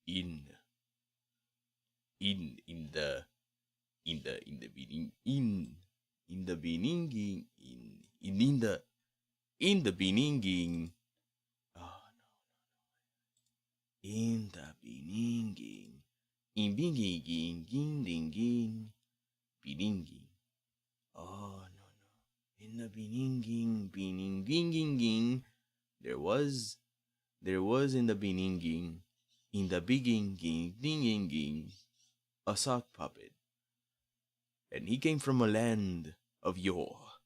in in in the in the in the beginning in the beginning in the beginning oh no in the beginning in beginning oh no in the beginning there was in the beginning a sock puppet, and he came from a land of yore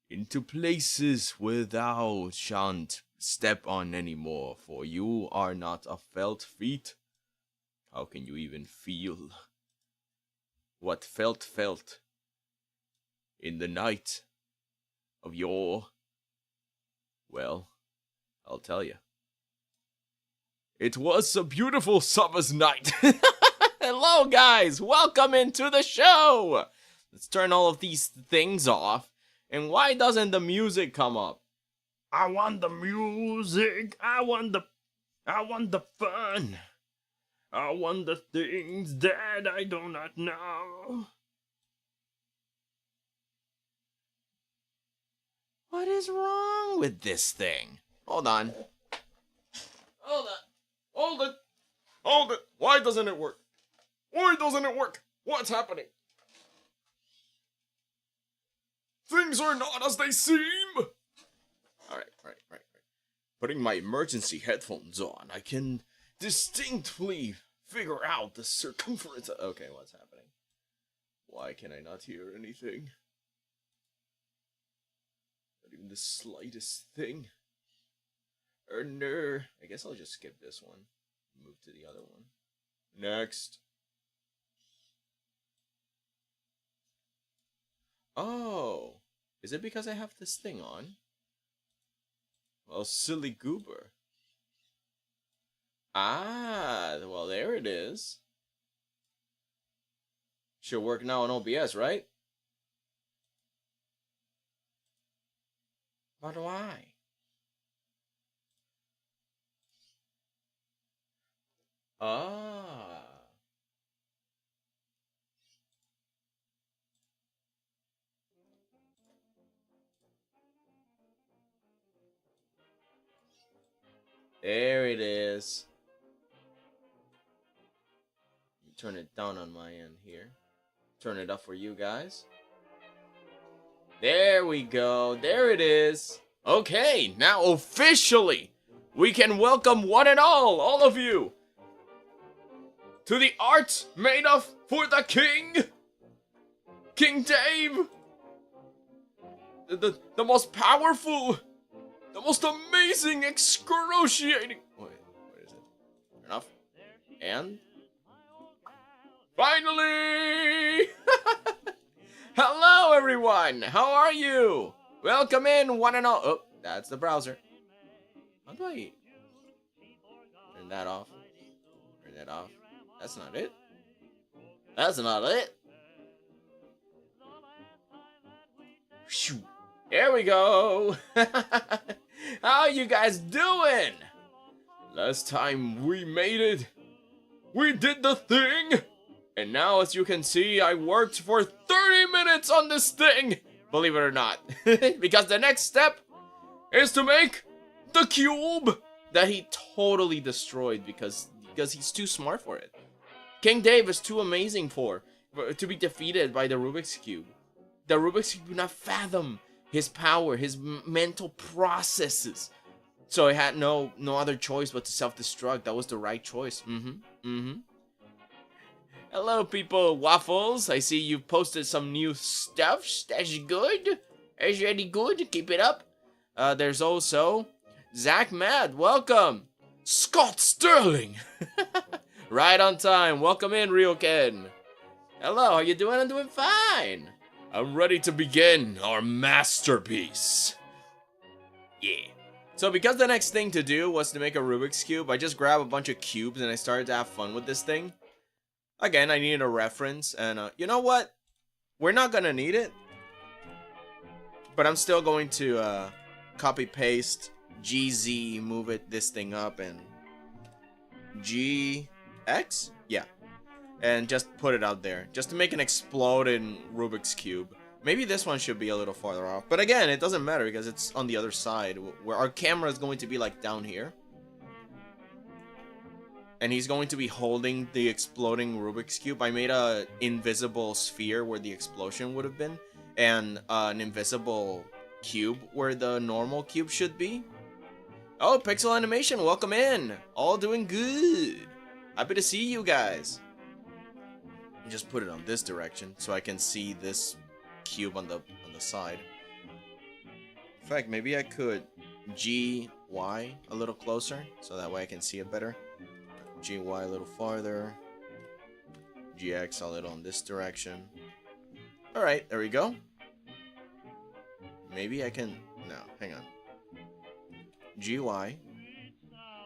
into places where thou shan't step on anymore, for you are not of felt feet. How can you even feel what felt in the night of yore? Well, I'll tell you. It was a beautiful summer's night. Hello, guys. Welcome into the show. Let's turn all of these things off. And why doesn't the music come up? I want the music. I want the fun. I want the things that I do not know. What is wrong with this thing? Hold on. Hold it. Why doesn't it work? What's happening? Things are not as they seem. All right. Putting my emergency headphones on, I can distinctly figure out the circumference. Okay, what's happening? Why can I not hear anything? Not even the slightest thing. No. I guess I'll just skip this one. Move to the other one. Next. Oh. Is it because I have this thing on? Well, silly goober. Ah, well, there it is. Should work now on OBS, right? But why? Ah. There it is. Turn it down on my end here. Turn it up for you guys. There we go. There it is. Okay, now officially, we can welcome one and all of you, to the art made of for the king, King Dave, the most powerful, the most amazing, excruciating. Wait, where is it? Enough. And finally, hello everyone. How are you? Welcome in, one and all. Oh, that's the browser. How do I turn that off? Turn that off. That's not it. That's not it. Shoo. There we go. How you guys doing? Last time we made it. We did the thing. And now, as you can see, I worked for 30 minutes on this thing. Believe it or not. Because the next step is to make the cube that he totally destroyed because he's too smart for it. King Dave is too amazing to be defeated by the Rubik's Cube. The Rubik's Cube could not fathom his power, his mental processes. So he had no other choice but to self-destruct. That was the right choice. Hello, people. Waffles, I see you posted some new stuff. That's good. That's really good. Keep it up. There's also Zach Mad. Welcome. Scott Sterling. Right on time. Welcome in, Real Ken. Hello, how you doing? I'm doing fine. I'm ready to begin our masterpiece. Yeah. So because the next thing to do was to make a Rubik's Cube, I just grabbed a bunch of cubes and I started to have fun with this thing. Again, I needed a reference, and you know what? We're not gonna need it. But I'm still going to copy-paste, GZ, move this thing up, and GX? Yeah. And just put it out there. Just to make an exploding Rubik's Cube. Maybe this one should be a little farther off. But again, it doesn't matter because it's on the other side. Where our camera is going to be like down here. And he's going to be holding the exploding Rubik's Cube. I made a invisible sphere where the explosion would have been. And an invisible cube where the normal cube should be. Oh, Pixel Animation, welcome in. All doing good. Happy to see you guys. Just put it on this direction so I can see this cube on the side. In fact, maybe I could GY a little closer so that way I can see it better. GY a little farther. GX a little in this direction. Alright, there we go. Maybe I can... No, hang on. GY.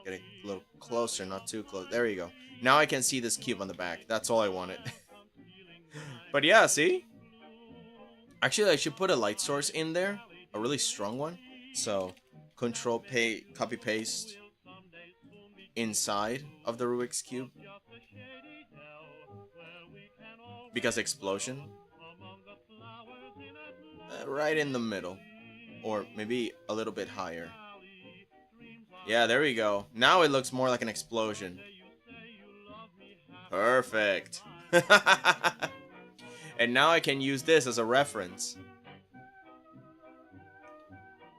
Get it a little closer, not too close. There you go. Now I can see this cube on the back. That's all I wanted. But yeah, see? Actually, I should put a light source in there. A really strong one. So, copy paste inside of the Rubik's Cube. Because explosion. Right in the middle. Or maybe a little bit higher. Yeah, there we go. Now it looks more like an explosion. Perfect. And now I can use this as a reference.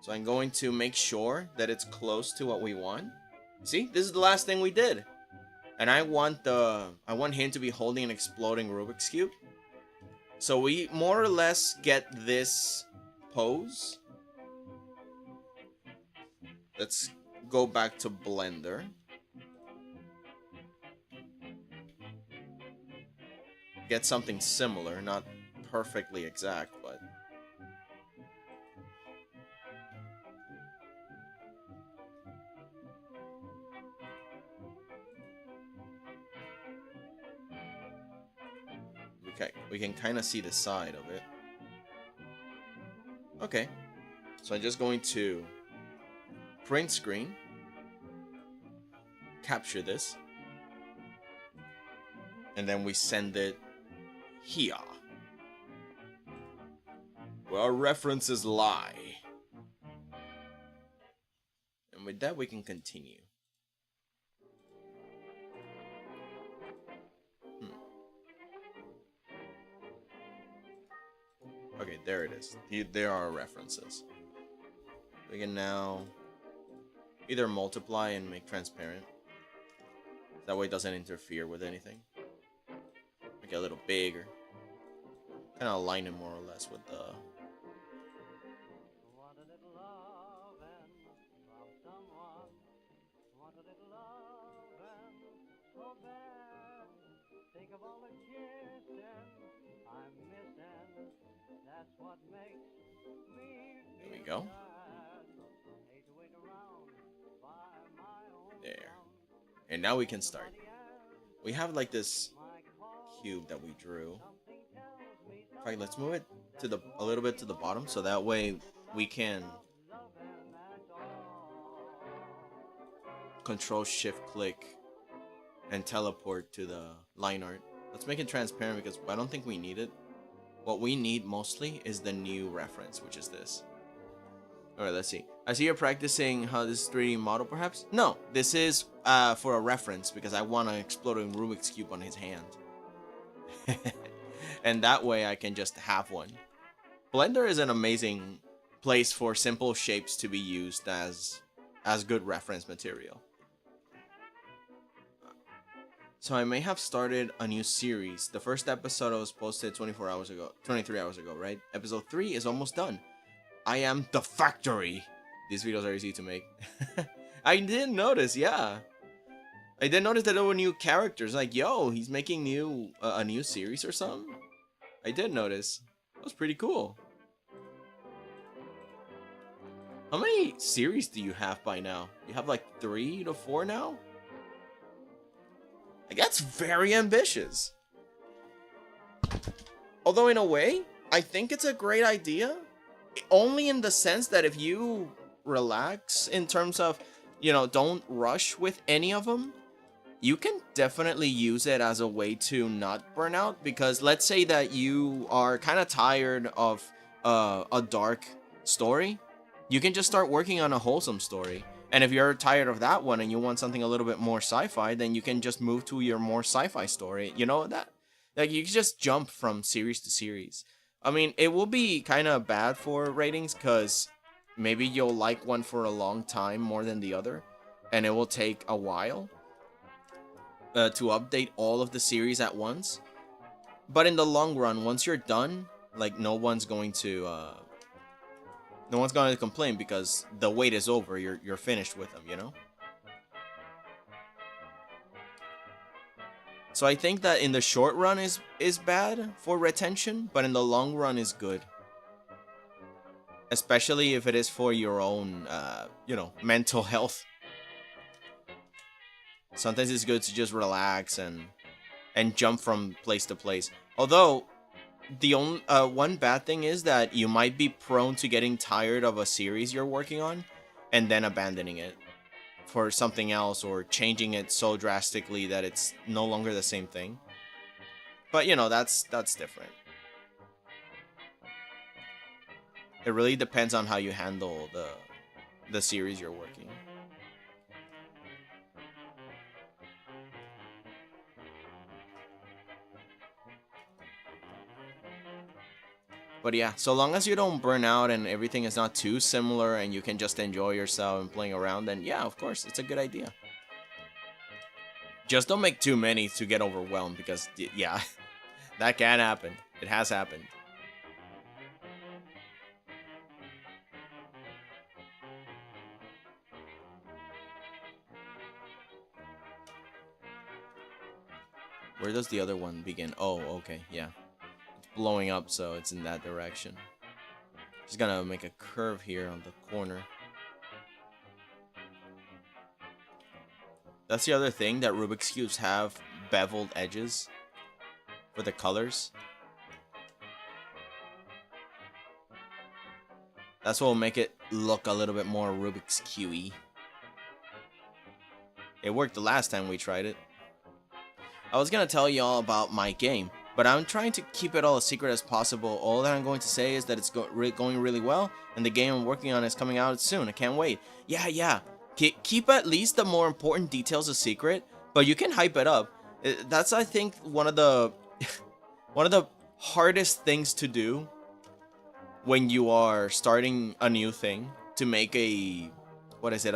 So I'm going to make sure that it's close to what we want. See, this is the last thing we did. And I want him to be holding an exploding Rubik's Cube. So we more or less get this pose. Let's go back to Blender. Get something similar, not perfectly exact, but... we can kind of see the side of it. Okay. So I'm just going to print screen. Capture this. And then we send it here. Where our references lie. And with that we can continue. Okay, there it is. There are our references. We can now either multiply and make transparent. That way it doesn't interfere with anything. Make it a little bigger. Kind of align it more or less with the... There we go. There. And now we can start. We have like this cube that we drew. Alright, let's move it to a little bit to the bottom so that way we can control shift click and teleport to the line art. Let's make it transparent because I don't think we need it. What we need mostly is the new reference, which is this. Alright, let's see. I see you're practicing how this 3D model, perhaps? No, this is for a reference because I want to explode a Rubik's Cube on his hand. And that way I can just have one. Blender is an amazing place for simple shapes to be used as good reference material. So I may have started a new series. The first episode was posted 23 hours ago, right? Episode 3 is almost done. I am the factory. These videos are easy to make. I did notice, yeah. I did notice that there were new characters. Like, yo, he's making a new series or something. I did notice. That was pretty cool. How many series do you have by now? You have like 3 to 4 now? Like, that's very ambitious. Although in a way, I think it's a great idea. Only in the sense that if you relax in terms of, you know, don't rush with any of them. you can definitely use it as a way to not burn out, because let's say that you are kind of tired of a dark story, you can just start working on a wholesome story. And if you're tired of that one and you want something a little bit more sci-fi, then you can just move to your more sci-fi story. You know that? Like, you can just jump from series to series. I mean, it will be kind of bad for ratings because maybe you'll like one for a long time more than the other, and it will take a while to update all of the series at once. But in the long run, once you're done, like, no one's going to complain because the wait is over. You're finished with them, you know? So I think that in the short run is bad for retention, but in the long run is good. Especially if it is for your own, mental health. Sometimes it's good to just relax and jump from place to place. Although, the only one bad thing is that you might be prone to getting tired of a series you're working on and then abandoning it for something else, or changing it so drastically that it's no longer the same thing. But that's different. It really depends on how you handle the series you're working. But yeah, so long as you don't burn out and everything is not too similar and you can just enjoy yourself and playing around, then yeah, of course, it's a good idea. Just don't make too many to get overwhelmed, because yeah, that can happen. It has happened. Where does the other one begin? Oh, okay, yeah. It's blowing up, so it's in that direction. Just gonna make a curve here on the corner. That's the other thing, that Rubik's Cubes have beveled edges for the colors. That's what will make it look a little bit more Rubik's Cube-y. It worked the last time we tried it. I was gonna tell y'all about my game, but I'm trying to keep it all as secret as possible. All that I'm going to say is that it's going really well, and the game I'm working on is coming out soon. I can't wait. Yeah. Keep at least the more important details a secret, but you can hype it up. That's, I think, one of the one of the hardest things to do when you are starting a new thing, to make a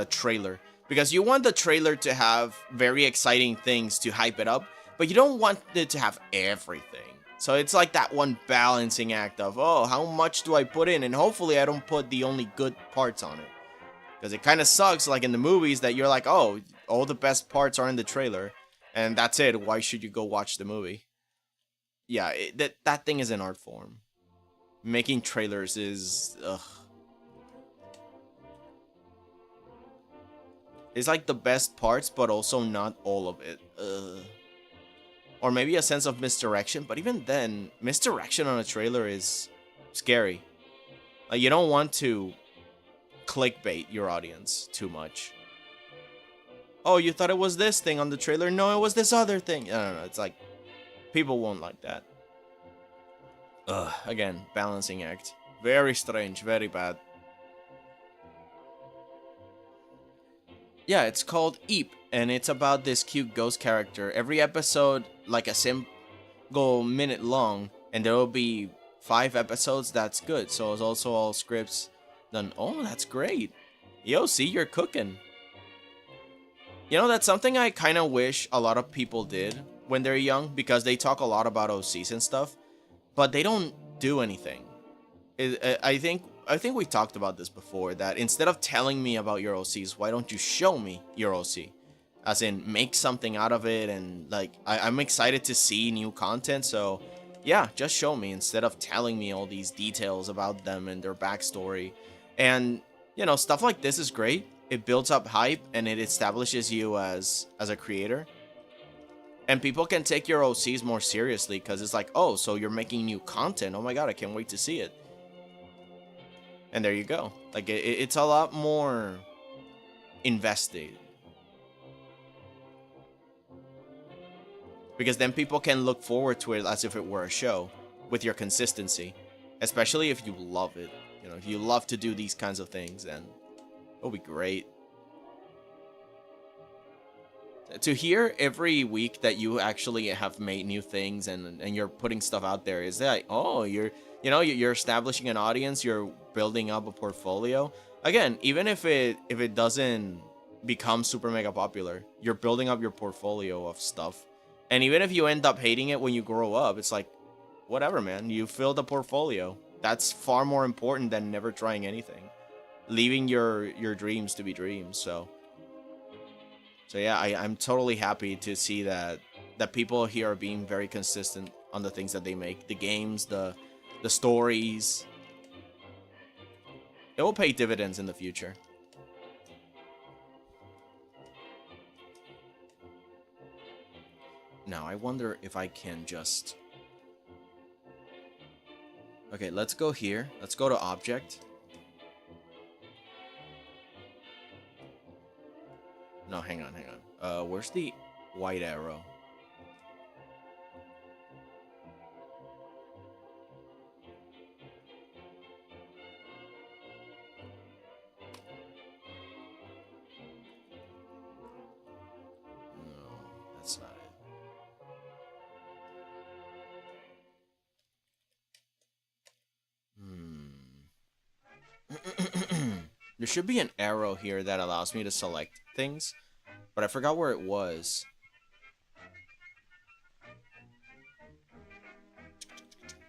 trailer, because you want the trailer to have very exciting things to hype it up, but you don't want it to have everything. So it's like that one balancing act of, oh, how much do I put in? And hopefully I don't put the only good parts on it. Because it kind of sucks, like in the movies, that you're like, oh, all the best parts are in the trailer, and that's it. Why should you go watch the movie? Yeah, that thing is an art form. Making trailers is, ugh. It's like the best parts, but also not all of it. Ugh. Or maybe a sense of misdirection, but even then, misdirection on a trailer is scary. Like, you don't want to clickbait your audience too much. Oh, you thought it was this thing on the trailer? No, it was this other thing. I don't know. It's like, people won't like that. Ugh, again, balancing act. Very strange, very bad. Yeah, it's called 𝐒𝐿, and it's about this cute ghost character. Every episode, like a single minute long, and there will be 5 episodes. That's good. So it's also all scripts done. Oh, that's great. Yo, see, you're cooking. You know, that's something I kind of wish a lot of people did when they're young, because they talk a lot about OCs and stuff, but they don't do anything. I think we talked about this before, that instead of telling me about your OCs, why don't you show me your OC? As in, make something out of it, and like, I'm excited to see new content, so yeah, just show me instead of telling me all these details about them and their backstory. And, you know, stuff like this is great. It builds up hype, and it establishes you as a creator. And people can take your OCs more seriously, because it's like, oh, so you're making new content. Oh my god, I can't wait to see it. And there you go. Like, it's a lot more invested. because then people can look forward to it as if it were a show with your consistency, especially if you love it. You know, if you love to do these kinds of things, then it'll be great. To hear every week that you actually have made new things and you're putting stuff out there is like, oh, you're establishing an audience, you're building up a portfolio. Again, even if it doesn't become super mega popular, you're building up your portfolio of stuff. And even if you end up hating it when you grow up, it's like, whatever, man, you filled a portfolio. That's far more important than never trying anything, leaving your dreams to be dreams. So yeah, I'm totally happy to see that people here are being very consistent on the things that they make, the games, the stories. It will pay dividends in the future. Now, I wonder if I can just... Okay, let's go here. Let's go to object. No, hang on. Where's the white arrow? No, that's not it. There should be an arrow here that allows me to select things, but I forgot where it was.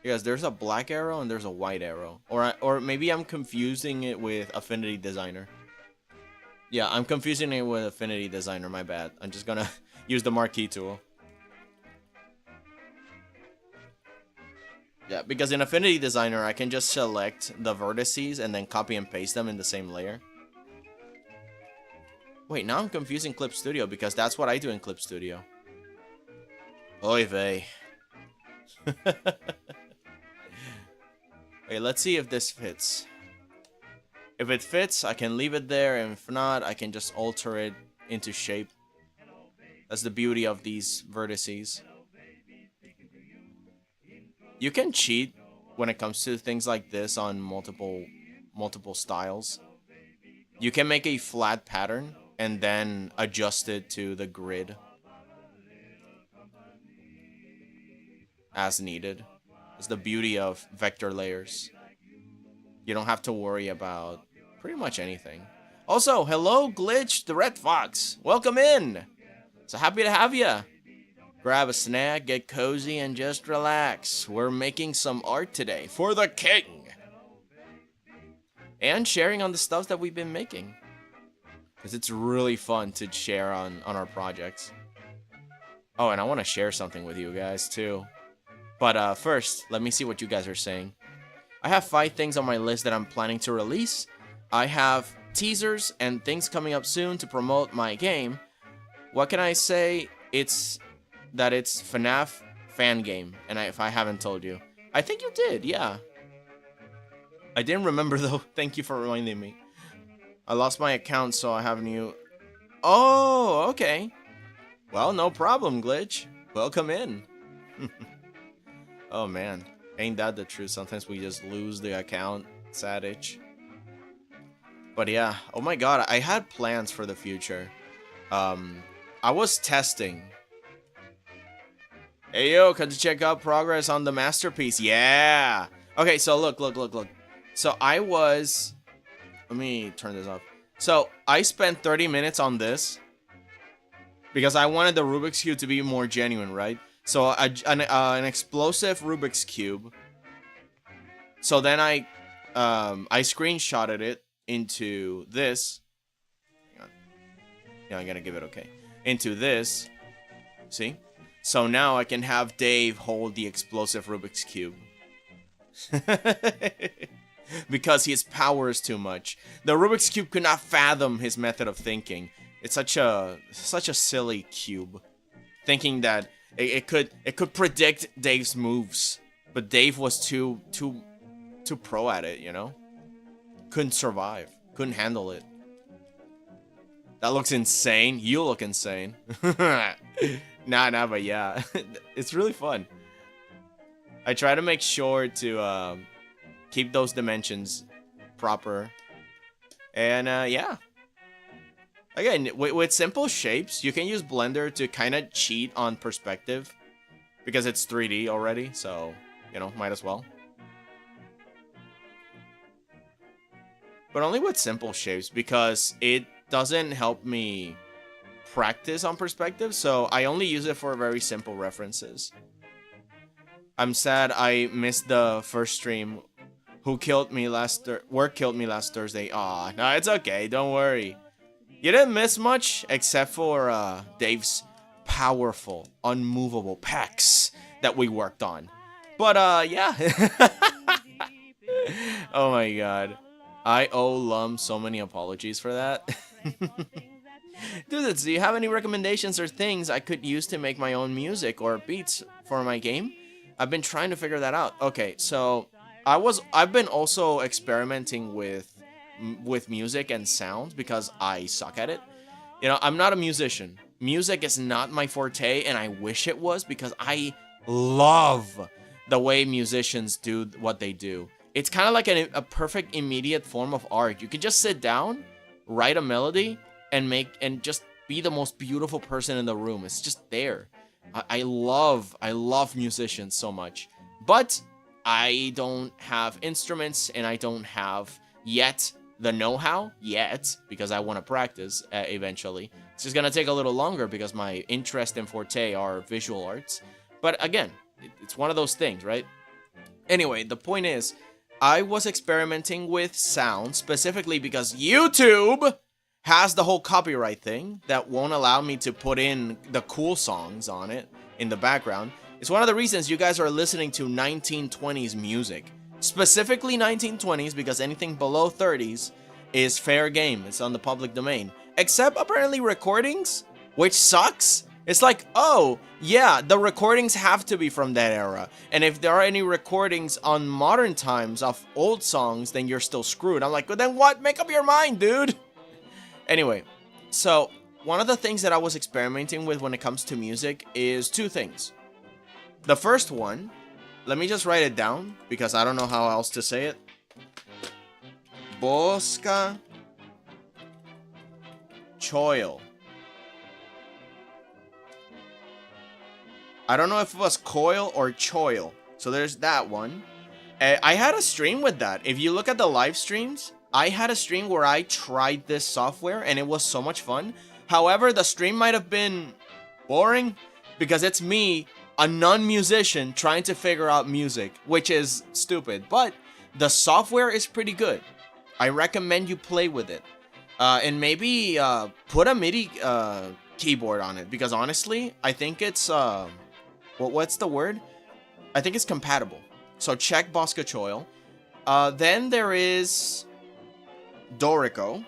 Yes, there's a black arrow and there's a white arrow. Or maybe I'm confusing it with Affinity Designer. Yeah, I'm confusing it with Affinity Designer, my bad. I'm just gonna use the marquee tool. Yeah, because in Affinity Designer, I can just select the vertices and then copy and paste them in the same layer. Wait, now I'm confusing Clip Studio because that's what I do in Clip Studio. Oy vey. Okay, let's see if this fits. If it fits, I can leave it there, and if not, I can just alter it into shape. That's the beauty of these vertices. You can cheat when it comes to things like this on multiple styles. You can make a flat pattern and then adjust it to the grid as needed. It's the beauty of vector layers. You don't have to worry about pretty much anything. Also, hello Glitch the Red Fox. Welcome in. So happy to have you. Grab a snack, get cozy, and just relax. We're making some art today for the king. And sharing on the stuff that we've been making. Because it's really fun to share on our projects. Oh, and I want to share something with you guys too. But first, let me see what you guys are saying. I have 5 things on my list that I'm planning to release. I have teasers and things coming up soon to promote my game. What can I say? It's FNAF fan game, and if I haven't told you. I think you did, yeah. I didn't remember though. Thank you for reminding me. I lost my account, so I have new... Oh, okay. Well, no problem, Glitch. Welcome in. Oh man, ain't that the truth? Sometimes we just lose the account. Sad itch. But yeah, oh my god, I had plans for the future. I was testing. Hey yo, come to check out progress on the masterpiece. Yeah. Okay, so look. So I was... Let me turn this off. So I spent 30 minutes on this because I wanted the Rubik's Cube to be more genuine, right? So an explosive Rubik's Cube. So then I screenshotted it into this. Hang on. Yeah, I'm gonna give it okay. Into this. See? So now I can have Dave hold the explosive Rubik's Cube. Because his power is too much. The Rubik's Cube could not fathom his method of thinking. It's such a silly cube. Thinking that it could predict Dave's moves. But Dave was too pro at it, you know? Couldn't survive. Couldn't handle it. That looks insane. You look insane. Nah, but yeah, it's really fun. I try to make sure to keep those dimensions proper. And yeah. Again, with simple shapes, you can use Blender to kind of cheat on perspective. Because it's 3D already, so, you know, might as well. But only with simple shapes, because it doesn't help me practice on perspective, so I only use it for very simple references. I'm sad I missed the first stream. Work killed me last Thursday. Aw, no, it's okay, don't worry. You didn't miss much, except for Dave's powerful, unmovable pecs that we worked on. But, yeah. Oh my god. I owe Lum so many apologies for that. Dudes, do you have any recommendations or things I could use to make my own music or beats for my game? I've been trying to figure that out. Okay, so I've been also experimenting with music and sound because I suck at it. You know, I'm not a musician. Music is not my forte, and I wish it was because I love the way musicians do what they do. It's kind of like a perfect immediate form of art. You can just sit down, write a melody, and just be the most beautiful person in the room. It's just there. I love musicians so much. But I don't have instruments, and I don't have yet the know-how yet, because I want to practice eventually. It's just gonna take a little longer because my interest and forte are visual arts. But again, it's one of those things, right? Anyway, the point is, I was experimenting with sound specifically because YouTube has the whole copyright thing that won't allow me to put in the cool songs on it in the background. It's one of the reasons you guys are listening to 1920s music. Specifically 1920s, because anything below 30s is fair game. It's on the public domain. Except apparently recordings, which sucks. It's like, oh, yeah, the recordings have to be from that era. And if there are any recordings on modern times of old songs, then you're still screwed. I'm like, well, then what? Make up your mind, dude. Anyway, so one of the things that I was experimenting with when it comes to music is two things. The first one, let me just write it down because I don't know how else to say it. 𝐂𝐿𝐍𝐆. I don't know if it was coil or choil. So there's that one. I had a stream with that. If you look at the live streams, I had a stream where I tried this software and it was so much fun. However, the stream might have been boring because it's me, a non-musician, trying to figure out music, which is stupid. But the software is pretty good. I recommend you play with it. And maybe put a MIDI keyboard on it because honestly, I think it's what's the word? I think it's compatible. So check 𝐒𝐿𝐍𝐆. Then there is Dorico.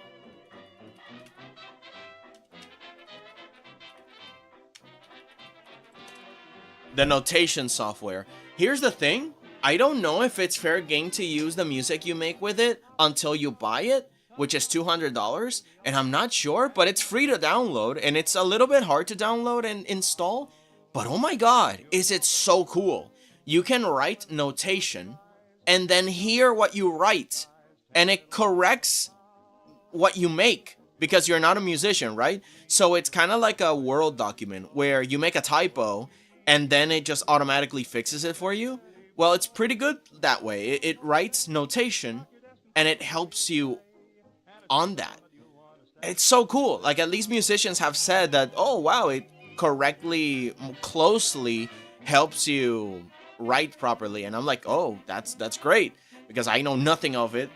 The notation software. Here's the thing. I don't know if it's fair game to use the music you make with it until you buy it, which is $200, and I'm not sure, but it's free to download, and it's a little bit hard to download and install, but oh my god, is it so cool. You can write notation, and then hear what you write, and it corrects what you make, because you're not a musician, right? So it's kind of like a Word document, where you make a typo, and then it just automatically fixes it for you. Well, it's pretty good that way. It writes notation, and it helps you on that. It's so cool. Like, at least musicians have said that, oh wow, it correctly, closely helps you write properly. And I'm like, oh, that's great, because I know nothing of it,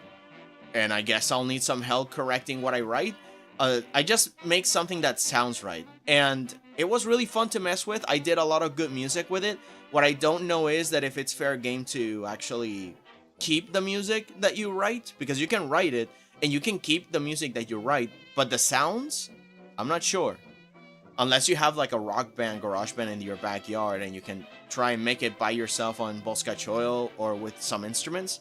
and I guess I'll need some help correcting what I write. I just make something that sounds right, and it was really fun to mess with. I did a lot of good music with it. What I don't know is that if it's fair game to actually keep the music that you write, because you can write it and you can keep the music that you write, but the sounds, I'm not sure. Unless you have like a rock band, garage band in your backyard and you can try and make it by yourself on 𝐒𝐿𝐍𝐆 or with some instruments.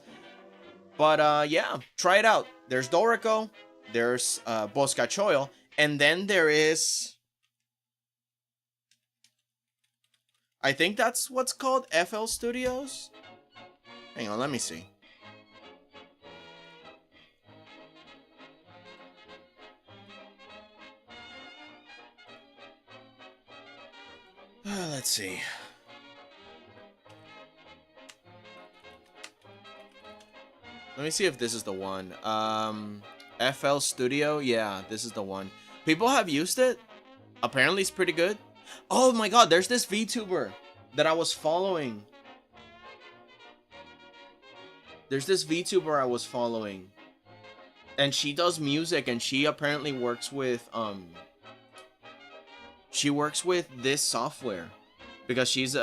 But yeah, try it out. There's Dorico, there's 𝐒𝐿𝐍𝐆, and then there is I think that's what's called FL Studios. Hang on, let me see. Let's see. Let me see if this is the one. FL Studio. Yeah, this is the one. People have used it. Apparently, it's pretty good. Oh my god, there's this VTuber that I was following. There's this VTuber I was following. And she does music, and she apparently works with, she works with this software. Because she's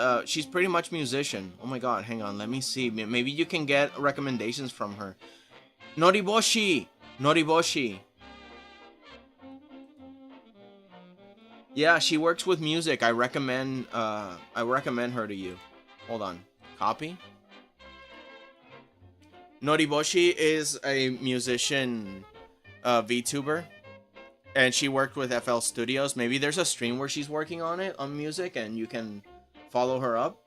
pretty much musician. Oh my god, hang on, let me see. Maybe you can get recommendations from her. Noriboshi! Noriboshi. Yeah, she works with music. I recommend her to you. Hold on. Copy. Noriboshi is a musician VTuber. And she worked with FL Studios. Maybe there's a stream where she's working on it, on music, and you can follow her up.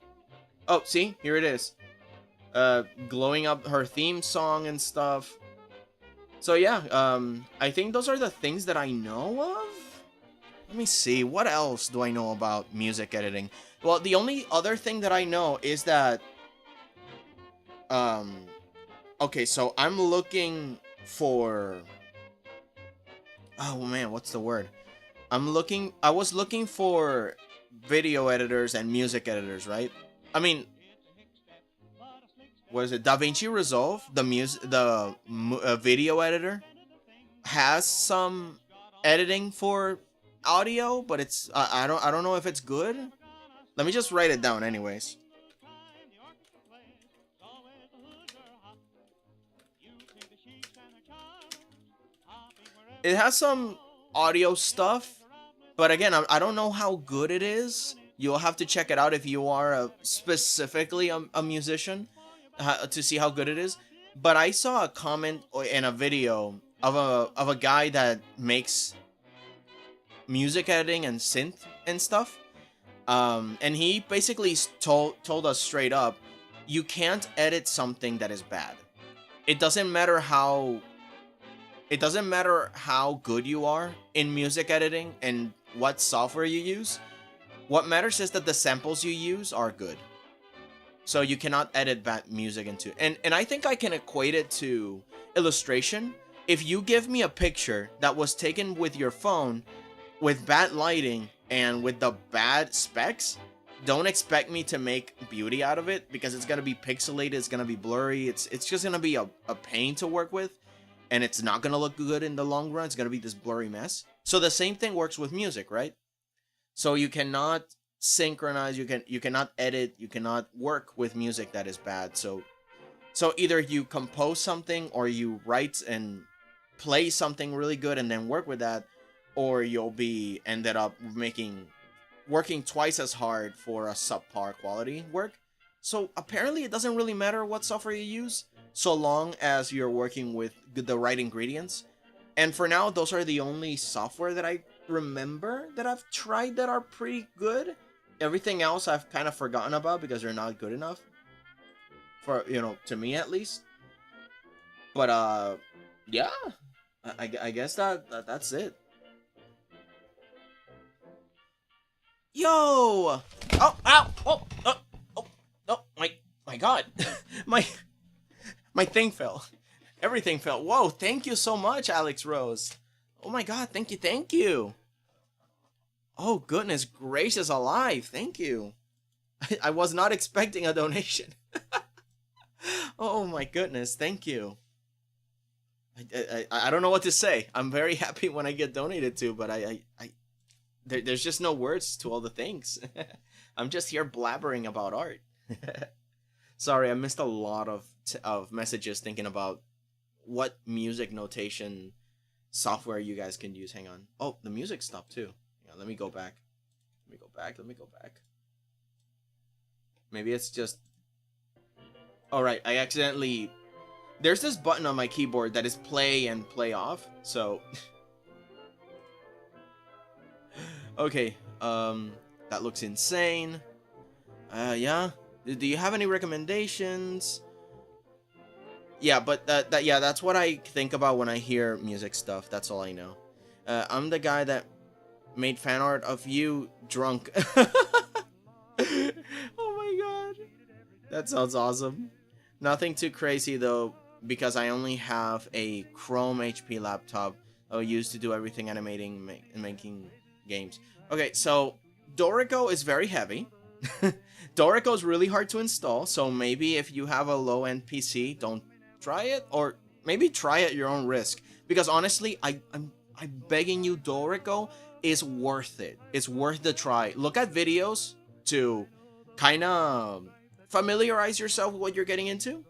Oh, see? Here it is. Glowing up her theme song and stuff. So yeah, I think those are the things that I know of. Let me see. What else do I know about music editing? Well, the only other thing that I know is that... okay, so I'm looking for... Oh man, what's the word? I was looking for video editors and music editors, right? I mean, what is it? DaVinci Resolve, the video editor, has some editing for audio, but it's I don't know if it's good. Let me just write it down anyways. It has some audio stuff, but again, I don't know how good it is. You'll have to check it out if you are specifically a musician to see how good it is. But I saw a comment in a video of a guy that makes music editing and synth and stuff. And he basically told us straight up, you can't edit something that is bad. It doesn't matter how good you are in music editing and what software you use. What matters is that the samples you use are good. So you cannot edit bad music into... And I think I can equate it to illustration. If you give me a picture that was taken with your phone with bad lighting and with the bad specs, don't expect me to make beauty out of it, because it's going to be pixelated, it's going to be blurry, it's just going to be a pain to work with. And it's not going to look good in the long run. It's going to be this blurry mess. So the same thing works with music, right? So you cannot synchronize, you cannot edit, you cannot work with music that is bad. So either you compose something, or you write and play something really good and then work with that, or you'll be ended up working twice as hard for a subpar quality work. So apparently it doesn't really matter what software you use, so long as you're working with the right ingredients. And for now, those are the only software that I remember that I've tried that are pretty good. Everything else I've kind of forgotten about because they're not good enough. For, to me at least. But, yeah. I guess that's it. Yo! Oh, ow! Oh, my god. My thing fell. Everything fell. Whoa, thank you so much, Alex Rose. Oh my god, thank you. Oh, goodness gracious alive. Thank you. I was not expecting a donation. Oh my goodness, thank you. I don't know what to say. I'm very happy when I get donated to, but there's just no words to all the things. I'm just here blabbering about art. Sorry, I missed a lot of messages thinking about what music notation software you guys can use. Hang on. Oh, the music stopped too. Yeah, let me go back. Let me go back. Maybe it's just... Alright, I accidentally... There's this button on my keyboard that is play and play off, so... Okay, that looks insane. Yeah. Do you have any recommendations? Yeah, but that's what I think about when I hear music stuff. That's all I know. I'm the guy that made fan art of you drunk. Oh my god. That sounds awesome. Nothing too crazy though, because I only have a Chrome HP laptop I use to do everything animating and making games. Okay, so Dorico is very heavy. Dorico is really hard to install, so maybe if you have a low-end PC, don't try it, or maybe try at your own risk. Because honestly, I'm begging you, Dorico is worth it. It's worth the try. Look at videos to kind of familiarize yourself with what you're getting into.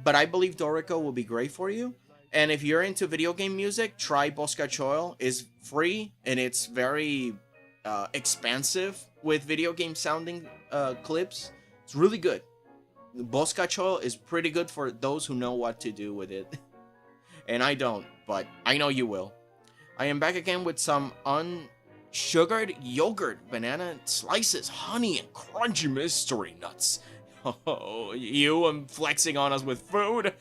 But I believe Dorico will be great for you. And if you're into video game music, try 𝐒𝐿𝐍𝐆. It's free and it's very expansive with video game sounding clips. It's really good. 𝐒𝐿𝐍𝐆 is pretty good for those who know what to do with it. And I don't, but I know you will. I am back again with some unsugared yogurt, banana slices, honey, and crunchy mystery nuts. Oh, you and flexing on us with food.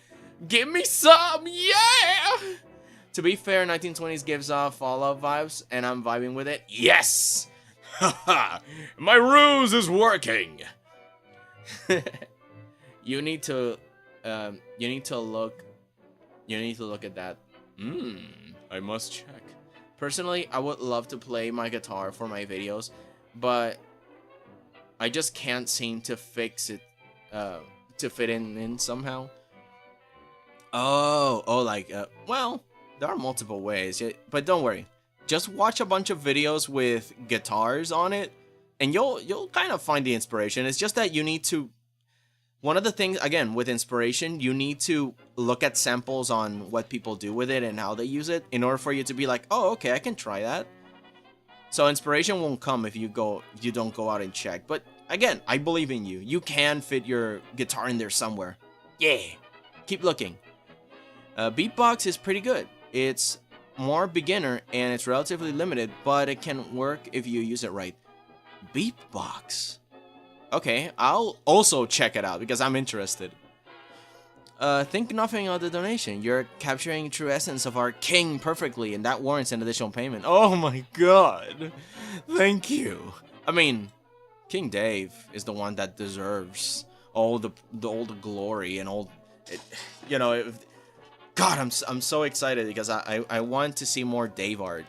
Give me some, yeah! To be fair, 1920s gives off all 𝐿𝐍𝐆 vibes, and I'm vibing with it. Yes! Haha! My ruse is working! You need to look at that. I must check. Personally, I would love to play my guitar for my videos, but I just can't seem to fix it to fit in somehow. Well, there are multiple ways, but don't worry. Just watch a bunch of videos with guitars on it, and you'll kind of find the inspiration. It's just that you need to. One of the things, again, with inspiration, you need to look at samples on what people do with it and how they use it in order for you to be like, oh, okay, I can try that. So inspiration won't come if you don't go out and check. But again, I believe in you. You can fit your guitar in there somewhere. Yeah. Keep looking. Beatbox is pretty good. It's more beginner and it's relatively limited, but it can work if you use it right. Beatbox. Okay, I'll also check it out because I'm interested. Think nothing of the donation. You're capturing true essence of our king perfectly, and that warrants an additional payment. Oh my god. Thank you. I mean, King Dave is the one that deserves all the glory and all it, you know, God, I'm so excited because I want to see more Dave art.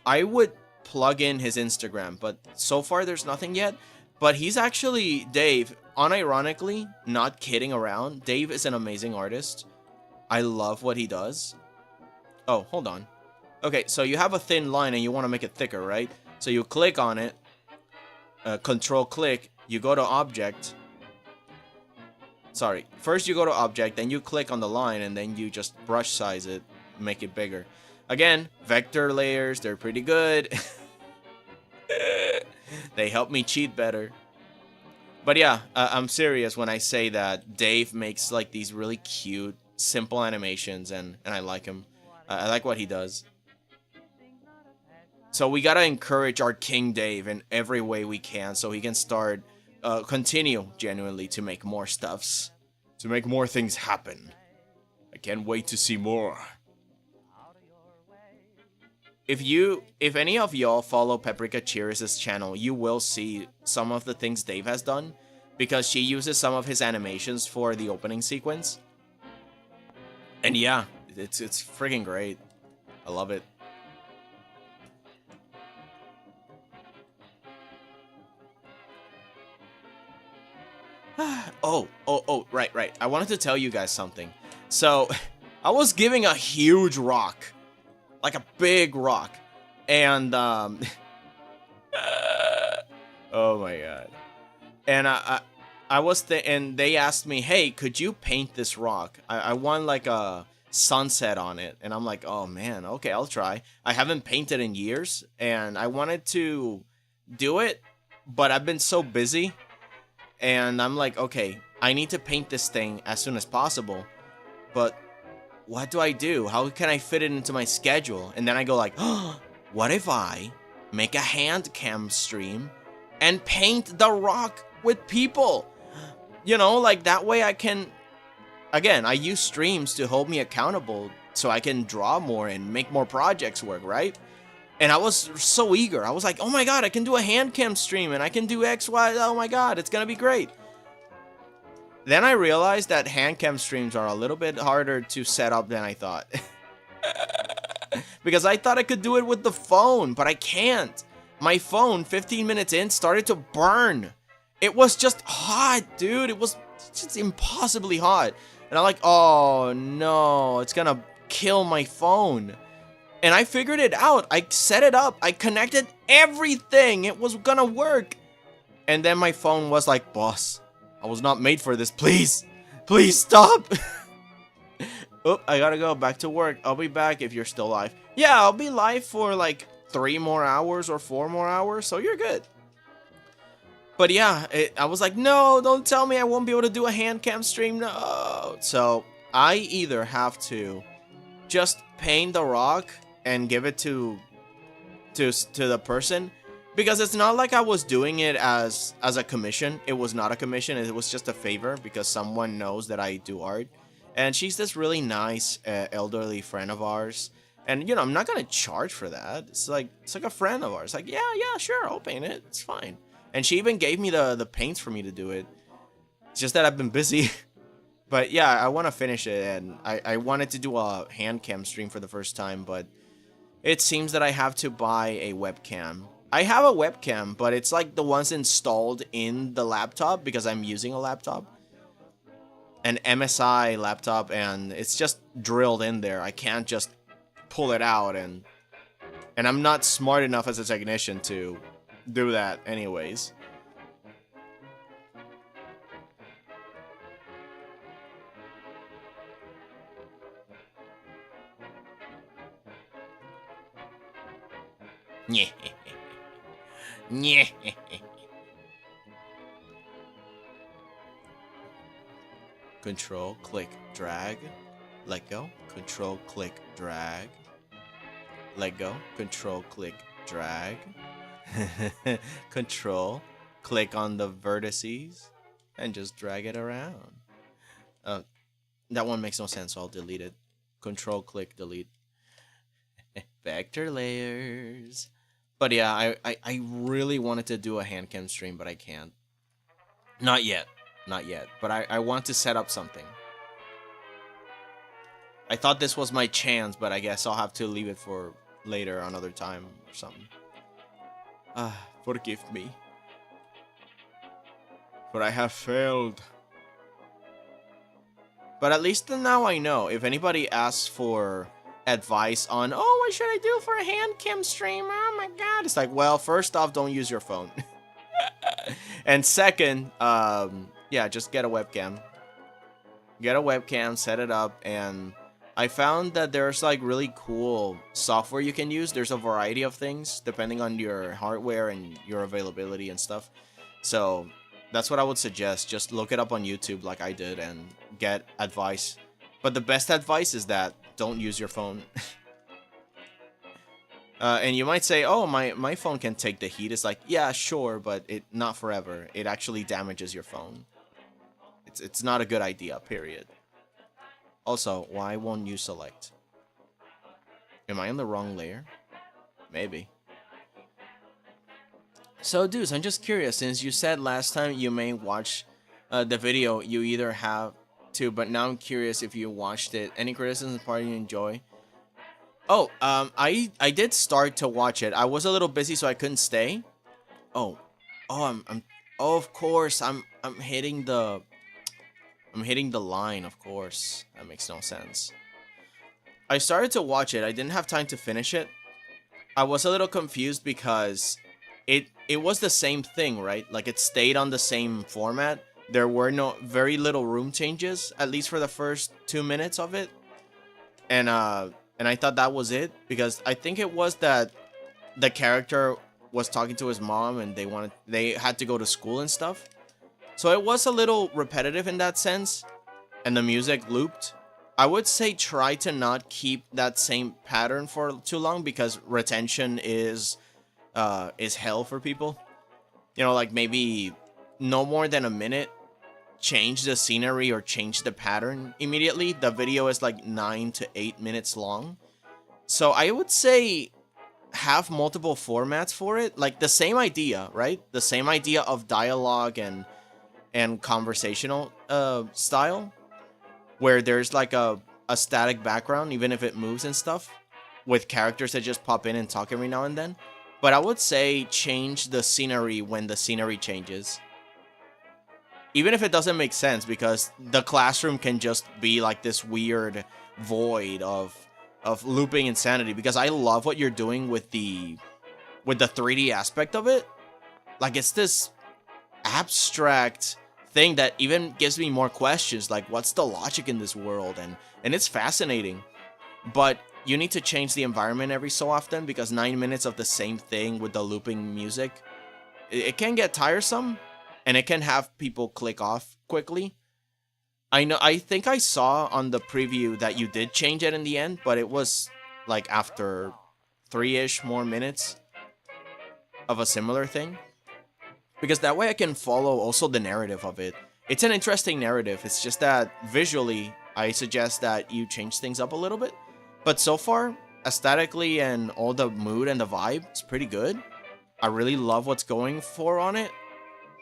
I would plug in his Instagram, but so far there's nothing yet. But he's actually, Dave, unironically, not kidding around, Dave is an amazing artist. I love what he does. Oh, hold on. Okay, so you have a thin line and you want to make it thicker, right? So you click on it, control click, you go to object. Sorry, first you go to object, then you click on the line, and then you just brush size it, make it bigger. Again, vector layers, they're pretty good. They help me cheat better. But yeah, I'm serious when I say that Dave makes like these really cute, simple animations, and I like him. I like what he does. So we gotta encourage our King Dave in every way we can so he can start, continue genuinely to make more stuffs. To make more things happen. I can't wait to see more. If any of y'all follow Paprika Cheers' channel, you will see some of the things Dave has done, because she uses some of his animations for the opening sequence. And yeah, it's friggin' great. I love it. Right. I wanted to tell you guys something. So, I was giving a huge rock. Like a big rock. And, oh my god. And and they asked me, hey, could you paint this rock? I want like a sunset on it. And I'm like, oh man, okay, I'll try. I haven't painted in years, and I wanted to do it, but I've been so busy. And I'm like, okay, I need to paint this thing as soon as possible. But what do I do? How can I fit it into my schedule? And then I go like, oh, what if I make a hand cam stream and paint the rock with people. You know, like that way I can, again, I use streams to hold me accountable so I can draw more and make more projects work, right? And I was so eager. I was like, oh my god, I can do a hand cam stream and I can do X, Y, oh my god, it's gonna be great. Then I realized that hand cam streams are a little bit harder to set up than I thought. Because I thought I could do it with the phone, but I can't. My phone, 15 minutes in, started to burn. It was just hot, dude. It was just impossibly hot. And I'm like, oh no, it's gonna kill my phone. And I figured it out. I set it up. I connected everything. It was gonna work. And then my phone was like, boss, I was not made for this. Please, please stop. Oh, I gotta go back to work. I'll be back if you're still live. Yeah, I'll be live for like 3 more hours or 4 more hours, so you're good. But yeah, I was like, no, don't tell me I won't be able to do a hand cam stream. No. So I either have to just paint the rock and give it to the person, because it's not like I was doing it as a commission. It was not a commission. It was just a favor because someone knows that I do art. And she's this really nice elderly friend of ours. And, you know, I'm not going to charge for that. It's like a friend of ours. Like, yeah, sure, I'll paint it. It's fine. And she even gave me the paints for me to do it. It's just that I've been busy. But yeah, I want to finish it. And I wanted to do a hand cam stream for the first time. But it seems that I have to buy a webcam. I have a webcam, but it's like the ones installed in the laptop because I'm using a laptop. An MSI laptop, and it's just drilled in there. I can't just pull it out, and I'm not smart enough as a technician to do that anyways. Yeah. Yeah. Control, click, drag, let go. Control, click, drag, let go. Control, click, drag. Control, click on the vertices and just drag it around. That one makes no sense, so I'll delete it. Control, click, delete. Vector layers. But yeah, I really wanted to do a hand cam stream, but I can't. Not yet. Not yet. But I want to set up something. I thought this was my chance, but I guess I'll have to leave it for later, another time or something. Forgive me. For I have failed. But at least now I know. If anybody asks for advice on, oh, what should I do for a hand cam stream? Oh my god. It's like, well, first off, don't use your phone. And second, yeah, just get a webcam. Get a webcam, set it up, and I found that there's like really cool software you can use. There's a variety of things depending on your hardware and your availability and stuff. So that's what I would suggest. Just look it up on YouTube like I did and get advice. But the best advice is that don't use your phone. And you might say, oh, my phone can take the heat. It's like, yeah, sure, but not forever. It actually damages your phone. It's not a good idea, period. Also, why won't you select? Am I on the wrong layer? Maybe. So, dudes, I'm just curious. Since you said last time you may watch the video, you either have to, but now I'm curious if you watched it. Any criticisms, part you enjoy? Oh, I did start to watch it. I was a little busy, so I couldn't stay. Oh, oh, of course, I'm hitting the line. Of course, that makes no sense. I started to watch it. I didn't have time to finish it. I was a little confused because it was the same thing, right? Like it stayed on the same format. There were very little room changes, at least for the first 2 minutes of it, and I thought that was it, because I think it was that the character was talking to his mom and they had to go to school and stuff. So it was a little repetitive in that sense, and the music looped. I would say try to not keep that same pattern for too long, because retention is hell for people. you know, like maybe no more than a minute, change the scenery or change the pattern immediately. The video is like 9 to 8 minutes long. So I would say have multiple formats for it. Like the same idea, right? The same idea of dialogue and conversational style, where there's like a static background, even if it moves and stuff, with characters that just pop in and talk every now and then. But I would say change the scenery when the scenery changes. Even if it doesn't make sense, because the classroom can just be like this weird void of looping insanity. Because I love what you're doing with the 3D aspect of it. Like, it's this abstract thing that even gives me more questions, like what's the logic in this world, and it's fascinating. But you need to change the environment every so often, because 9 minutes of the same thing with the looping music, it can get tiresome, and it can have people click off quickly. I think I saw on the preview that you did change it in the end, but it was like after 3-ish more minutes of a similar thing. Because that way I can follow also the narrative of it. It's an interesting narrative. It's just that visually, I suggest that you change things up a little bit. But so far, aesthetically and all the mood and the vibe, it's pretty good. I really love what's going for on it.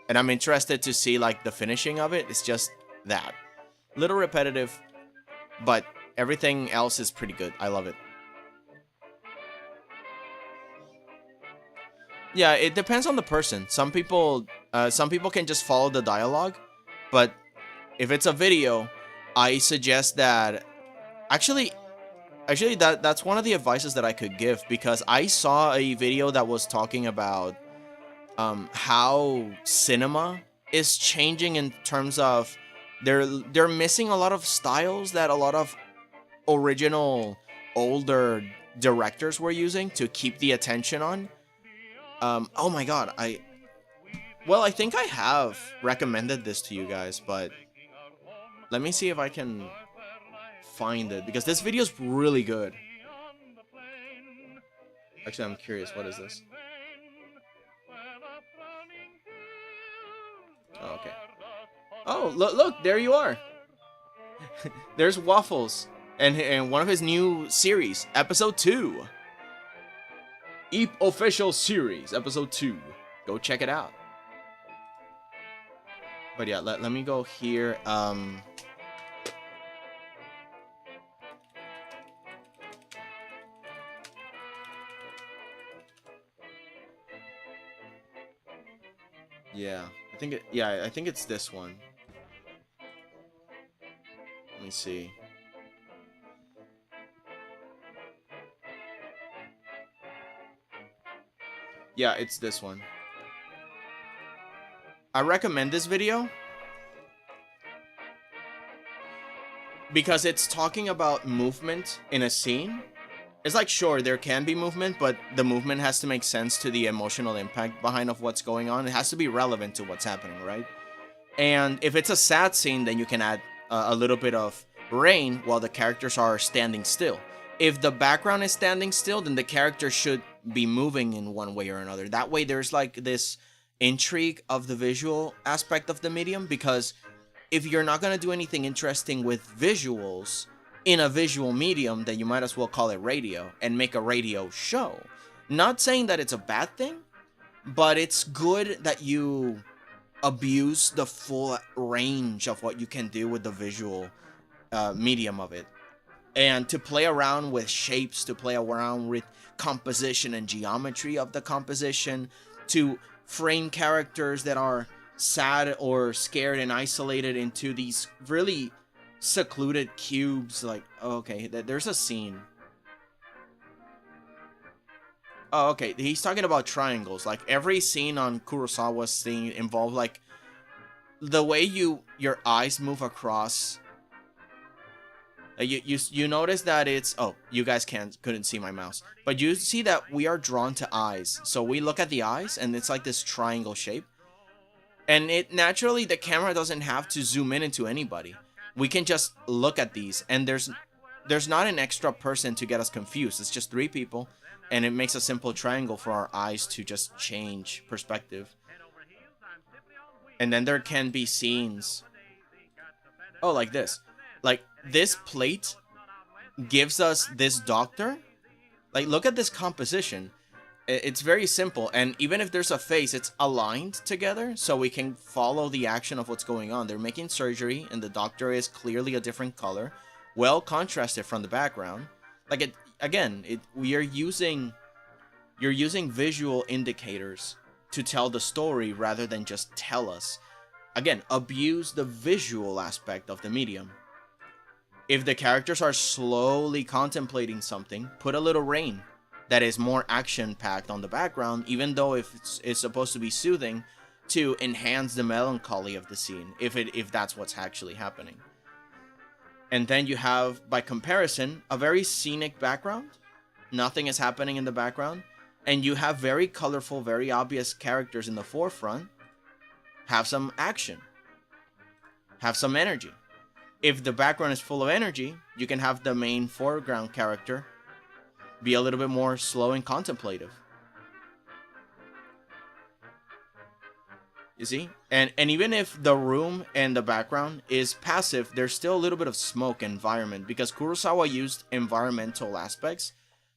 And I'm interested to see like the finishing of it. It's just that. Little repetitive, but everything else is pretty good. I love it. Yeah, it depends on the person. Some people can just follow the dialogue, but if it's a video, I suggest that actually that's one of the advices that I could give, because I saw a video that was talking about how cinema is changing in terms of they're missing a lot of styles that a lot of original older directors were using to keep the attention on. Oh my god, I think I have recommended this to you guys, but let me see if I can find it, because this video is really good. Actually, I'm curious, what is this? Oh, okay. Oh, look, there you are. There's Waffles, and one of his new series, episode 2. 𝐒𝐿 official series, episode 2. Go check it out. But yeah, let me go here. Yeah, I think it's this one. Let me see. Yeah, it's this one. I recommend this video because it's talking about movement in a scene. It's like, sure, there can be movement, but the movement has to make sense to the emotional impact behind of what's going on. It has to be relevant to what's happening, right? And if it's a sad scene, then you can add a little bit of rain while the characters are standing still. If the background is standing still, then the character should be moving in one way or another. That way there's like this intrigue of the visual aspect of the medium, because if you're not going to do anything interesting with visuals in a visual medium, then you might as well call it radio and make a radio show. Not saying that it's a bad thing, but it's good that you abuse the full range of what you can do with the visual medium of it. And to play around with shapes, to play around with composition and geometry of the composition, to frame characters that are sad or scared and isolated into these really secluded cubes. Like, okay, there's a scene. Oh, okay, he's talking about triangles. Like, every scene on Kurosawa's thing involved, like, the way your eyes move across. You notice that it's, oh, you guys couldn't see my mouse, but you see that we are drawn to eyes. So we look at the eyes, and it's like this triangle shape. And it naturally, the camera doesn't have to zoom in into anybody. We can just look at these, and there's not an extra person to get us confused. It's just 3 people, and it makes a simple triangle for our eyes to just change perspective. And then there can be scenes. Oh, like this. Like, this plate gives us this doctor. Like, look at this composition. It's very simple. And even if there's a face, it's aligned together so we can follow the action of what's going on. They're making surgery, and the doctor is clearly a different color. Well contrasted from the background. Like, you're using visual indicators to tell the story rather than just tell us. Again, abuse the visual aspect of the medium. If the characters are slowly contemplating something, put a little rain that is more action-packed on the background, even though if it's supposed to be soothing, to enhance the melancholy of the scene, if that's what's actually happening. And then you have, by comparison, a very scenic background. Nothing is happening in the background. And you have very colorful, very obvious characters in the forefront. Have some action. Have some energy. If the background is full of energy, you can have the main foreground character be a little bit more slow and contemplative. You see? And even if the room and the background is passive, there's still a little bit of smoke environment, because Kurosawa used environmental aspects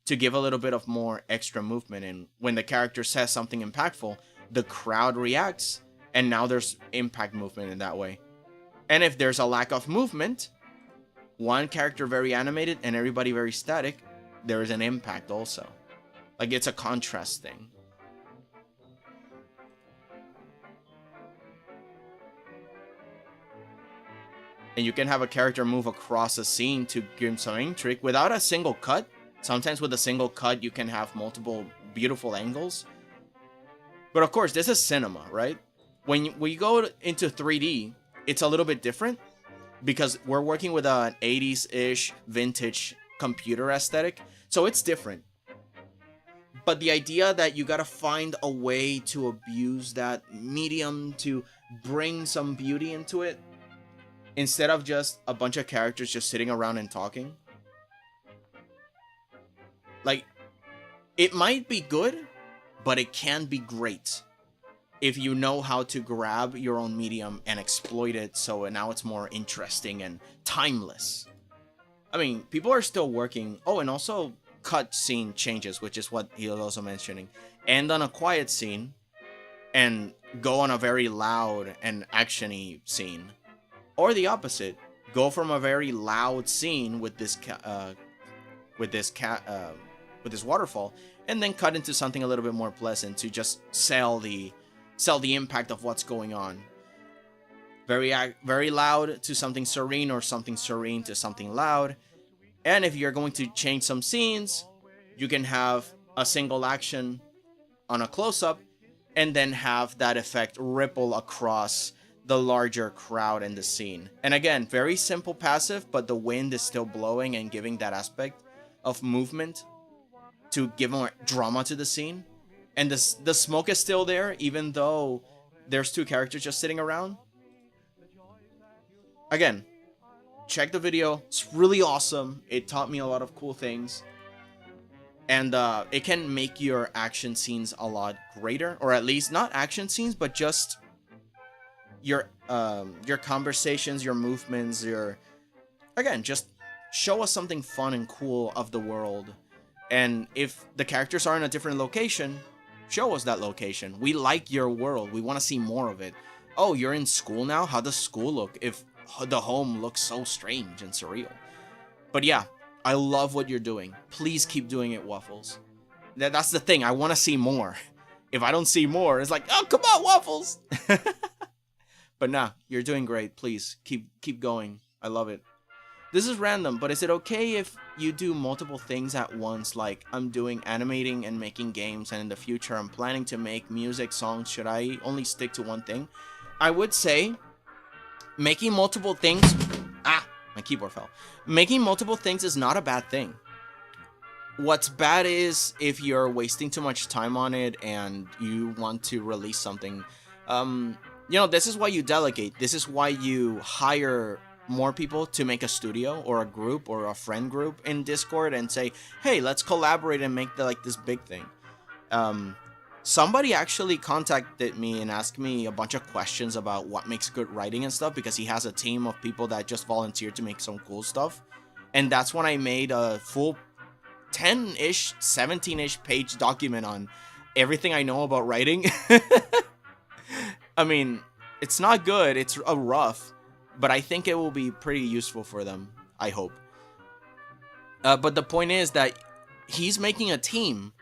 to give a little bit of more extra movement. And when the character says something impactful, the crowd reacts, and now there's impact movement in that way. And if there's a lack of movement, one character very animated and everybody very static, there is an impact also. Like, it's a contrast thing. And you can have a character move across a scene to give some intrigue without a single cut. Sometimes with a single cut, you can have multiple beautiful angles. But of course, this is cinema, right? When we go into 3D, it's a little bit different because we're working with an 80s-ish vintage computer aesthetic. So it's different. But the idea that you gotta find a way to abuse that medium to bring some beauty into it, instead of just a bunch of characters just sitting around and talking. Like, it might be good, but it can be great if you know how to grab your own medium and exploit it so now it's more interesting and timeless. I mean, people are still working. Oh, and also cut scene changes, which is what he was also mentioning. End on a quiet scene and go on a very loud and action-y scene. Or the opposite. Go from a very loud scene with this waterfall, and then cut into something a little bit more pleasant to just sell the impact of what's going on. Very loud to something serene, or something serene to something loud. And if you're going to change some scenes, you can have a single action on a close-up and then have that effect ripple across the larger crowd and the scene. And again, very simple passive, but the wind is still blowing and giving that aspect of movement to give more drama to the scene. And the smoke is still there, even though there's two characters just sitting around. Again, check the video. It's really awesome. It taught me a lot of cool things. And it can make your action scenes a lot greater. Or at least not action scenes, but just your conversations, your movements, again, just show us something fun and cool of the world. And if the characters are in a different location, show us that location. We like your world. We want to see more of it. Oh, you're in school now? How does school look if the home looks so strange and surreal? But yeah, I love what you're doing. Please keep doing it, Waffles. That's the thing. I want to see more. If I don't see more, it's like, oh, come on, Waffles. But nah, you're doing great. Please keep going. I love it. This is random, but is it okay if you do multiple things at once? Like, I'm doing animating and making games, and in the future I'm planning to make music, songs. Should I only stick to one thing? I would say making multiple things... my keyboard fell. Making multiple things is not a bad thing. What's bad is if you're wasting too much time on it and you want to release something. This is why you delegate. This is why you hire more people to make a studio or a group or a friend group in Discord and say, hey, let's collaborate and make this big thing. somebody actually contacted me and asked me a bunch of questions about what makes good writing and stuff, because he has a team of people that just volunteer to make some cool stuff. And that's when I made a full 10-ish, 17-ish page document on everything I know about writing. I mean, it's not good, it's a rough, but I think it will be pretty useful for them, I hope. But the point is that he's making a team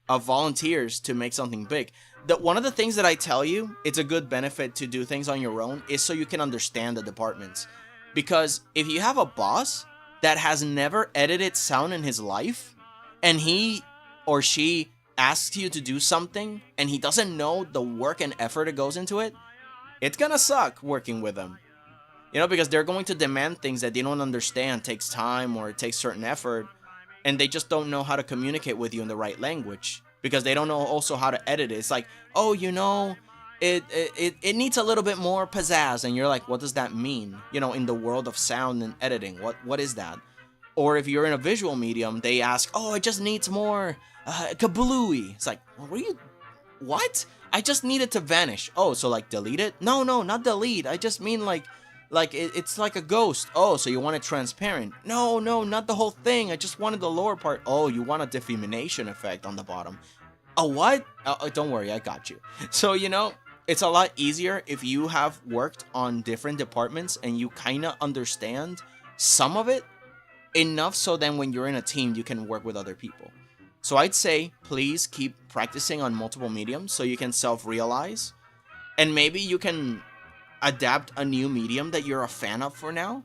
of volunteers to make something big. One of the things that I tell you, it's a good benefit to do things on your own, is so you can understand the departments. Because if you have a boss that has never edited sound in his life, and he or she asks you to do something, and he doesn't know the work and effort that goes into it, it's gonna suck working with them. You know, because they're going to demand things that they don't understand, takes time, or it takes certain effort, and they just don't know how to communicate with you in the right language, because they don't know also how to edit it. It's like, oh, you know, it needs a little bit more pizzazz, and you're like, what does that mean? You know, in the world of sound and editing, what is that? Or if you're in a visual medium, they ask, oh, it just needs more kablooey. It's like, well, what? I just need it to vanish. Oh, so like delete it? No, not delete. I just mean like it's like a ghost. Oh, so you want it transparent? No, not the whole thing. I just wanted the lower part. Oh, you want a diffumination effect on the bottom. A what? Oh, don't worry, I got you. So, you know, it's a lot easier if you have worked on different departments and you kind of understand some of it enough, so then when you're in a team, you can work with other people. So I'd say, please keep practicing on multiple mediums so you can self-realize. And maybe you can adapt a new medium that you're a fan of for now.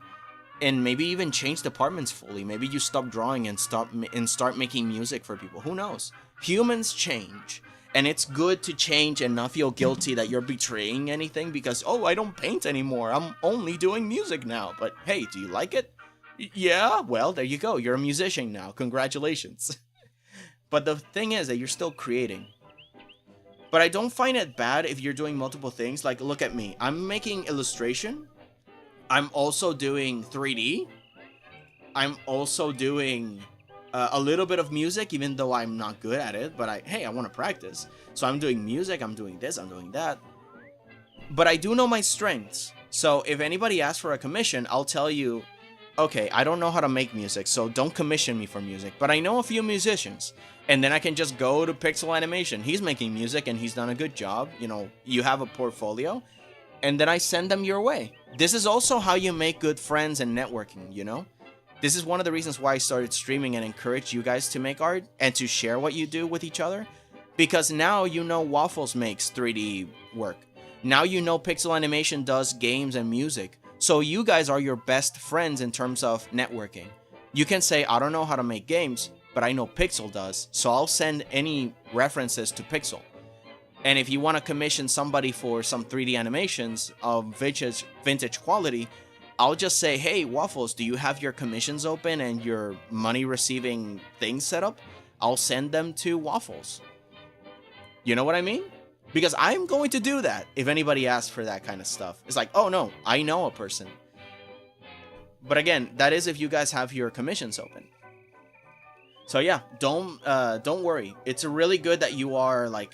And maybe even change departments fully. Maybe you stop drawing and start making music for people. Who knows? Humans change. And it's good to change and not feel guilty that you're betraying anything because, oh, I don't paint anymore. I'm only doing music now. But hey, do you like it? Yeah, well, there you go. You're a musician now. Congratulations. But the thing is that you're still creating. But I don't find it bad if you're doing multiple things. Like, look at me. I'm making illustration. I'm also doing 3D. I'm also doing a little bit of music, even though I'm not good at it. But I want to practice. So I'm doing music. I'm doing this. I'm doing that. But I do know my strengths. So if anybody asks for a commission, I'll tell you, okay, I don't know how to make music, so don't commission me for music. But I know a few musicians. And then I can just go to Pixel Animation. He's making music and he's done a good job. You know, you have a portfolio. And then I send them your way. This is also how you make good friends and networking, you know? This is one of the reasons why I started streaming and encourage you guys to make art and to share what you do with each other. Because now you know Waffles makes 3D work. Now you know Pixel Animation does games and music. So you guys are your best friends in terms of networking. You can say, I don't know how to make games, but I know Pixel does, so I'll send any references to Pixel. And if you want to commission somebody for some 3D animations of vintage quality, I'll just say, hey, Waffles, do you have your commissions open and your money receiving things set up? I'll send them to Waffles. You know what I mean? Because I'm going to do that if anybody asks for that kind of stuff. It's like, oh no, I know a person. But again, that is if you guys have your commissions open. So yeah, don't worry. It's really good that you are like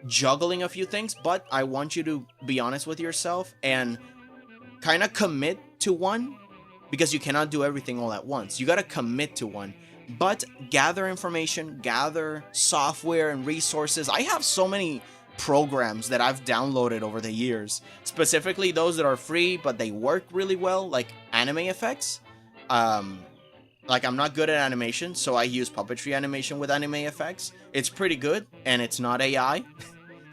juggling a few things, but I want you to be honest with yourself and kind of commit to one, because you cannot do everything all at once. You got to commit to one, but gather information, gather software and resources. I have so many programs that I've downloaded over the years, specifically those that are free, but they work really well, like anime effects. Like, I'm not good at animation, so I use puppetry animation with anime effects. It's pretty good, and it's not AI.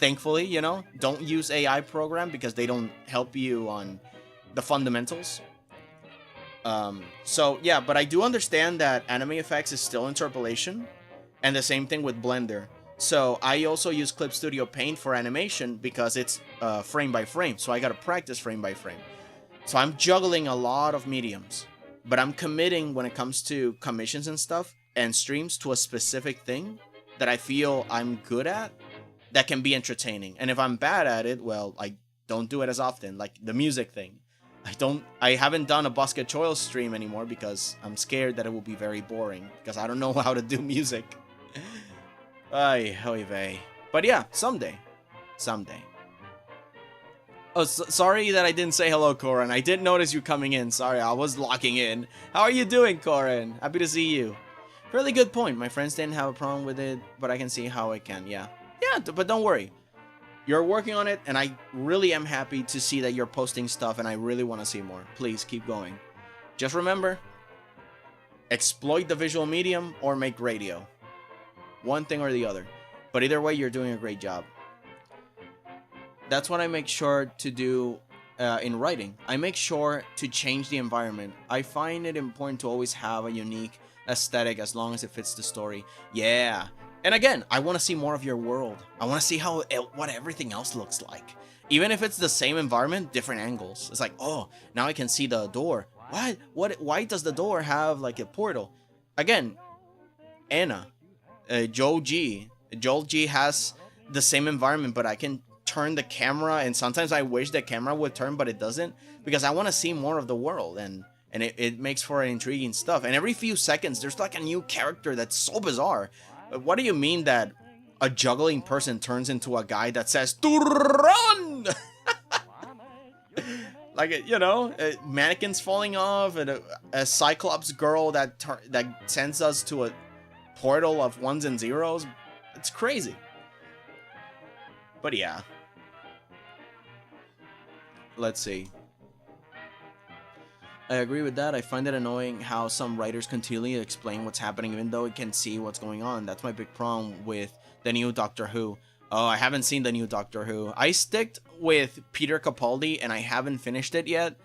Thankfully, you know, don't use AI program because they don't help you on the fundamentals. So yeah, but I do understand that anime effects is still interpolation, and the same thing with Blender. So I also use Clip Studio Paint for animation because it's frame by frame, so I gotta practice frame by frame. So I'm juggling a lot of mediums. But I'm committing when it comes to commissions and stuff and streams to a specific thing that I feel I'm good at that can be entertaining. And if I'm bad at it, well, I don't do it as often, like the music thing. I haven't done a 𝐒𝐿 stream anymore because I'm scared that it will be very boring because I don't know how to do music. 𝐒𝐿𝐍𝐆. But yeah, someday. Someday. Oh, sorry that I didn't say hello, Corin. I did notice you coming in. Sorry, I was locking in. How are you doing, Corin? Happy to see you. Really good point. My friends didn't have a problem with it, but I can see how it can. Yeah. Yeah, but don't worry. You're working on it, and I really am happy to see that you're posting stuff, and I really want to see more. Please keep going. Just remember, exploit the visual medium or make radio. One thing or the other. But either way, you're doing a great job. That's what I make sure to do in writing. I make sure to change the environment. I find it important to always have a unique aesthetic as long as it fits the story. Yeah. And again, I want to see more of your world. I want to see what everything else looks like. Even if it's the same environment, different angles. It's like, oh, now I can see the door. Why does the door have like a portal? Again, Anna, Joel G has the same environment, but I can turn the camera, and sometimes I wish the camera would turn, but it doesn't, because I want to see more of the world, and it makes for intriguing stuff. And every few seconds, there's like a new character that's so bizarre. What do you mean that a juggling person turns into a guy that says to run? Like, you know, mannequins falling off, and a Cyclops girl that sends us to a portal of ones and zeros. It's crazy. But yeah. Let's see. I agree with that. I find it annoying how some writers continually explain what's happening even though it can see what's going on. That's my big problem with the new Doctor Who. Oh, I haven't seen the new Doctor Who. I sticked with Peter Capaldi and I haven't finished it yet.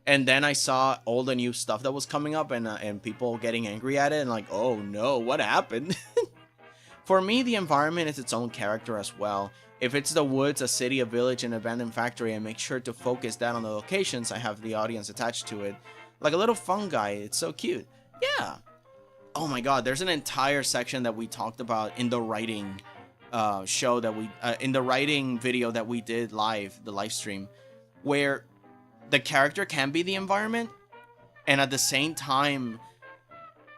And then I saw all the new stuff that was coming up, and people getting angry at it and like, oh no, what happened? For me, the environment is its own character as well. If it's the woods, a city, a village, an abandoned factory, I make sure to focus that on the locations. I have the audience attached to it. Like a little fungi. It's so cute. Yeah. Oh my god, there's an entire section that we talked about in the writing show that we... in the writing video that we did live, the live stream, where the character can be the environment, and at the same time...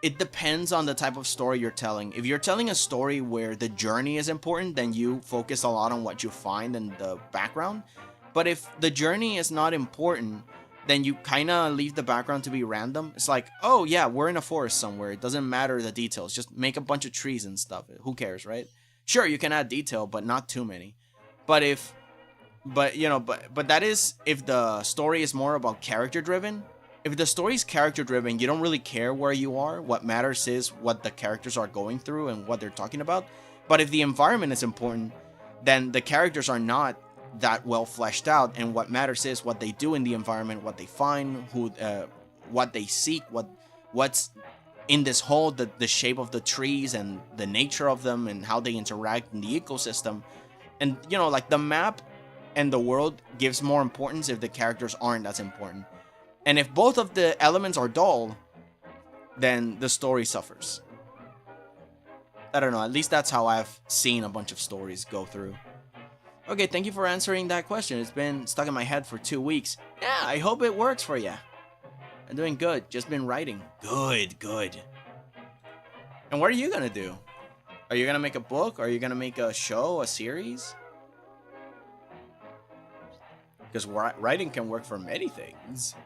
It depends on the type of story you're telling. If you're telling a story where the journey is important, then you focus a lot on what you find in the background. But if the journey is not important, then you kind of leave the background to be random. It's like, oh yeah, we're in a forest somewhere. It doesn't matter the details. Just make a bunch of trees and stuff. Who cares, right? Sure, you can add detail, but not too many. But that is if the story is more about character driven. If the story is character driven, you don't really care where you are. What matters is what the characters are going through and what they're talking about. But if the environment is important, then the characters are not that well fleshed out, and what matters is what they do in the environment, what they find, what they seek, what's in this hole, the shape of the trees and the nature of them and how they interact in the ecosystem. And you know, like the map and the world gives more importance if the characters aren't as important. And if both of the elements are dull, then the story suffers. I don't know, at least that's how I've seen a bunch of stories go through. Okay, thank you for answering that question. It's been stuck in my head for 2 weeks. Yeah, I hope it works for you. I'm doing good, just been writing. Good. And what are you gonna do? Are you gonna make a book? Are you gonna make a show, a series? Because writing can work for many things.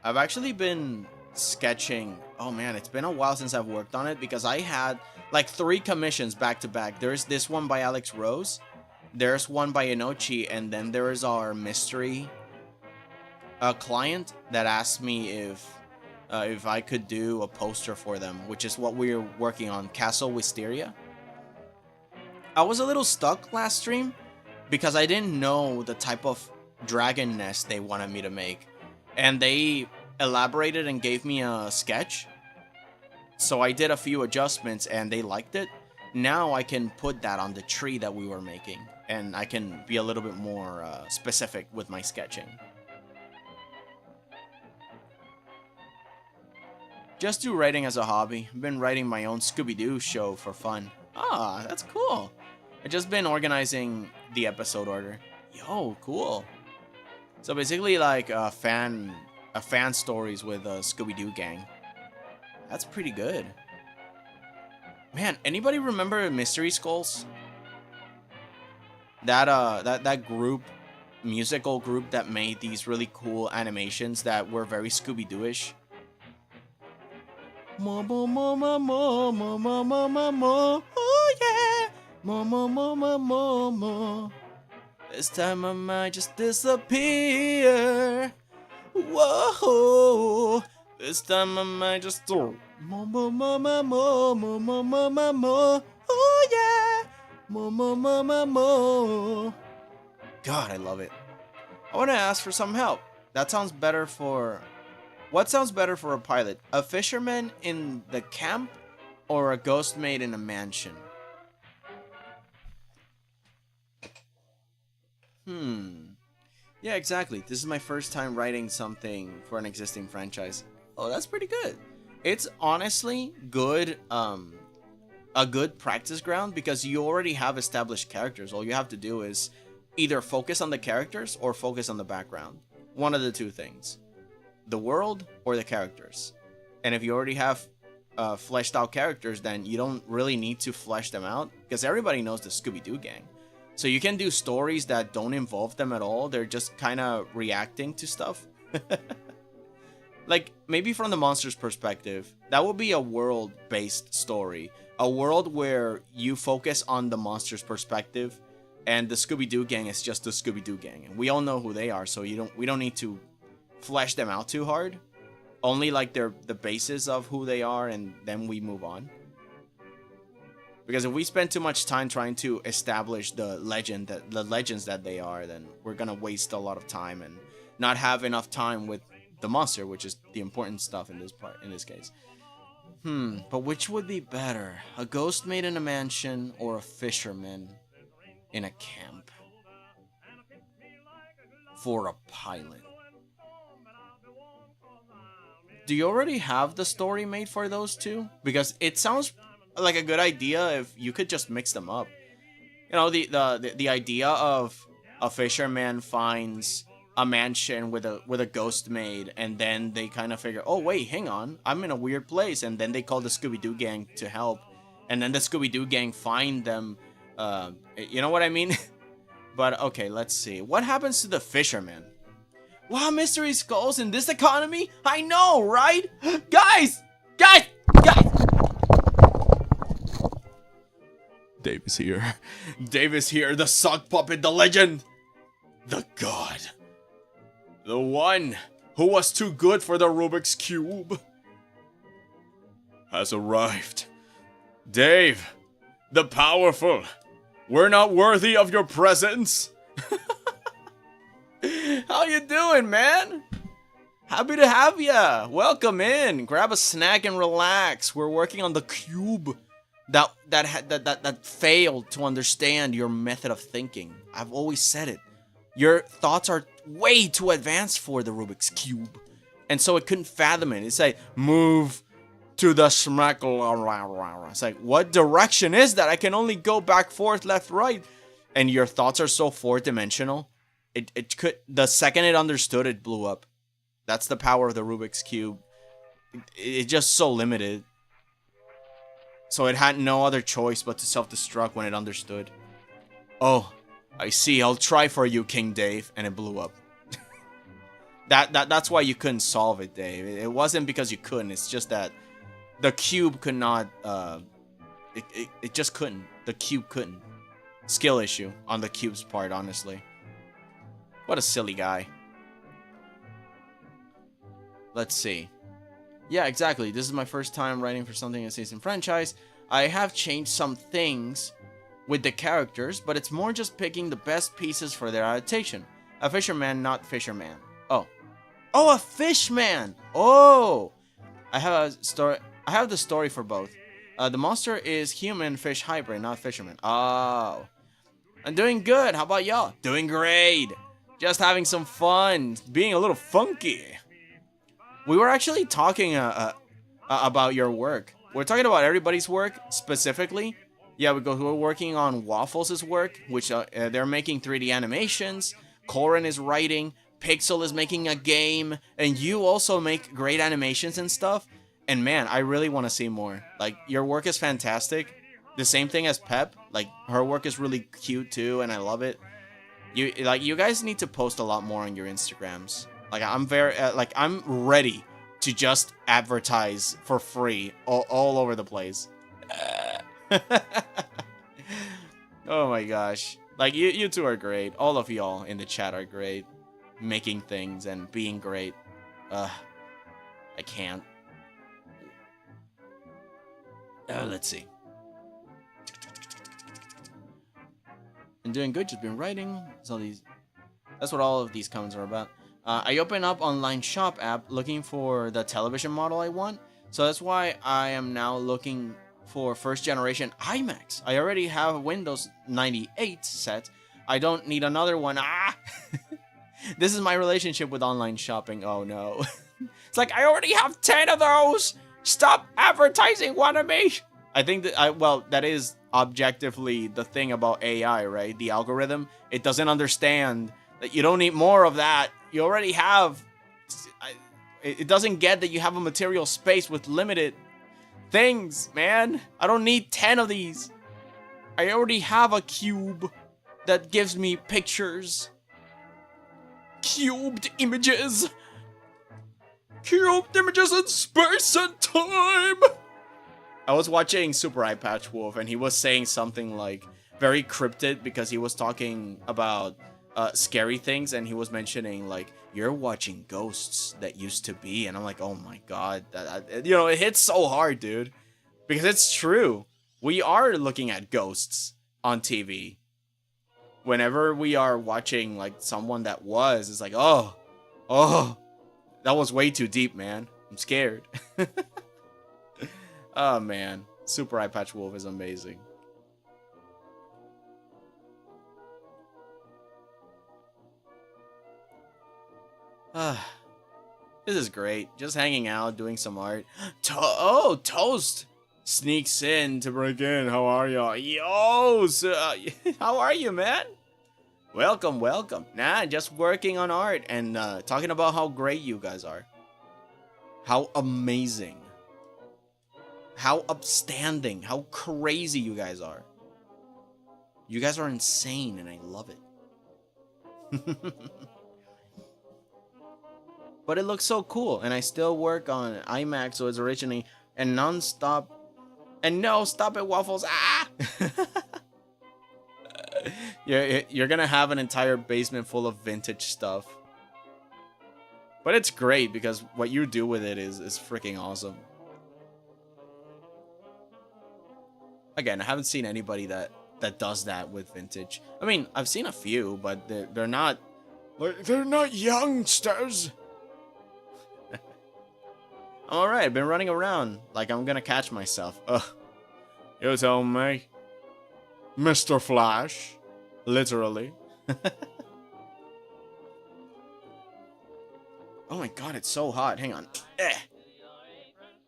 I've actually been sketching. Oh man, it's been a while since I've worked on it because I had like 3 commissions back to back. There's this one by Alex Rose, there's one by Inochi, and then there is our mystery client that asked me if I could do a poster for them, which is what we're working on, Castle Wisteria. I was a little stuck last stream because I didn't know the type of dragon nest they wanted me to make. And they elaborated and gave me a sketch. So I did a few adjustments and they liked it. Now I can put that on the tree that we were making. And I can be a little bit more specific with my sketching. Just do writing as a hobby. I've been writing my own Scooby-Doo show for fun. Ah, that's cool. I've just been organizing the episode order. Yo, cool. So basically like a fan stories with a Scooby-Doo gang. That's pretty good. Man, anybody remember Mystery Skulls? That group, musical group that made these really cool animations that were very Scooby-Doo-ish. Mo mo mo mo mo mo mo mo mo mo, oh yeah, mo mo mo mo mo mo. This time I might just disappear. Whoa, this time I might just mo mo mo mo mo mo mo mo mo mo, oh yeah, mo mo mo mo mo. God, I love it. I want to ask for some help. That sounds better for... What sounds better for a pilot? A fisherman in the camp or a ghost maid in a mansion? Yeah, exactly. This is my first time writing something for an existing franchise. Oh, that's pretty good. It's honestly good, a good practice ground because you already have established characters. All you have to do is either focus on the characters or focus on the background. One of the two things. The world or the characters. And if you already have fleshed out characters, then you don't really need to flesh them out because everybody knows the Scooby-Doo gang. So you can do stories that don't involve them at all. They're just kind of reacting to stuff. Like, maybe from the monster's perspective, that would be a world-based story. A world where you focus on the monster's perspective and the Scooby-Doo gang is just the Scooby-Doo gang. And we all know who they are, so we don't need to flesh them out too hard. Only like they're the basis of who they are, and then we move on. Because if we spend too much time trying to establish the legends that they are, then we're gonna waste a lot of time and not have enough time with the monster, which is the important stuff in this case. But which would be better? A ghost maid in a mansion or a fisherman in a camp? For a pilot. Do you already have the story made for those two? Because it sounds like a good idea if you could just mix them up. You know, the idea of a fisherman finds a mansion with a ghost maid, and then they kind of figure, oh wait, hang on, I'm in a weird place, and then they call the Scooby-Doo gang to help, and then the Scooby-Doo gang find them. You know what I mean? But okay, let's see. What happens to the fisherman? Wow, Mystery Skulls in this economy? I know, right? Guys! Dave is here. Dave is here, the sock puppet, the legend. The god. The one who was too good for the Rubik's Cube has arrived. Dave, the powerful. We're not worthy of your presence. How you doing, man? Happy to have ya. Welcome in. Grab a snack and relax. We're working on the cube that failed to understand your method of thinking. I've always said it. Your thoughts are way too advanced for the Rubik's Cube. And so it couldn't fathom it. It's like, move to the smackle. It's like, what direction is that? I can only go back, forth, left, right. And your thoughts are so four-dimensional. It could, the second it understood, it blew up. That's the power of the Rubik's Cube. It's just so limited. So it had no other choice but to self-destruct when it understood. Oh, I see. I'll try for you, King Dave. And it blew up. That's why you couldn't solve it, Dave. It wasn't because you couldn't. It's just that the cube could not... It just couldn't. The cube couldn't. Skill issue on the cube's part, honestly. What a silly guy. Let's see. Yeah, exactly. This is my first time writing for something in a season franchise. I have changed some things with the characters, but it's more just picking the best pieces for their adaptation. A fisherman, not fisherman. Oh. Oh, a fishman! Oh! I have the story for both. The monster is human-fish hybrid, not fisherman. Oh. I'm doing good. How about y'all? Doing great. Just having some fun. Being a little funky. We were actually talking about your work. We're talking about everybody's work, specifically. Yeah, we're working on Waffles' work, which they're making 3D animations. Corin is writing. Pixel is making a game. And you also make great animations and stuff. And man, I really want to see more. Like, your work is fantastic. The same thing as Pep. Like, her work is really cute too, and I love it. You guys need to post a lot more on your Instagrams. Like, I'm I'm ready to just advertise for free all over the place. Oh my gosh. Like, you two are great. All of y'all in the chat are great. Making things and being great. I can't. Let's see. Been doing good, just been writing. That's what all of these comments are about. I open up online shop app looking for the television model I want. So that's why I am now looking for first generation iMacs. I already have Windows 98 set. I don't need another one. This is my relationship with online shopping. Oh no. It's like, I already have 10 of those. Stop advertising one of me. I think that that is objectively the thing about AI, right? The algorithm, it doesn't understand that you don't need more of that. You already have. It doesn't get that you have a material space with limited things, man. I don't need 10 of these. I already have a cube that gives me pictures. Cubed images. Cubed images in space and time. I was watching Super Eye Patch Wolf, and he was saying something like very cryptic because he was talking about scary things, and he was mentioning like, you're watching ghosts that used to be, and I'm like, oh my god, it hits so hard, dude, because it's true. We are looking at ghosts on TV. Whenever we are watching like someone that was, it's like, oh, that was way too deep, man. I'm scared. Oh man, Super Eye Patch Wolf is amazing. This is great. Just hanging out, doing some art. Toast sneaks in to break in. How are y'all? Yo, how are you, man? Welcome, welcome. Nah, just working on art and talking about how great you guys are. How amazing. How upstanding. How crazy you guys are. You guys are insane and I love it. But it looks so cool, and I still work on iMac, so it's originally and non-stop. And no, stop it, Waffles. You're gonna have an entire basement full of vintage stuff. But it's great because what you do with it is freaking awesome. Again, I haven't seen anybody that does that with vintage. I mean, I've seen a few, but they're not youngsters. Alright, I've been running around like I'm gonna catch myself. You tell me. Mr. Flash. Literally. Oh my god, it's so hot. Hang on.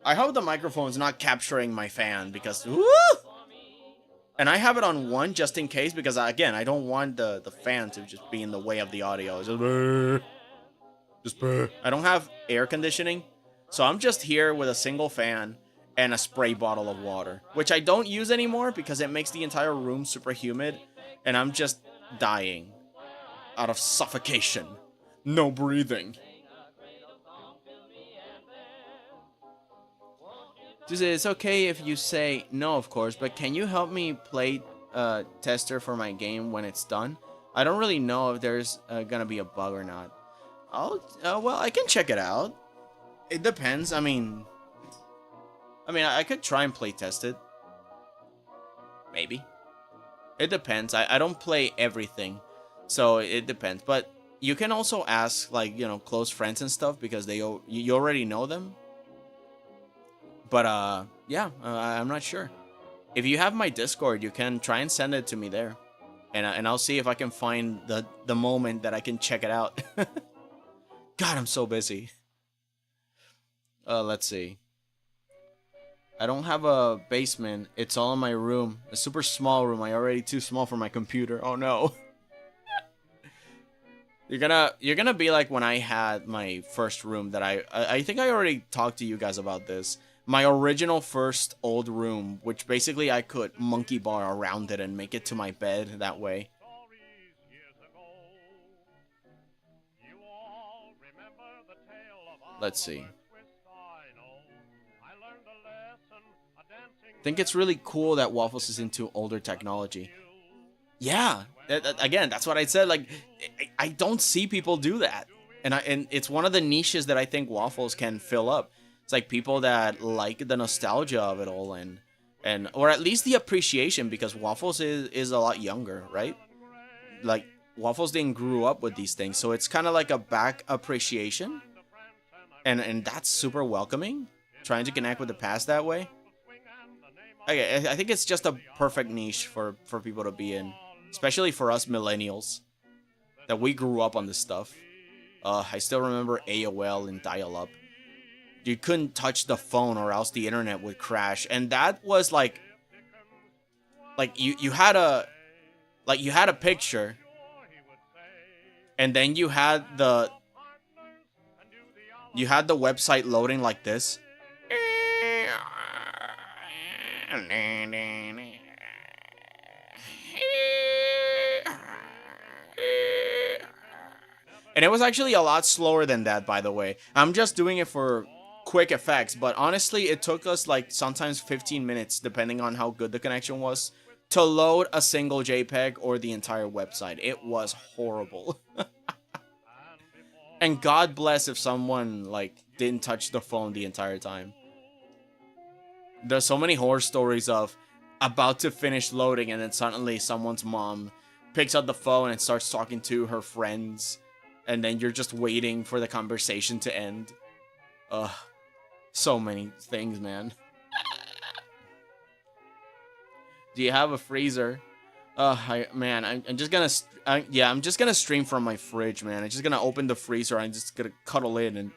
I hope the microphone's not capturing my fan because... Woo! And I have it on 1 just in case because, again, I don't want the fan to just be in the way of the audio. Just I don't have air conditioning. So I'm just here with a single fan and a spray bottle of water, which I don't use anymore because it makes the entire room super humid, and I'm just dying out of suffocation. No breathing. It's okay if you say no, of course, but can you help me play tester for my game when it's done? I don't really know if there's gonna be a bug or not. Well, I can check it out. It depends. I mean, I could try and play test it. Maybe. It depends. I don't play everything, so it depends. But you can also ask, like, close friends and stuff because you already know them. But yeah, I'm not sure. If you have my Discord, you can try and send it to me there, and I'll see if I can find the moment that I can check it out. God, I'm so busy. Let's see. I don't have a basement. It's all in my room. A super small room. I'm already too small for my computer. Oh no. You're gonna be like when I had my first room that I think I already talked to you guys about this. my original first old room, which basically I could monkey bar around it and make it to my bed that way. Let's see. I think it's really cool that Waffles is into older technology. Yeah, again, that's what I said. Like, I don't see people do that, and it's one of the niches that I think Waffles can fill up. It's like people that like the nostalgia of it all, and or at least the appreciation, because Waffles is a lot younger, right? Like, Waffles didn't grow up with these things, so it's kind of like a back appreciation, and that's super welcoming. Trying to connect with the past that way. I think it's just a perfect niche for people to be in, especially for us millennials that we grew up on this stuff. I still remember AOL and dial-up. You couldn't touch the phone or else the internet would crash, and that was like you had a picture, and then you had the website loading like this. And it was actually a lot slower than that, by the way. I'm just doing it for quick effects, but honestly, it took us like sometimes 15 minutes, depending on how good the connection was, to load a single JPEG or the entire website. It was horrible. And God bless if someone like didn't touch the phone the entire time. There's so many horror stories of about to finish loading and then suddenly someone's mom picks up the phone and starts talking to her friends, and then you're just waiting for the conversation to end. Ugh. So many things, man. Do you have a freezer? I'm just gonna stream from my fridge, man. I'm just gonna open the freezer. I'm just gonna cuddle in and...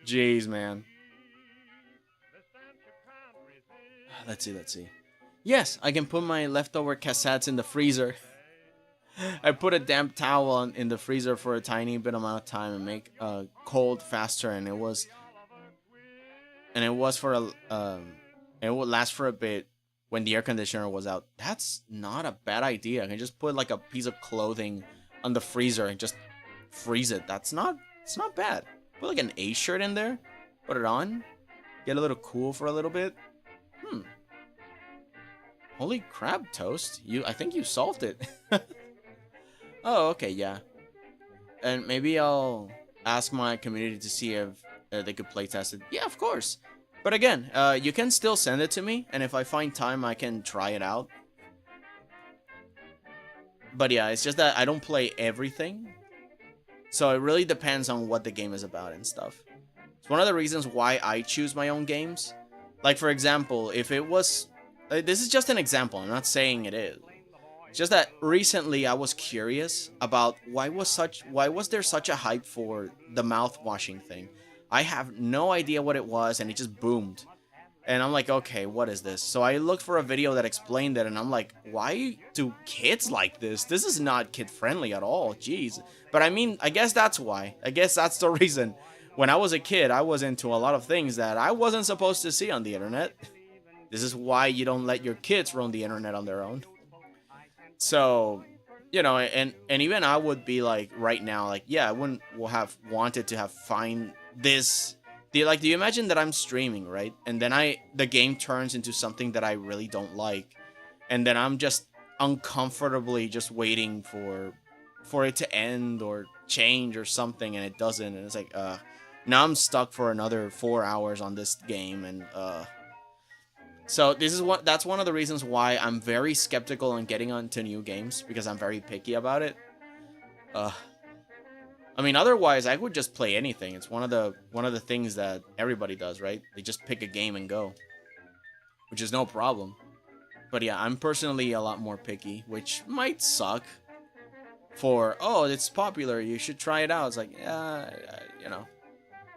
Jeez, man. Let's see. Yes, I can put my leftover cassettes in the freezer. I put a damp towel in the freezer for a tiny bit amount of time and make cold faster, and it was for it would last for a bit when the air conditioner was out. That's not a bad idea. I can just put like a piece of clothing on the freezer and just freeze it. It's not bad. Put like an A shirt in there, put it on, get a little cool for a little bit. Holy crab toast! I think you solved it. Oh, okay, yeah. And maybe I'll ask my community to see if they could playtest it. Yeah, of course. But again, you can still send it to me, and if I find time, I can try it out. But yeah, it's just that I don't play everything. So it really depends on what the game is about and stuff. It's one of the reasons why I choose my own games. Like, for example, if it was... This is just an example, I'm not saying it is. It's just that recently I was curious about why was there such a hype for the mouth-washing thing. I have no idea what it was, and it just boomed. And I'm like, okay, what is this? So I looked for a video that explained it, and I'm like, why do kids like this? This is not kid-friendly at all, jeez. But I mean, I guess that's why. I guess that's the reason. When I was a kid, I was into a lot of things that I wasn't supposed to see on the internet. This is why you don't let your kids roam the internet on their own. So, you know, and even I would be like, right now, like, yeah, I wouldn't have wanted to have find this. Do you imagine that I'm streaming, right? And then the game turns into something that I really don't like. And then I'm just uncomfortably just waiting for it to end or change or something, and it doesn't. And it's like, now I'm stuck for another 4 hours on this game, and so that's one of the reasons why I'm very skeptical on getting onto new games, because I'm very picky about it. I mean, otherwise I would just play anything. It's one of the things that everybody does, right? They just pick a game and go, which is no problem. But yeah, I'm personally a lot more picky, which might suck. Oh, it's popular, you should try it out. It's like, yeah, you know.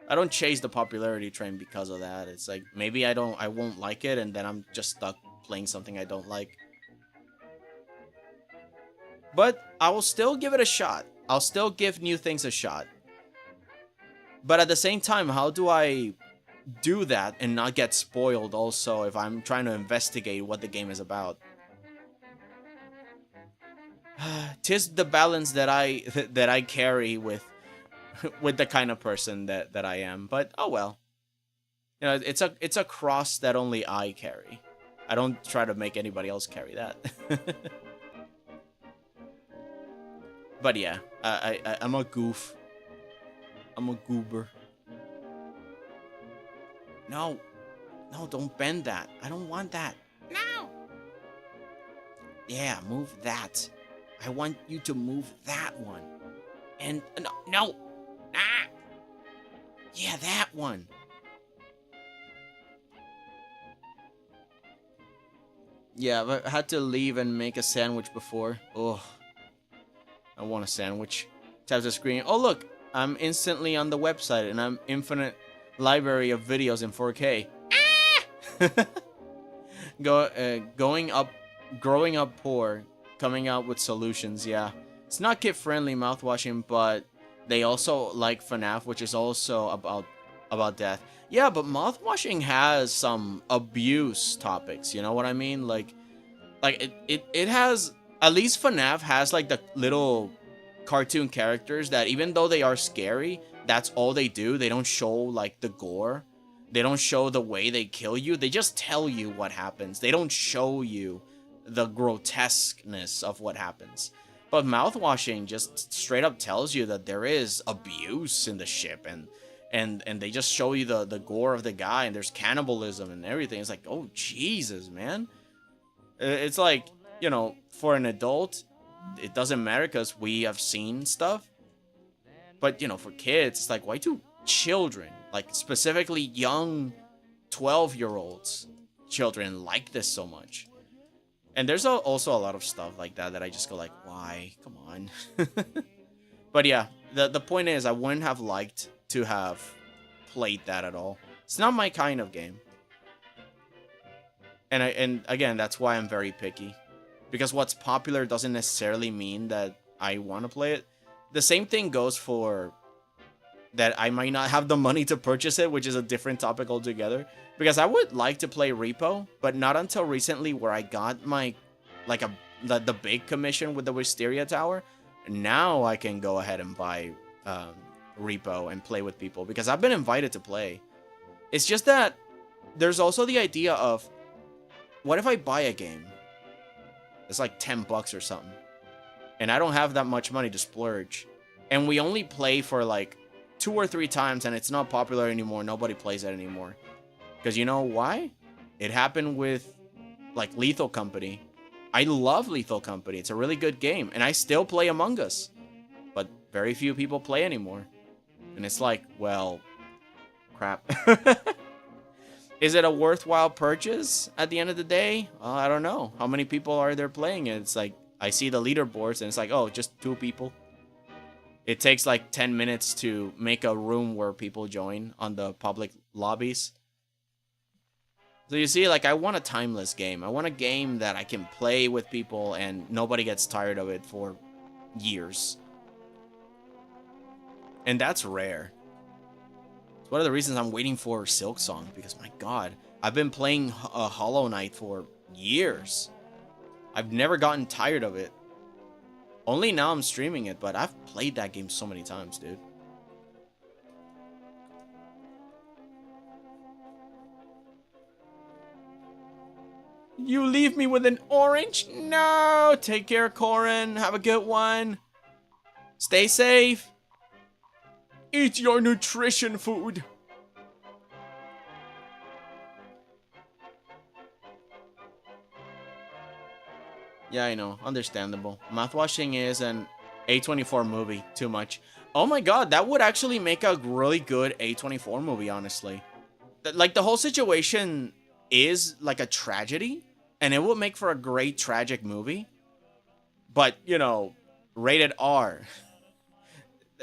I don't chase the popularity train because of that. It's like, maybe I won't like it, and then I'm just stuck playing something I don't like. But I will still give it a shot. I'll still give new things a shot. But at the same time, how do I do that and not get spoiled also if I'm trying to investigate what the game is about? 'Tis the balance that I carry with the kind of person that I am. But oh well. You know, it's a cross that only I carry. I don't try to make anybody else carry that. But yeah, I'm a goof. I'm a goober. No, don't bend that. I don't want that. No. Yeah, move that. I want you to move that one. And no. Ah. Yeah, that one. Yeah, I had to leave and make a sandwich before. Oh, I want a sandwich. Tap the screen. Oh, look. I'm instantly on the website and I'm infinite library of videos in 4K. Ah! Growing up poor, coming out with solutions. Yeah, it's not kid-friendly mouthwashing, but they also like FNAF, which is also about death. Yeah, but mouthwashing has some abuse topics. You know what I mean? Like it has, at least FNAF has like the little cartoon characters that even though they are scary, that's all they do. They don't show like the gore. They don't show the way they kill you. They just tell you what happens. They don't show you the grotesqueness of what happens. But mouthwashing just straight up tells you that there is abuse in the ship, and they just show you the gore of the guy, and there's cannibalism and everything. It's like, oh Jesus, man. It's like, you know, for an adult, it doesn't matter because we have seen stuff. But, you know, for kids, it's like, why do children, like specifically young 12-year-olds children, like this so much? And there's also a lot of stuff like that I just go like, why? Come on. But yeah, the point is, I wouldn't have liked to have played that at all. It's not my kind of game. And again, that's why I'm very picky. Because what's popular doesn't necessarily mean that I want to play it. The same thing goes for that I might not have the money to purchase it, which is a different topic altogether. Because I would like to play Repo, but not until recently, where I got my, like, the big commission with the Wisteria Tower. Now I can go ahead and buy Repo and play with people, because I've been invited to play. It's just that there's also the idea of, what if I buy a game? It's like $10 or something, and I don't have that much money to splurge, and we only play for like 2 or 3 times, and it's not popular anymore. Nobody plays it anymore. Because you know why? It happened with like Lethal Company. I love Lethal Company. It's a really good game, and I still play Among Us, but very few people play anymore. And it's like, well, crap. Is it a worthwhile purchase at the end of the day? I don't know. How many people are there playing it? It's like, I see the leaderboards and it's like, oh, just 2 people. It takes like 10 minutes to make a room where people join on the public lobbies. So you see, like, I want a timeless game. I want a game that I can play with people and nobody gets tired of it for years. And that's rare. It's one of the reasons I'm waiting for Silksong, because my god, I've been playing Hollow Knight for years. I've never gotten tired of it. Only now I'm streaming it, but I've played that game so many times, dude. You leave me with an orange? No! Take care, Corin. Have a good one. Stay safe. Eat your nutrition food. Yeah, I know. Understandable. Mouthwashing is an A24 movie. Too much. Oh my god, that would actually make a really good A24 movie, honestly. Like, the whole situation is like a tragedy, and it would make for a great tragic movie. But, you know, rated R.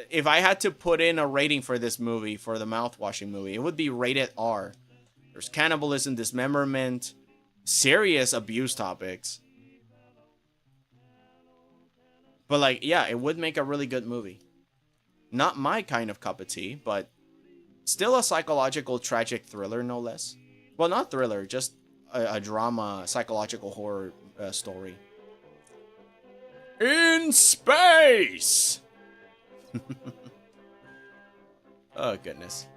If I had to put in a rating for this movie, for the mouthwashing movie, it would be rated R. There's cannibalism, dismemberment, serious abuse topics. But, like, yeah, it would make a really good movie. Not my kind of cup of tea, but Still a psychological tragic thriller, no less. Well, not thriller, just a drama, psychological horror story. In space! Oh, goodness.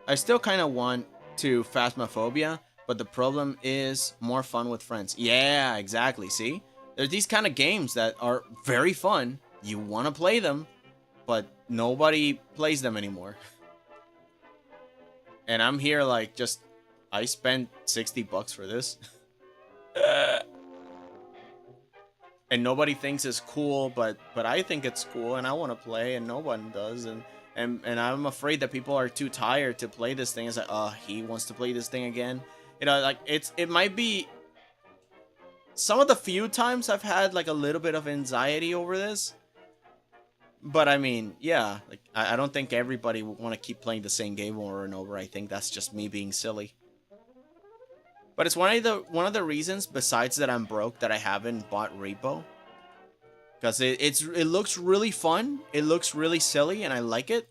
I still kind of want to Phasmophobia, but the problem is more fun with friends. Yeah, exactly, see? There's these kind of games that are very fun. You want to play them, but nobody plays them anymore. And I'm here like just, I spent $60 for this. And nobody thinks it's cool, but I think it's cool and I want to play and no one does. And I'm afraid that people are too tired to play this thing. It's like, oh, he wants to play this thing again. You know, like it might be some of the few times I've had like a little bit of anxiety over this. But I mean, yeah, like I don't think everybody would want to keep playing the same game over and over. I think that's just me being silly. But it's one of the reasons, besides that I'm broke, that I haven't bought Repo. Because it looks really fun, it looks really silly, and I like it.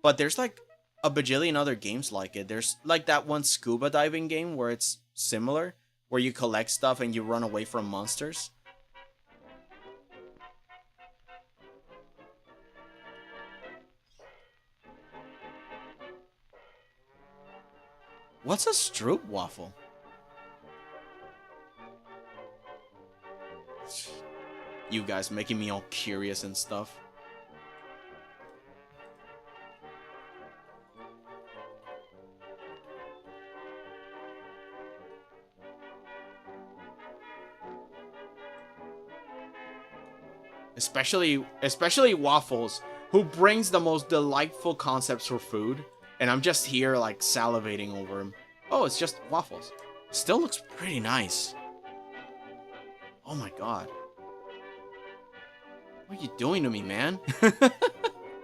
But there's like a bajillion other games like it. There's like that one scuba diving game where it's similar, where you collect stuff and you run away from monsters. What's a Stroop waffle? You guys making me all curious and stuff. Especially Waffles, who brings the most delightful concepts for food, and I'm just here like salivating over him. Oh, it's just Waffles. Still looks pretty nice. Oh my god. What are you doing to me, man?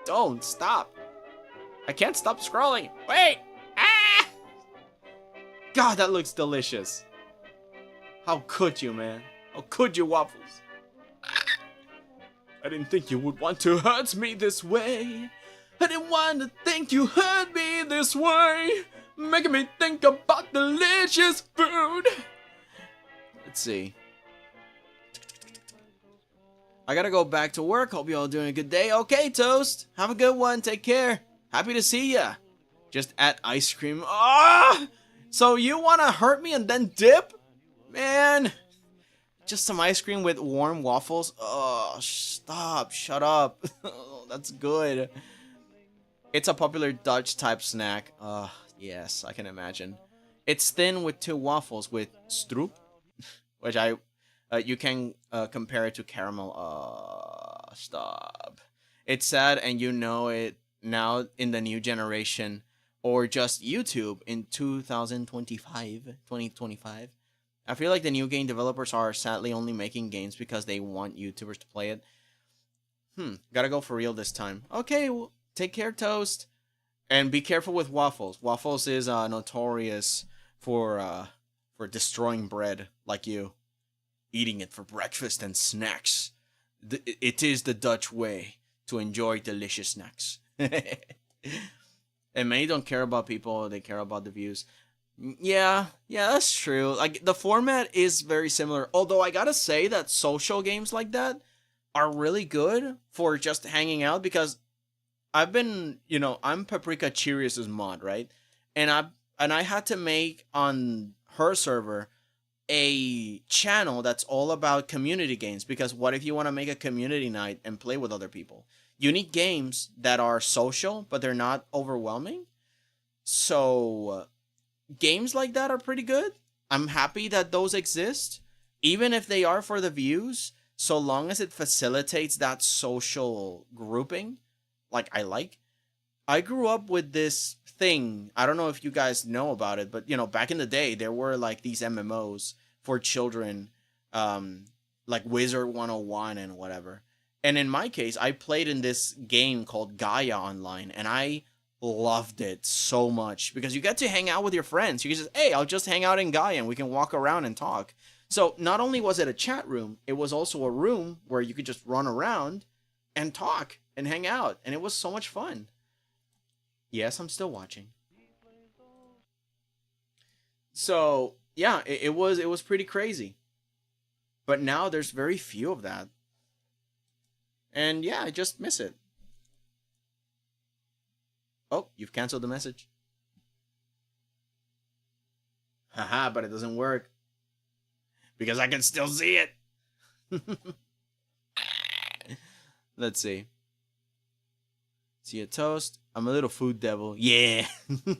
Don't stop. I can't stop scrolling. Wait! Ah! God, that looks delicious. How could you, man? How could you, Waffles? I didn't think you would want to hurt me this way. I didn't want to think you hurt me this way. Making me think about delicious food. Let's see. I gotta go back to work. Hope you all doing a good day. Okay, Toast. Have a good one. Take care. Happy to see ya. Just add ice cream. Ah! So you wanna hurt me and then dip? Man. Just some ice cream with warm waffles. Oh, stop. Shut up. Oh, that's good. It's a popular Dutch type snack. Yes, I can imagine. It's thin with 2 waffles with stroop, which you can compare it to caramel. Stop. It's sad, and you know it now in the new generation, or just YouTube in 2025. I feel like the new game developers are sadly only making games because they want YouTubers to play it. Gotta go for real this time. Okay, well, take care, Toast. And be careful with Waffles. Waffles is notorious for destroying bread, like you. Eating it for breakfast and snacks. It is the Dutch way to enjoy delicious snacks. And many don't care about people, they care about the views. Yeah, that's true. Like, the format is very similar. Although I gotta say that social games like that are really good for just hanging out, because I've been, I'm Paprika Cheerios' mod, right? And I had to make on her server a channel that's all about community games, because what if you want to make a community night and play with other people? You need games that are social, but they're not overwhelming. So games like that are pretty good. I'm happy that those exist, even if they are for the views, so long as it facilitates that social grouping, like I like. I grew up with this thing. I don't know if you guys know about it, but back in the day, there were like these MMOs for children, like Wizard 101 and whatever. And in my case, I played in this game called Gaia Online, and I loved it so much because you get to hang out with your friends. You can just, hey, I'll just hang out in Gaia and we can walk around and talk. So not only was it a chat room, it was also a room where you could just run around and talk and hang out. And it was so much fun. Yes, I'm still watching. So, yeah, it was pretty crazy. But now there's very few of that. And yeah, I just miss it. Oh, you've canceled the message. Haha, but it doesn't work. Because I can still see it. Let's see. See a toast. I'm a little food devil. Yeah.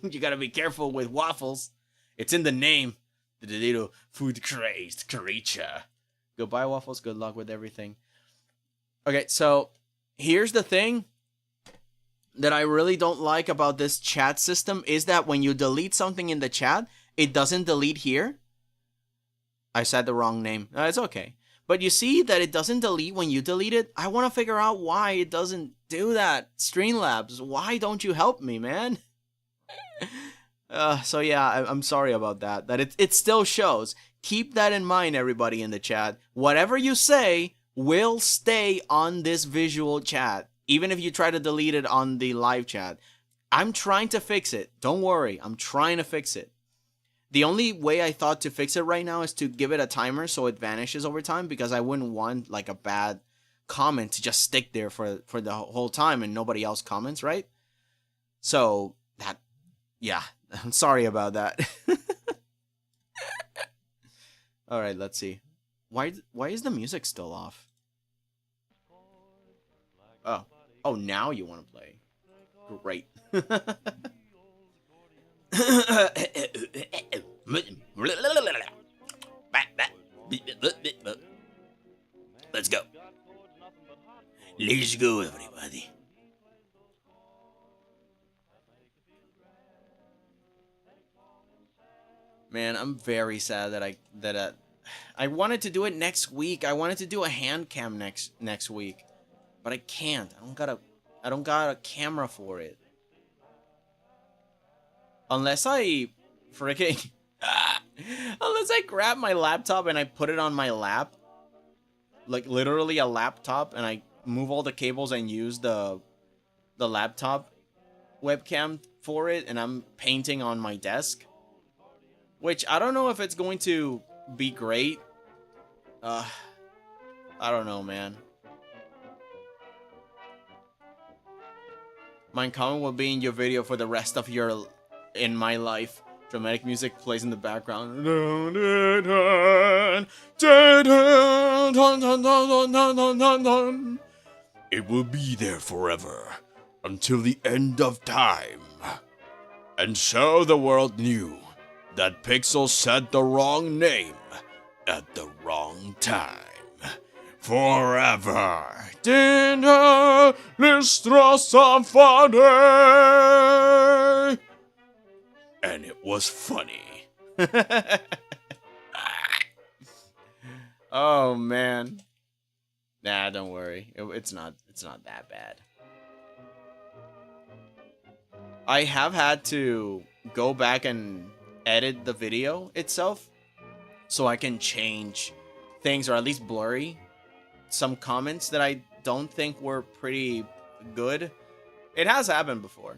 You gotta be careful with waffles. It's in the name. The little food crazed creature. Go buy waffles. Good luck with everything. Okay, so here's the thing that I really don't like about this chat system is that when you delete something in the chat, it doesn't delete here. I said the wrong name. It's okay. But you see that it doesn't delete when you delete it? I want to figure out why it doesn't do that. Streamlabs, why don't you help me, man? So yeah, I'm sorry about that. That it still shows. Keep that in mind, everybody in the chat. Whatever you say will stay on this visual chat, even if you try to delete it on the live chat. I'm trying to fix it. Don't worry. I'm trying to fix it. The only way I thought to fix it right now is to give it a timer so it vanishes over time, because I wouldn't want like a bad comment to just stick there for the whole time and nobody else comments, right? So that, yeah, I'm sorry about that. All right, let's see. Why is the music still off? Oh, now you want to play. Great. Let's go. Let's go, everybody. Man, I'm very sad that I wanted to do it next week. I wanted to do a hand cam next week, but I can't. I don't got a camera for it. Unless I freaking unless I grab my laptop and I put it on my lap, like literally a laptop, and I move all the cables and use the laptop webcam for it, and I'm painting on my desk, which I don't know if it's going to be great. I don't know, man. My comment will be in your video for the rest of your in my life. Dramatic music plays in the background. It will be there forever until the end of time. And so the world knew that Pixel said the wrong name at the wrong time. Forever. Dinner destroza funny. And it was funny. Oh man. Nah, don't worry. It's not that bad. I have had to go back and edit the video itself so I can change things, or at least blurry some comments that I don't think were pretty good. It has happened before,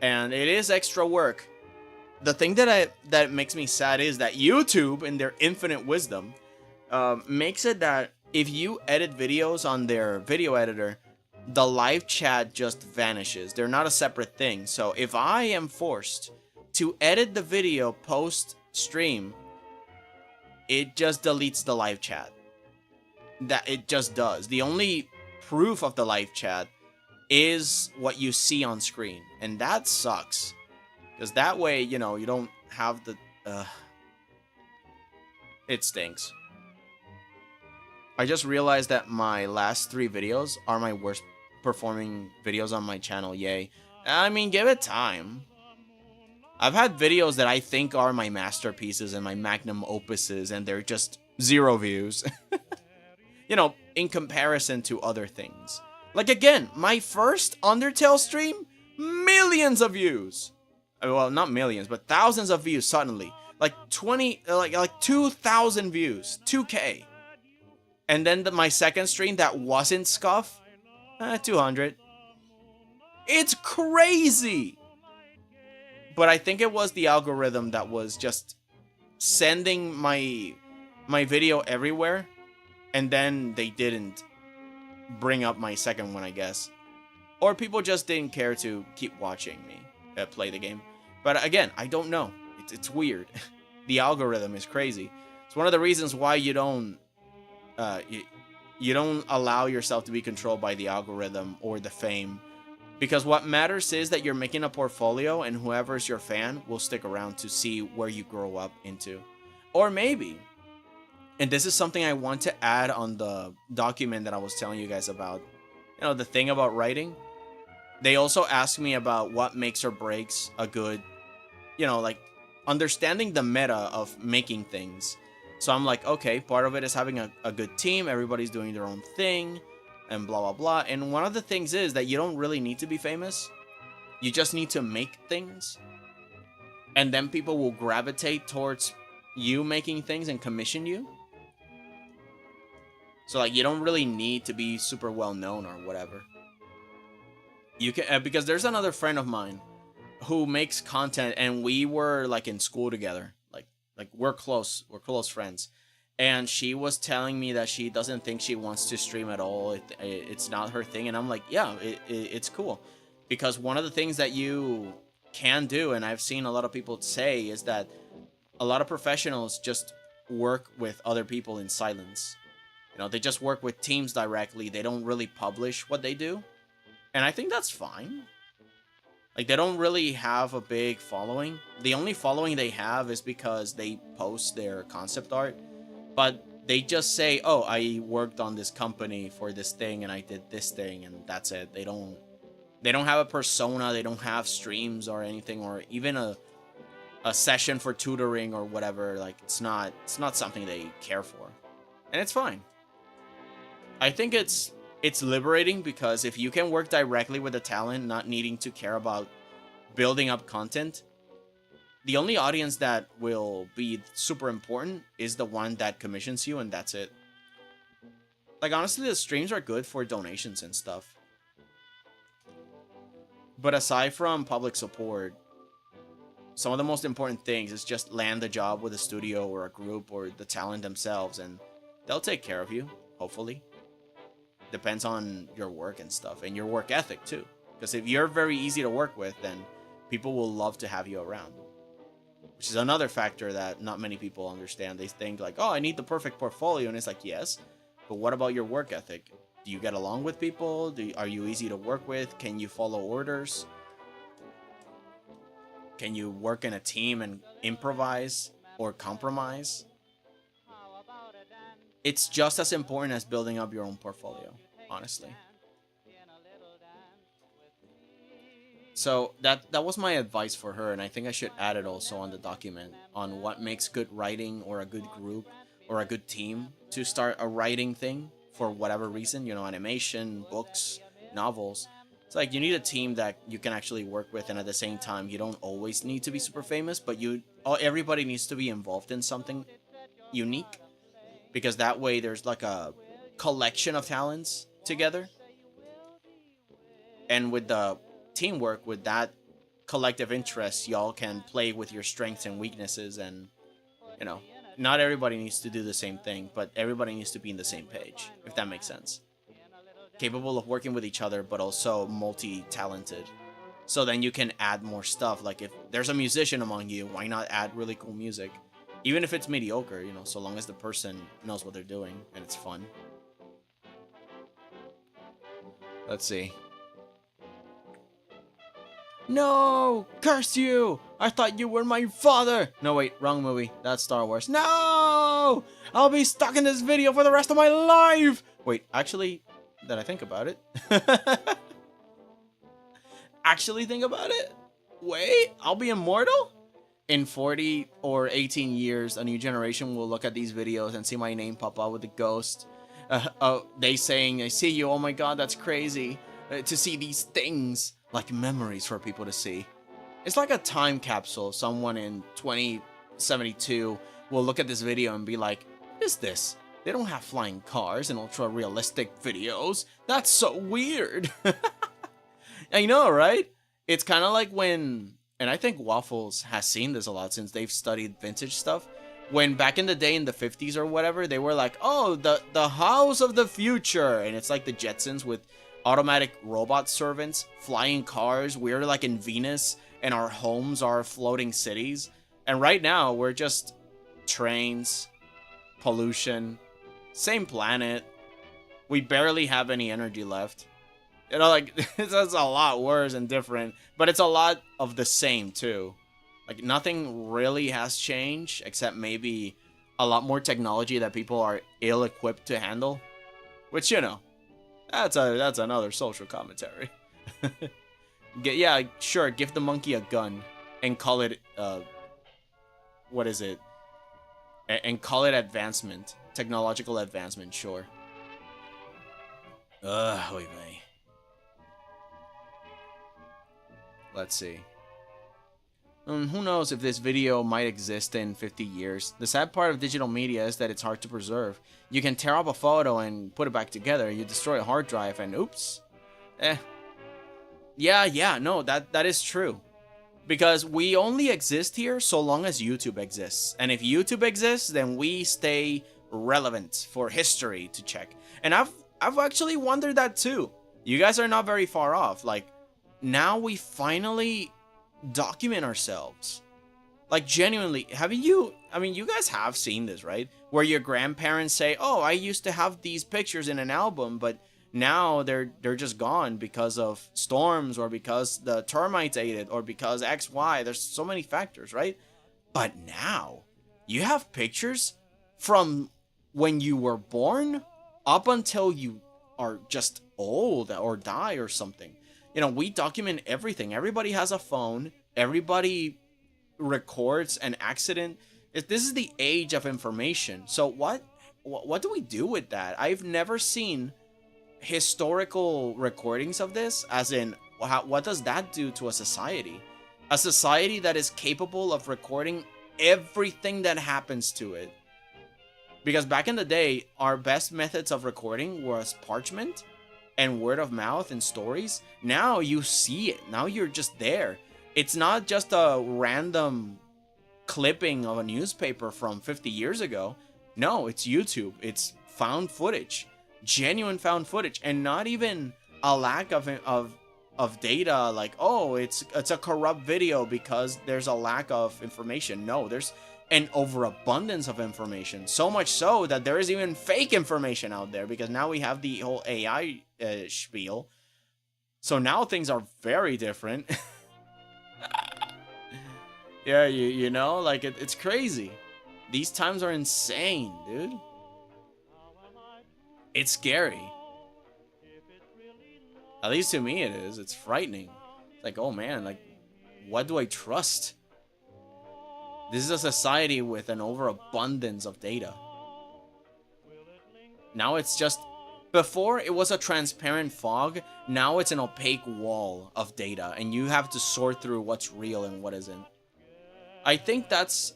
and it is extra work. The thing that makes me sad is that YouTube, in their infinite wisdom, makes it that if you edit videos on their video editor, the live chat just vanishes. They're not a separate thing. So if I am forced to edit the video post stream, it just deletes the live chat. That it just does. The only proof of the live chat is what you see on screen, and that sucks. Because that way, you know, you don't have the... It stinks. I just realized that my last 3 videos are my worst performing videos on my channel, yay. I mean, give it time. I've had videos that I think are my masterpieces and my magnum opuses, and they're just 0 views. You know, in comparison to other things. Like, again, my first Undertale stream, millions of views. Well, not millions, but thousands of views suddenly. Like 2,000 views, 2K. And then my second stream that wasn't Scuff, 200. It's crazy. But I think it was the algorithm that was just sending my video everywhere, and then they didn't bring up my second one, I guess. Or people just didn't care to keep watching me play the game. But again, I don't know. It's weird. The algorithm is crazy. It's one of the reasons why you don't allow yourself to be controlled by the algorithm or the fame. Because what matters is that you're making a portfolio, and whoever's your fan will stick around to see where you grow up into. Or maybe, and this is something I want to add on the document that I was telling you guys about, you know, the thing about writing. They also asked me about what makes or breaks a good, you know, like understanding the meta of making things. So I'm like, okay, part of it is having a good team. Everybody's doing their own thing and blah, blah, blah. And one of the things is that you don't really need to be famous. You just need to make things. And then people will gravitate towards you making things and commission you. So like, you don't really need to be super well known or whatever. You can, because there's another friend of mine who makes content, and we were like in school together. Like we're close friends. And she was telling me that she doesn't think she wants to stream at all. It's not her thing. And I'm like, yeah, it's cool. Because one of the things that you can do, and I've seen a lot of people say, is that a lot of professionals just work with other people in silence. You know, they just work with teams directly. They don't really publish what they do. And I think that's fine. Like, they don't really have a big following. The only following they have is because they post their concept art. But they just say, oh, I worked on this company for this thing, and I did this thing, and that's it. They don't have a persona. They don't have streams or anything, or even a session for tutoring or whatever. Like, it's not something they care for. And it's fine. I think it's liberating, because if you can work directly with the talent, not needing to care about building up content, the only audience that will be super important is the one that commissions you, and that's it. Like, honestly, the streams are good for donations and stuff. But aside from public support, some of the most important things is just land a job with a studio or a group or the talent themselves, and they'll take care of you, hopefully. Depends on your work and stuff, and your work ethic too. Because if you're very easy to work with, then people will love to have you around. Which is another factor that not many people understand. They think like, oh, I need the perfect portfolio, and it's like, yes, but what about your work ethic? Do you get along with people? Are you easy to work with? Can you follow orders? Can you work in a team and improvise or compromise? It's just as important as building up your own portfolio, honestly. So that was my advice for her, and I think I should add it also on the document on what makes good writing, or a good group or a good team to start a writing thing for whatever reason, you know, animation, books, novels. It's like you need a team that you can actually work with, and at the same time, you don't always need to be super famous, but everybody needs to be involved in something unique. Because that way there's like a collection of talents together. And with the teamwork, with that collective interest, y'all can play with your strengths and weaknesses. And, you know, not everybody needs to do the same thing, but everybody needs to be in the same page, if that makes sense. Capable of working with each other, but also multi-talented. So then you can add more stuff. Like if there's a musician among you, why not add really cool music? Even if it's mediocre, you know, so long as the person knows what they're doing and it's fun. Let's see. No! Curse you! I thought you were my father! No, wait, wrong movie. That's Star Wars. No! I'll be stuck in this video for the rest of my life! Wait, actually, did I think about it? Actually think about it? Wait, I'll be immortal? In 40 or 18 years, a new generation will look at these videos and see my name pop out with a ghost. They saying, I see you, oh my god, that's crazy. To see these things, like memories for people to see. It's like a time capsule. Someone in 2072 will look at this video and be like, what is this? They don't have flying cars and ultra-realistic videos. That's so weird. I know, right? It's kind of like when, and I think Waffles has seen this a lot since they've studied vintage stuff. When back in the day in the 50s or whatever, they were like, oh, the house of the future. And it's like the Jetsons with automatic robot servants, flying cars. We're like in Venus and our homes are floating cities. And right now we're just trains, pollution, same planet. We barely have any energy left. You know, like, that's a lot worse and different, but it's a lot of the same too. Like, nothing really has changed except maybe a lot more technology that people are ill-equipped to handle. Which, you know, that's another social commentary. Yeah, sure, give the monkey a gun and call it, what is it? And call it advancement. Technological advancement, sure. Oy vey. Let's see. Who knows if this video might exist in 50 years. The sad part of digital media is that it's hard to preserve. You can tear up a photo and put it back together. You destroy a hard drive and oops. Yeah, no, that is true. Because we only exist here so long as YouTube exists. And if YouTube exists, then we stay relevant for history to check. And I've actually wondered that too. You guys are not very far off. Like, now we finally document ourselves. Like, genuinely, you guys have seen this, right? Where your grandparents say, oh, I used to have these pictures in an album, but now they're just gone because of storms or because the termites ate it or because X, Y. There's so many factors, right? But now you have pictures from when you were born up until you are just old or die or something. You know, we document everything. Everybody has a phone. Everybody records an accident. This is the age of information. So what do we do with that? I've never seen historical recordings of this, as in, what does that do to a society? A society that is capable of recording everything that happens to it. Because back in the day, our best methods of recording was parchment and word of mouth and stories. Now you see it. Now you're just there. It's not just a random clipping of a newspaper from 50 years ago. No, it's YouTube. It's found footage. Genuine found footage. And not even a lack of data, like, oh, it's a corrupt video because there's a lack of information. No, there's an overabundance of information. So much so that there is even fake information out there because now we have the whole AI spiel. So now things are very different. Yeah, you know, like, it's crazy. These times are insane, dude. It's scary. At least to me it is. It's frightening. It's like, oh man, like, what do I trust? This is a society with an overabundance of data. Now it's just... Before, it was a transparent fog. Now it's an opaque wall of data. And you have to sort through what's real and what isn't. I think that's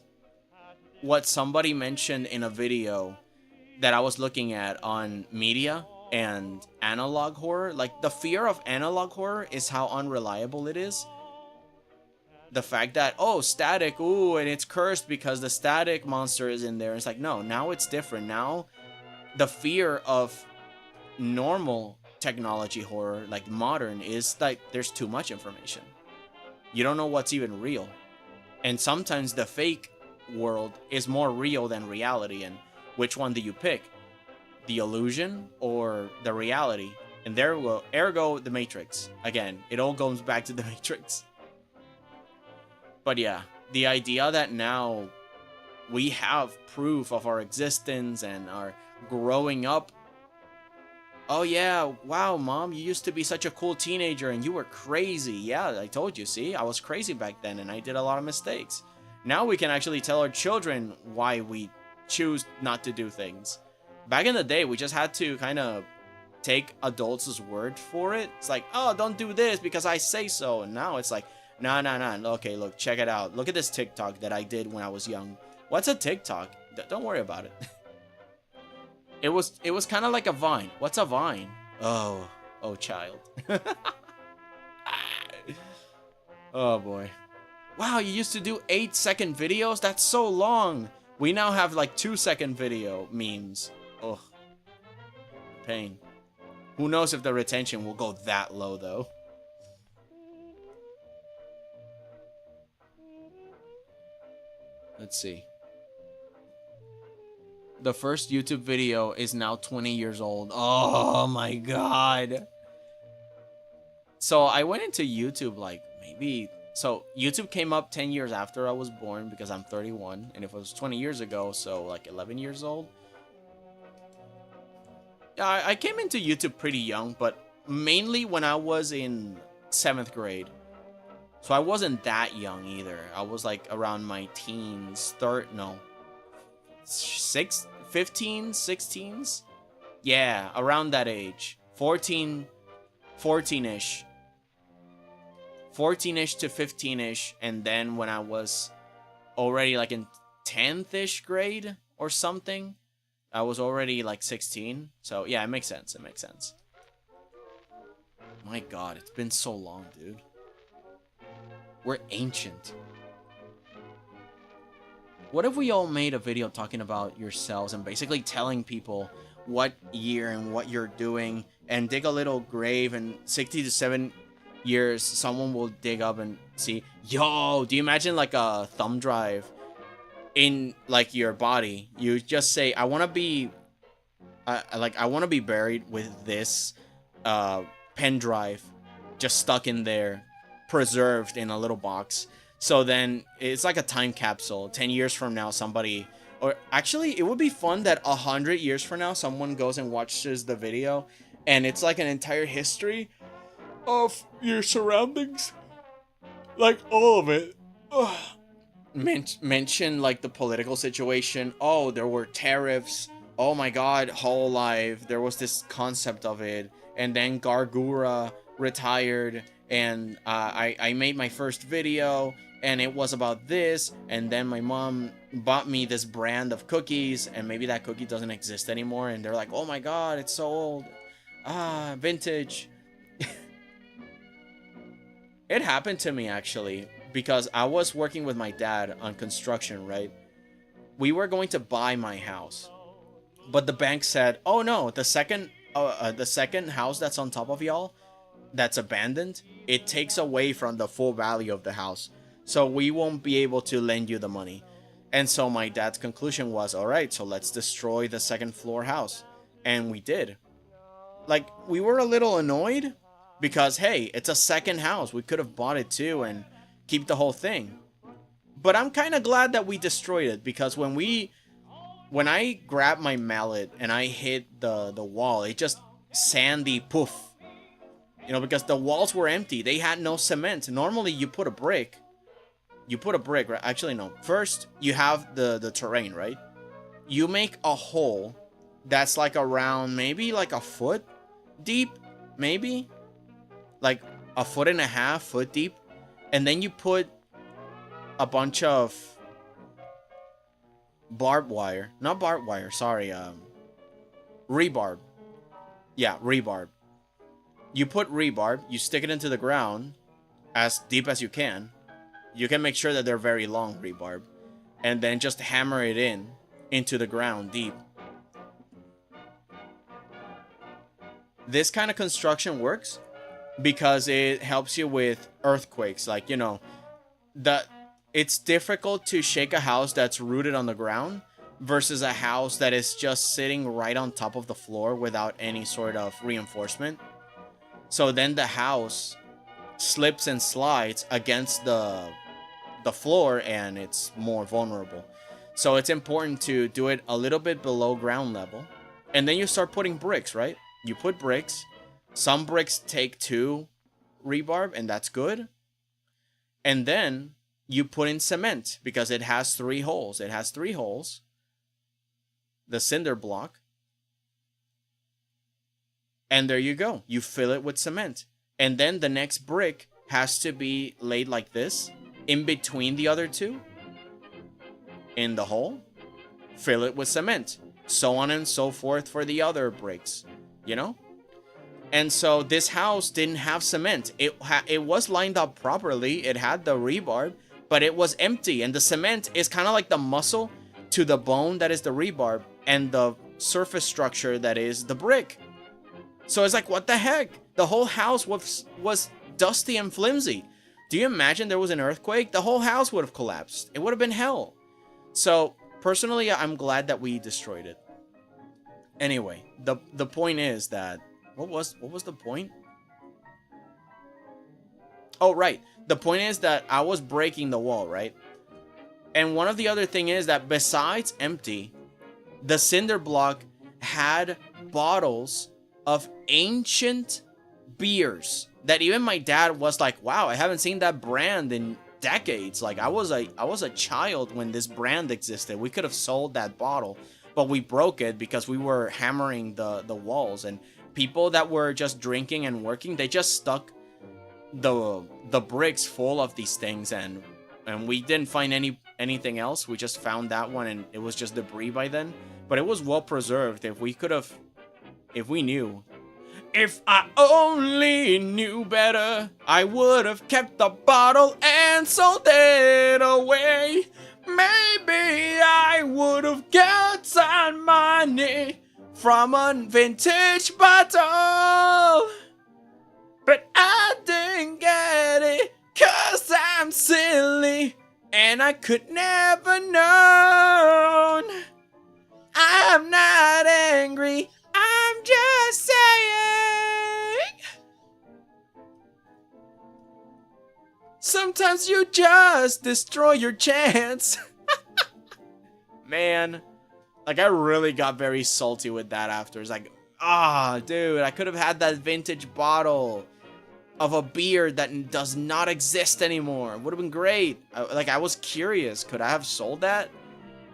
what somebody mentioned in a video that I was looking at on media and analog horror. Like, the fear of analog horror is how unreliable it is. The fact that, oh, static, ooh, and it's cursed because the static monster is in there. It's like, no, now it's different. Now, the fear of normal technology horror, like modern, is like, there's too much information. You don't know what's even real. And sometimes the fake world is more real than reality. And which one do you pick? The illusion or the reality? And there will, ergo, the Matrix. Again, it all goes back to the Matrix. But yeah, the idea that now we have proof of our existence and our growing up. Oh yeah, wow, mom, you used to be such a cool teenager and you were crazy. Yeah, I told you, see, I was crazy back then and I did a lot of mistakes. Now we can actually tell our children why we choose not to do things. Back in the day, we just had to kind of take adults' word for it. It's like, oh, don't do this because I say so. And now it's like, nah. Okay, look, check it out. Look at this TikTok that I did when I was young. What's a TikTok? Don't worry about it. It was kind of like a vine. What's a vine? Oh child. Oh boy. Wow, you used to do 8-second videos? That's so long. We now have like 2-second video memes. Ugh. Pain. Who knows if the retention will go that low though. Let's see. The first YouTube video is now 20 years old. Oh my god. So I went into YouTube like maybe... So YouTube came up 10 years after I was born because I'm 31. And if it was 20 years ago, so like 11 years old. Yeah, I came into YouTube pretty young, but mainly when I was in 7th grade. So I wasn't that young either. I was like around my teens, 15, 16s? Yeah, around that age. 14-ish. 14-ish to 15-ish, and then when I was already like in 10th-ish grade or something, I was already like 16. So yeah, it makes sense. It makes sense. My god, it's been so long, dude. We're ancient. What if we all made a video talking about yourselves and basically telling people what year and what you're doing, and dig a little grave, and 60 to 7 years someone will dig up and see, yo, do you imagine like a thumb drive in like your body? You just say, I want to be I want to be buried with this pen drive just stuck in there, preserved in a little box. So then it's like a time capsule. 10 years from now, somebody, or actually it would be fun that 100 years from now someone goes and watches the video and it's like an entire history of your surroundings, like all of it. Mention like the political situation. Oh, there were tariffs. Oh my god, Hololive, there was this concept of it, and then Gargura retired, and I made my first video and it was about this, and then my mom bought me this brand of cookies, and maybe that cookie doesn't exist anymore, and they're like, oh my god, it's so old, vintage. It happened to me actually, because I was working with my dad on construction, right? We were going to buy my house, but the bank said, oh no, the second house that's on top of y'all, that's abandoned, it takes away from the full value of the house, so we won't be able to lend you the money. And so my dad's conclusion was, all right, so let's destroy the second floor house. And we did. Like, we were a little annoyed because, hey, it's a second house. We could have bought it too and keep the whole thing. But I'm kind of glad that we destroyed it, because when I grabbed my mallet and I hit the wall, it just sandy poof. You know, because the walls were empty. They had no cement. Normally, you put a brick. Right? Actually, no. First, you have the terrain, right? You make a hole that's like around maybe like a foot deep, maybe. Like a foot and a half, foot deep. And then you put a bunch of barbed wire. Not barbed wire, sorry. Rebarb. Yeah, rebarb. You put rebarb, you stick it into the ground as deep as you can. You can make sure that they're very long rebarb. And then just hammer it into the ground deep. This kind of construction works because it helps you with earthquakes. Like, you know, it's difficult to shake a house that's rooted on the ground versus a house that is just sitting right on top of the floor without any sort of reinforcement. So then the house slips and slides against the floor and it's more vulnerable. So it's important to do it a little bit below ground level. And then you start putting bricks, right? You put bricks. Some bricks take 2 rebarb, and that's good. And then you put in cement because it has 3 holes. It has 3 holes. The cinder block. And there you go. You fill it with cement. And then the next brick has to be laid like this, in between the other 2. In the hole. Fill it with cement. so on and so forth for the other bricks, you know? And so this house didn't have cement. It was lined up properly. It had the rebar, but it was empty. And the cement is kind of like the muscle to the bone that is the rebar and the surface structure that is the brick. So it's like, what the heck? The whole house was dusty and flimsy. Do you imagine there was an earthquake? The whole house would have collapsed. It would have been hell. So personally, I'm glad that we destroyed it. Anyway, the point is that what was the point? Oh, right. The point is that I was breaking the wall, right? And one of the other thing is that besides empty, the cinder block had bottles of ancient beers that even my dad was like, wow, I haven't seen that brand in decades. Like I was a child when this brand existed. We could have sold that bottle, but we broke it because we were hammering the walls, and people that were just drinking and working, they just stuck the bricks full of these things, and we didn't find anything else. We just found that one, and it was just debris by then, but it was well preserved. If we knew. If I only knew better, I would have kept the bottle and sold it away. Maybe I would have got some money from a vintage bottle. But I didn't get it, 'cause I'm silly, and I could never known. I'm not angry, I'm just saying. Sometimes you just destroy your chance. Man, like I really got very salty with that after. It's like, dude, I could have had that vintage bottle of a beer that does not exist anymore. It would have been great. I was curious. Could I have sold that?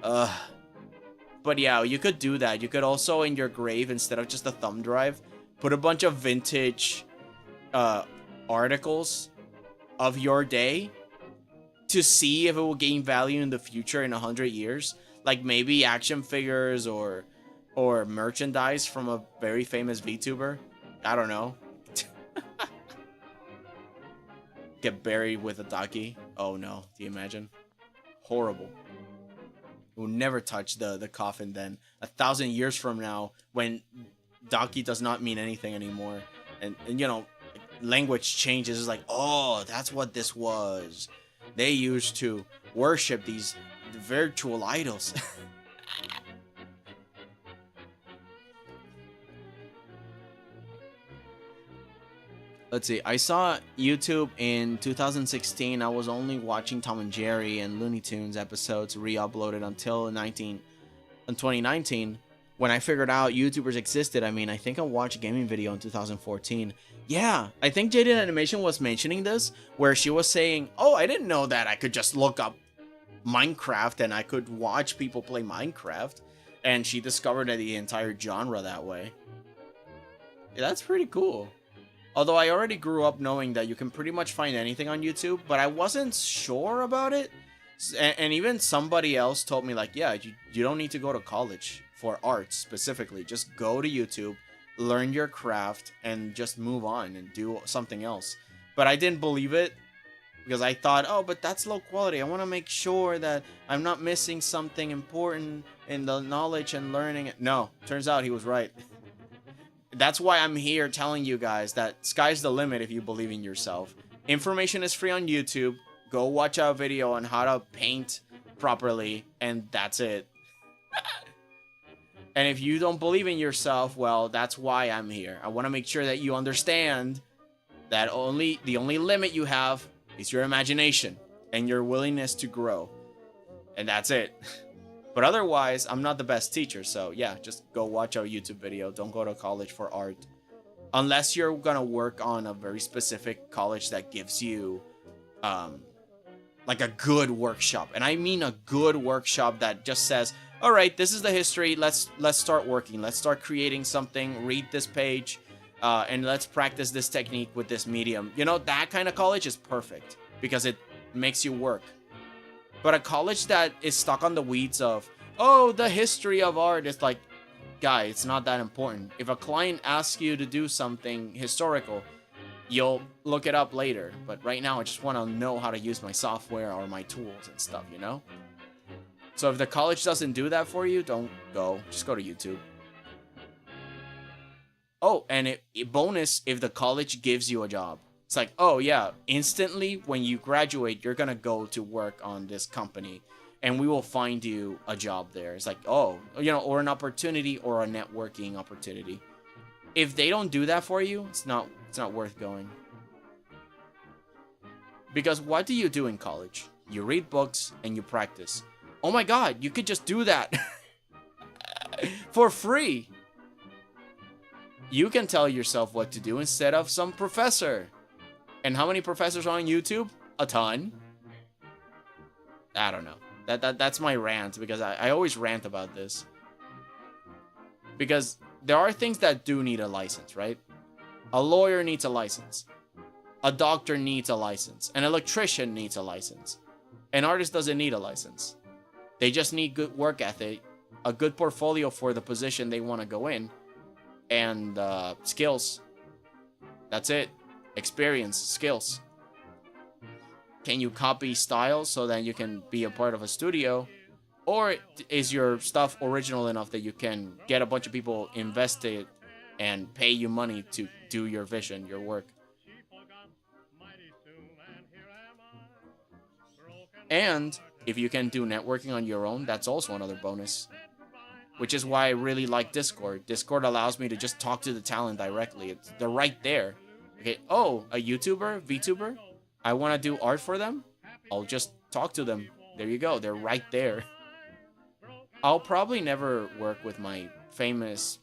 But yeah, you could do that. You could also, in your grave, instead of just a thumb drive, put a bunch of vintage articles of your day to see if it will gain value in the future in 100 years. Like maybe action figures or merchandise from a very famous VTuber. I don't know. Get buried with a Daki. Oh no, do you imagine? Horrible. We'll never touch the coffin then. 1,000 years from now, when Daki does not mean anything anymore, and you know, language changes. It's like, oh, that's what this was. They used to worship these virtual idols. Let's see. I saw YouTube in 2016. I was only watching Tom and Jerry and Looney Tunes episodes re-uploaded until 2019, when I figured out YouTubers existed. I mean, I think I watched a gaming video in 2014. Yeah, I think Jaded Animation was mentioning this, where she was saying, oh, I didn't know that I could just look up Minecraft and I could watch people play Minecraft. And she discovered the entire genre that way. Yeah, that's pretty cool. Although I already grew up knowing that you can pretty much find anything on YouTube, but I wasn't sure about it. And even somebody else told me, like, yeah, you don't need to go to college for art specifically. Just go to YouTube, learn your craft, and just move on and do something else. But I didn't believe it, because I thought, oh, but that's low quality. I want to make sure that I'm not missing something important in the knowledge and learning. No, turns out he was right. That's why I'm here telling you guys that sky's the limit if you believe in yourself. Information is free on YouTube. Go watch a video on how to paint properly, and that's it. And if you don't believe in yourself, well, that's why I'm here. I want to make sure that you understand that the only limit you have is your imagination and your willingness to grow. And that's it. But otherwise, I'm not the best teacher, so yeah, just go watch our YouTube video. Don't go to college for art. Unless you're gonna work on a very specific college that gives you, like a good workshop. And I mean a good workshop that just says, all right, this is the history, let's start working. Let's start creating something, read this page, and let's practice this technique with this medium. You know, that kind of college is perfect because it makes you work. But a college that is stuck on the weeds of, oh, the history of art. It's like, guy, it's not that important. If a client asks you to do something historical, you'll look it up later. But right now, I just want to know how to use my software or my tools and stuff, you know? So if the college doesn't do that for you, don't go. Just go to YouTube. Oh, and bonus if the college gives you a job. It's like, oh yeah, instantly when you graduate, you're gonna go to work on this company, and we will find you a job there. It's like, oh, you know, or an opportunity or a networking opportunity. If they don't do that for you, it's not worth going. Because what do you do in college? You read books and you practice. Oh my god, you could just do that for free. You can tell yourself what to do instead of some professor. And how many professors are on YouTube? A ton. I don't know. That's my rant, because I always rant about this. Because there are things that do need a license, right? A lawyer needs a license. A doctor needs a license. An electrician needs a license. An artist doesn't need a license. They just need good work ethic, a good portfolio for the position they want to go in, and skills. That's it. Experience, skills. Can you copy styles so that you can be a part of a studio? Or is your stuff original enough that you can get a bunch of people invested and pay you money to do your vision, your work? And if you can do networking on your own, that's also another bonus. Which is why I really like Discord. Discord allows me to just talk to the talent directly. They're right there. Okay, oh, a YouTuber, VTuber? I want to do art for them? I'll just talk to them. There you go, they're right there. I'll probably never work with my famous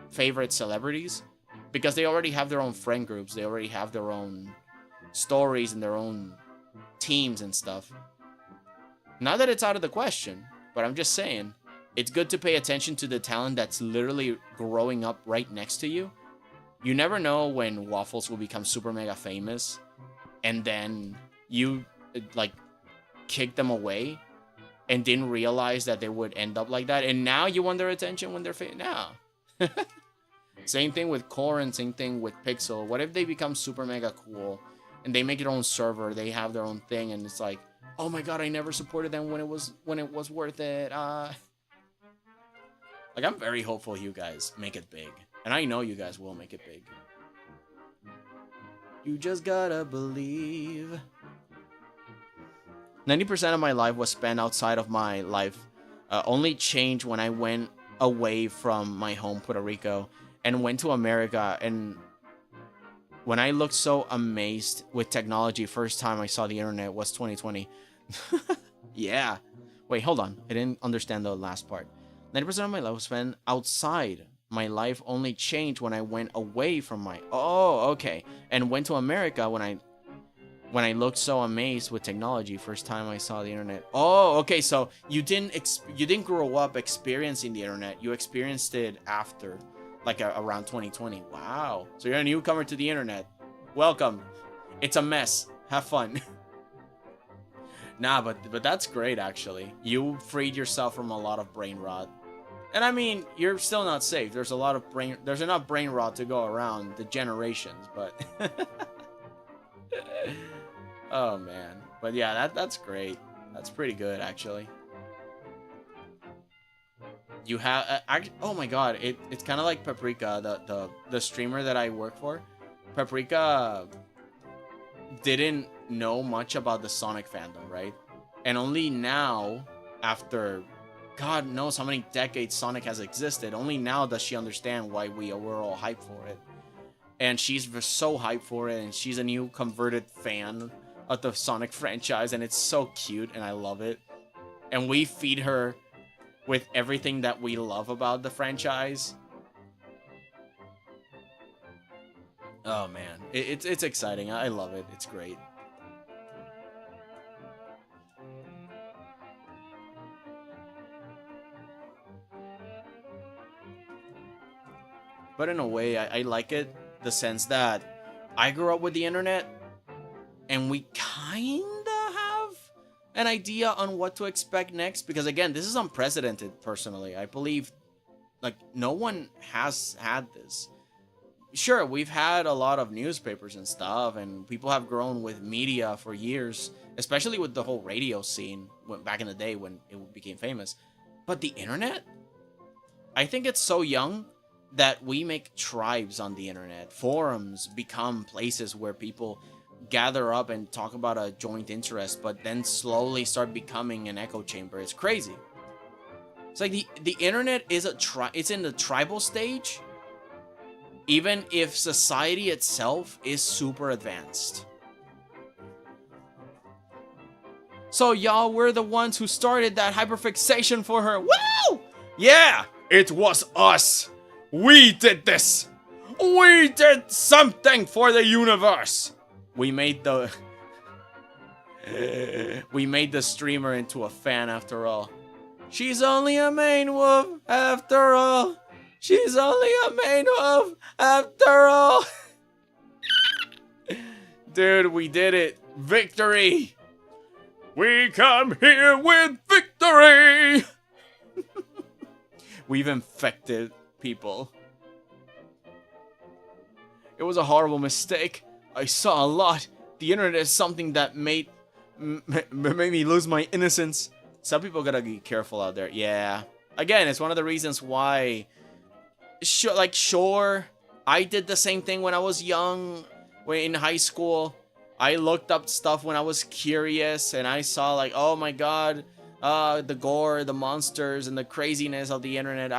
favorite celebrities, because they already have their own friend groups. They already have their own stories and their own teams and stuff. Not that it's out of the question, but I'm just saying, it's good to pay attention to the talent that's literally growing up right next to you. You never know when Waffles will become super mega famous, and then you like kick them away and didn't realize that they would end up like that, and now you want their attention when they're famous. Now. Same thing with Corin, same thing with Pixel. What if they become super mega cool and they make their own server, they have their own thing, and it's like, oh my god, I never supported them when it was worth it. Like, I'm very hopeful you guys make it big. And I know you guys will make it big. You just gotta believe. 90% of my life was spent outside of my life. Only changed when I went away from my home, Puerto Rico, and went to America. And when I looked so amazed with technology, first time I saw the internet was 2020. Yeah. Wait, hold on. I didn't understand the last part. 90% of my life was spent outside. My life only changed when I went away from my... Oh, okay. And went to America when I looked so amazed with technology, first time I saw the internet. Oh, okay. So you didn't grow up experiencing the internet. You experienced it after, like around 2020. Wow. So you're a newcomer to the internet. Welcome. It's a mess. Have fun. Nah, but that's great, actually. You freed yourself from a lot of brain rot. And I mean, you're still not safe. There's enough brain rot to go around the generations, but... Oh, man. But yeah, that's great. That's pretty good, actually. You have... oh my god, it's kind of like Paprika, the streamer that I work for. Paprika didn't know much about the Sonic fandom, right? And only now, after... God knows how many decades Sonic has existed. Only now does she understand why we were all hyped for it. And she's so hyped for it, and she's a new converted fan of the Sonic franchise, and it's so cute, and I love it. And we feed her with everything that we love about the franchise. Oh man, it's exciting. I love it. It's great. But in a way, I like it, the sense that I grew up with the internet, and we kinda have an idea on what to expect next? Because again, this is unprecedented personally. I believe like no one has had this. Sure, we've had a lot of newspapers and stuff, and people have grown with media for years, especially with the whole radio scene back in the day when it became famous. But the internet? I think it's so young that we make tribes on the internet. Forums become places where people gather up and talk about a joint interest, but then slowly start becoming an echo chamber. It's crazy. It's like the internet is it's in the tribal stage, even if society itself is super advanced. So y'all, we're the ones who started that hyperfixation for her. Woo! Yeah, it was us. We did this. We did something for the universe. We made the streamer into a fan after all. She's only a main wolf after all. She's only a main wolf after all. Dude, we did it. Victory. We come here with victory. We've infected people. It was a horrible mistake. I saw a lot. The internet is something that made me lose my innocence. Some people gotta be careful out there. Yeah. Again, it's one of the reasons why... Sure, I did the same thing when I was young, in high school. I looked up stuff when I was curious, and I saw like, oh my god, the gore, the monsters, and the craziness of the internet.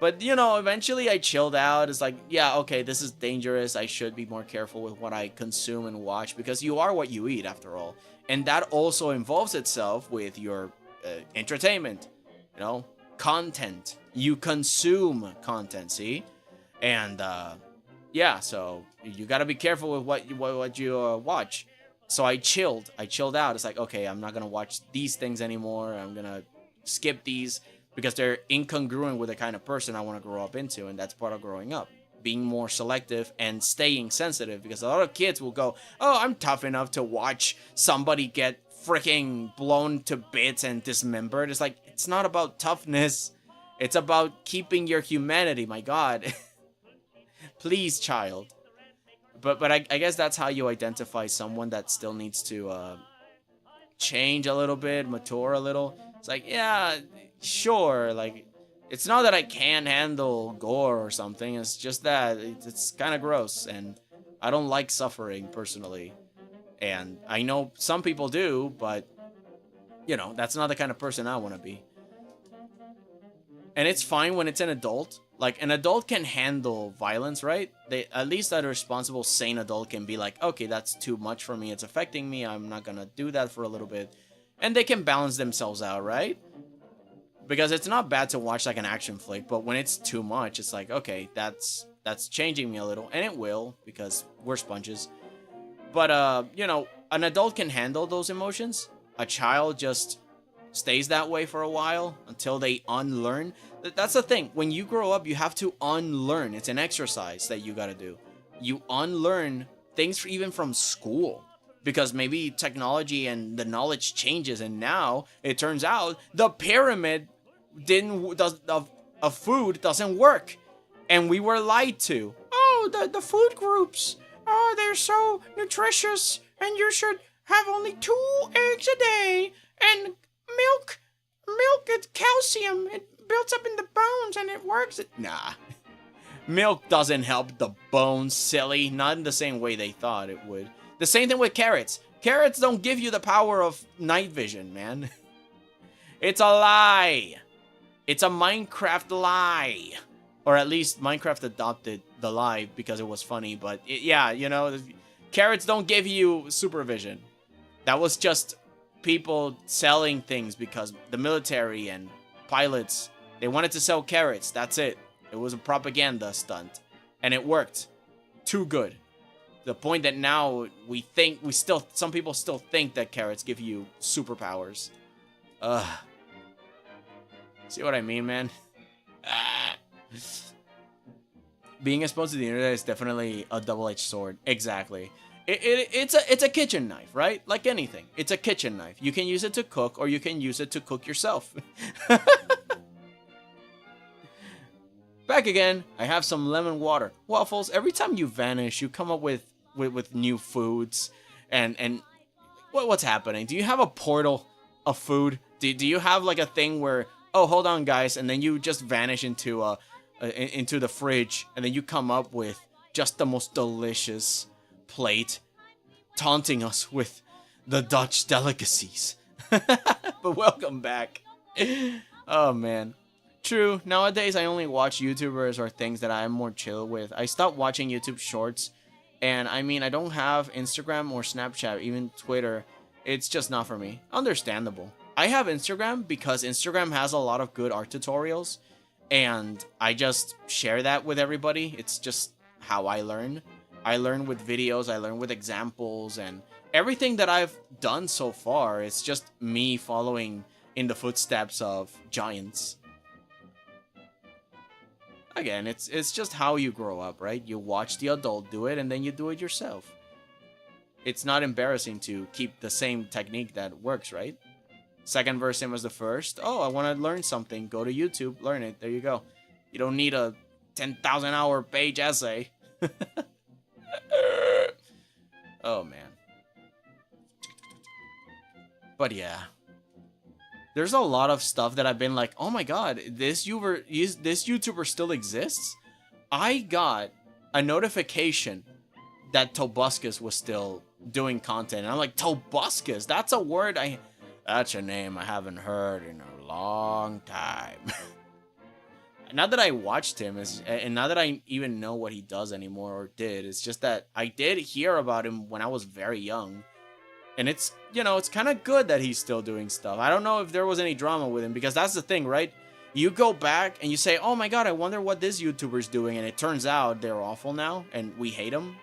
But, you know, eventually I chilled out. It's like, yeah, okay, this is dangerous. I should be more careful with what I consume and watch, because you are what you eat, after all. And that also involves itself with your entertainment, you know, content. You consume content, see? And, yeah, so you gotta be careful with what you watch. So I chilled out. It's like, okay, I'm not gonna watch these things anymore. I'm gonna skip these, because they're incongruent with the kind of person I want to grow up into, and that's part of growing up. Being more selective and staying sensitive, because a lot of kids will go, oh, I'm tough enough to watch somebody get freaking blown to bits and dismembered. It's like, it's not about toughness. It's about keeping your humanity, my god. Please, child. But I guess that's how you identify someone that still needs to change a little bit, mature a little. It's like, yeah, sure, like, it's not that I can't handle gore or something, it's just that it's kind of gross, and I don't like suffering, personally. And I know some people do, but, you know, that's not the kind of person I want to be. And it's fine when it's an adult. Like, an adult can handle violence, right? At least a responsible, sane adult can be like, okay, that's too much for me, it's affecting me, I'm not gonna do that for a little bit. And they can balance themselves out, right? Because it's not bad to watch like an action flick, but when it's too much, it's like, okay, that's changing me a little. And it will, because we're sponges. But, you know, an adult can handle those emotions. A child just stays that way for a while until they unlearn. That's the thing. When you grow up, you have to unlearn. It's an exercise that you gotta do. You unlearn things even from school. Because maybe technology and the knowledge changes, and now it turns out the pyramid of food doesn't work, and we were lied to. Oh, the food groups. Oh, they're so nutritious, and you should have only 2 eggs a day, and milk, it's calcium. It builds up in the bones, and it works. Nah. Milk doesn't help the bones, silly. Not in the same way they thought it would. The same thing with carrots. Carrots don't give you the power of night vision, man. It's a lie. It's a Minecraft lie. Or at least Minecraft adopted the lie because it was funny. But yeah, you know, carrots don't give you supervision. That was just people selling things because the military and pilots, they wanted to sell carrots. That's it. It was a propaganda stunt. And it worked. Too good. The point that now some people still think that carrots give you superpowers. Ugh. See what I mean, man? Being exposed to the internet is definitely a double-edged sword. Exactly. It's a kitchen knife, right? Like anything, it's a kitchen knife. You can use it to cook, or you can use it to cook yourself. Back again. I have some lemon water. Waffles, every time you vanish, you come up with new foods. And what's happening? Do you have a portal of food? Do you have like a thing where, oh, hold on, guys, and then you just vanish into the fridge, and then you come up with just the most delicious plate, taunting us with the Dutch delicacies. But welcome back. Oh man. True, nowadays I only watch YouTubers or things that I'm more chill with. I stopped watching YouTube shorts, and I mean, I don't have Instagram or Snapchat, even Twitter. It's just not for me. Understandable. I have Instagram because Instagram has a lot of good art tutorials, and I just share that with everybody. It's just how I learn. I learn with videos, I learn with examples, and everything that I've done so far, it's just me following in the footsteps of giants. Again, it's just how you grow up, right? You watch the adult do it, and then you do it yourself. It's not embarrassing to keep the same technique that works, right? Second verse same as the first. Oh, I want to learn something. Go to YouTube, learn it. There you go. You don't need a 10,000 hour page essay. Oh man. But yeah, there's a lot of stuff that I've been like, oh my god, this YouTuber still exists. I got a notification that Tobuscus was still doing content, and I'm like, Tobuscus, that's a word that's a name I haven't heard in a long time. Not that I watched him, and not that I even know what he does anymore or did. It's just that I did hear about him when I was very young. And it's, you know, it's kind of good that he's still doing stuff. I don't know if there was any drama with him, because that's the thing, right? You go back and you say, oh my god, I wonder what this YouTuber's doing. And it turns out they're awful now and we hate him.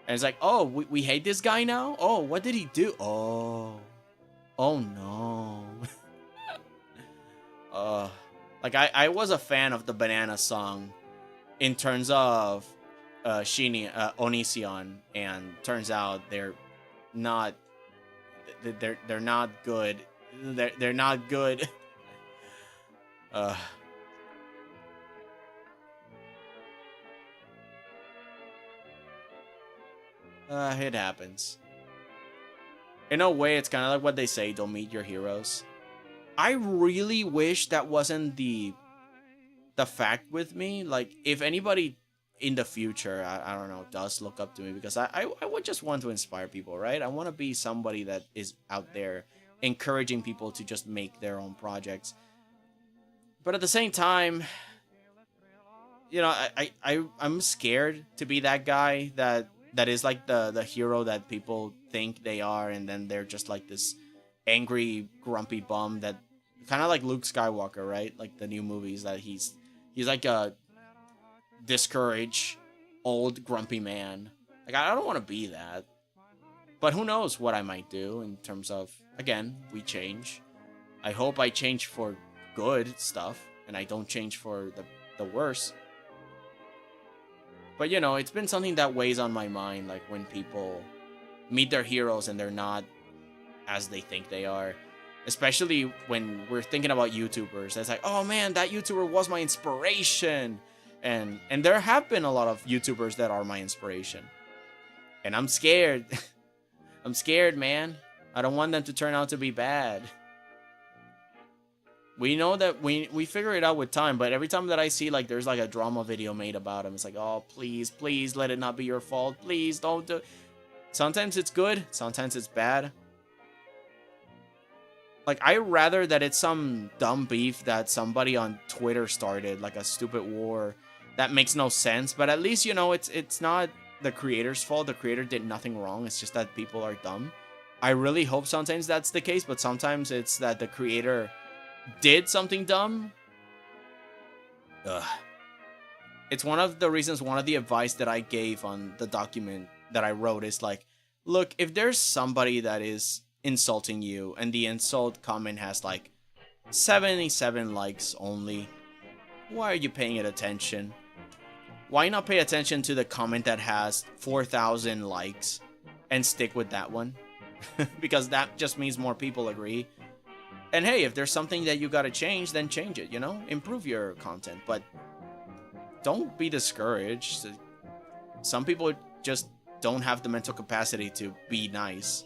And it's like, oh, we hate this guy now? Oh, what did he do? Oh no. Like I was a fan of the Banana song in terms of Onision, and turns out they're not good. They're not good. It happens. In a way, it's kind of like what they say, don't meet your heroes. I really wish that wasn't the fact with me. Like, if anybody in the future, I don't know, does look up to me, because I would just want to inspire people, right? I want to be somebody that is out there encouraging people to just make their own projects. But at the same time, you know, I'm scared to be that guy that is like the hero that people think they are, and then they're just like this angry, grumpy bum that kind of like Luke Skywalker, right? Like the new movies, that he's like a discouraged, old, grumpy man. Like, I don't want to be that. But who knows what I might do in terms of, again, we change. I hope I change for good stuff, and I don't change for the worse. But, you know, it's been something that weighs on my mind, like when people meet their heroes and they're not as they think they are. Especially when we're thinking about YouTubers. It's like, oh man, that YouTuber was my inspiration. And there have been a lot of YouTubers that are my inspiration. And I'm scared. I'm scared, man. I don't want them to turn out to be bad. We know that we figure it out with time, but every time that I see like there's like a drama video made about him, it's like, oh, please let it not be your fault. Please don't do. Sometimes it's good, sometimes it's bad. Like, I rather that it's some dumb beef that somebody on Twitter started, like a stupid war that makes no sense. But at least, you know, it's not the creator's fault. The creator did nothing wrong. It's just that people are dumb. I really hope sometimes that's the case, but sometimes it's that the creator did something dumb. Ugh. It's one of the reasons, one of the advice that I gave on the document that I wrote is like, look, if there's somebody that is insulting you and the insult comment has like 77 likes only, why are you paying it attention? Why not pay attention to the comment that has 4,000 likes and stick with that one. Because that just means more people agree. And hey, if there's something that you gotta change, then change it, you know? Improve your content, but don't be discouraged. Some people just don't have the mental capacity to be nice.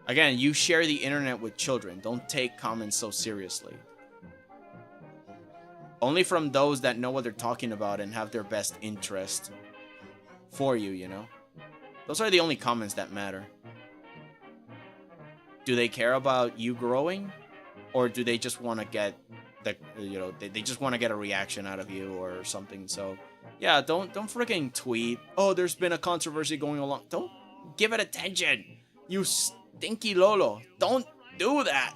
Again, you share the internet with children. Don't take comments so seriously. Only from those that know what they're talking about and have their best interest for you, you know? Those are the only comments that matter. Do they care about you growing? Or do they just want to get the, you know, they just want to get a reaction out of you or something? So, yeah, don't freaking tweet, oh, there's been a controversy going along. Don't give it attention. You stinky Lolo. Don't do that.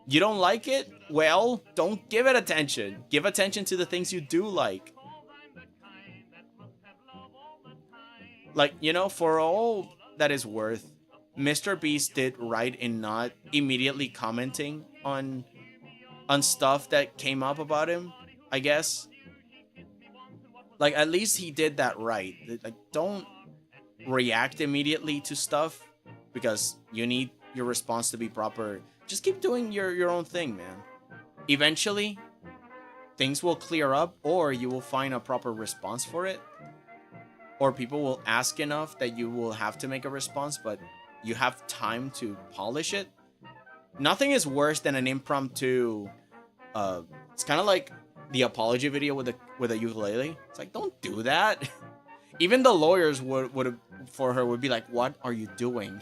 You don't like it? Well, don't give it attention. Give attention to the things you do like. Like, you know, for all that is worth, Mr. Beast did right in not immediately commenting on stuff that came up about him, I guess. Like, at least he did that right. Like, don't react immediately to stuff because you need your response to be proper. Just keep doing your own thing, man. Eventually, things will clear up, or you will find a proper response for it. Or people will ask enough that you will have to make a response, but you have time to polish it. Nothing is worse than an impromptu. It's kind of like the apology video with a ukulele. It's like, don't do that. Even the lawyers would be like, what are you doing?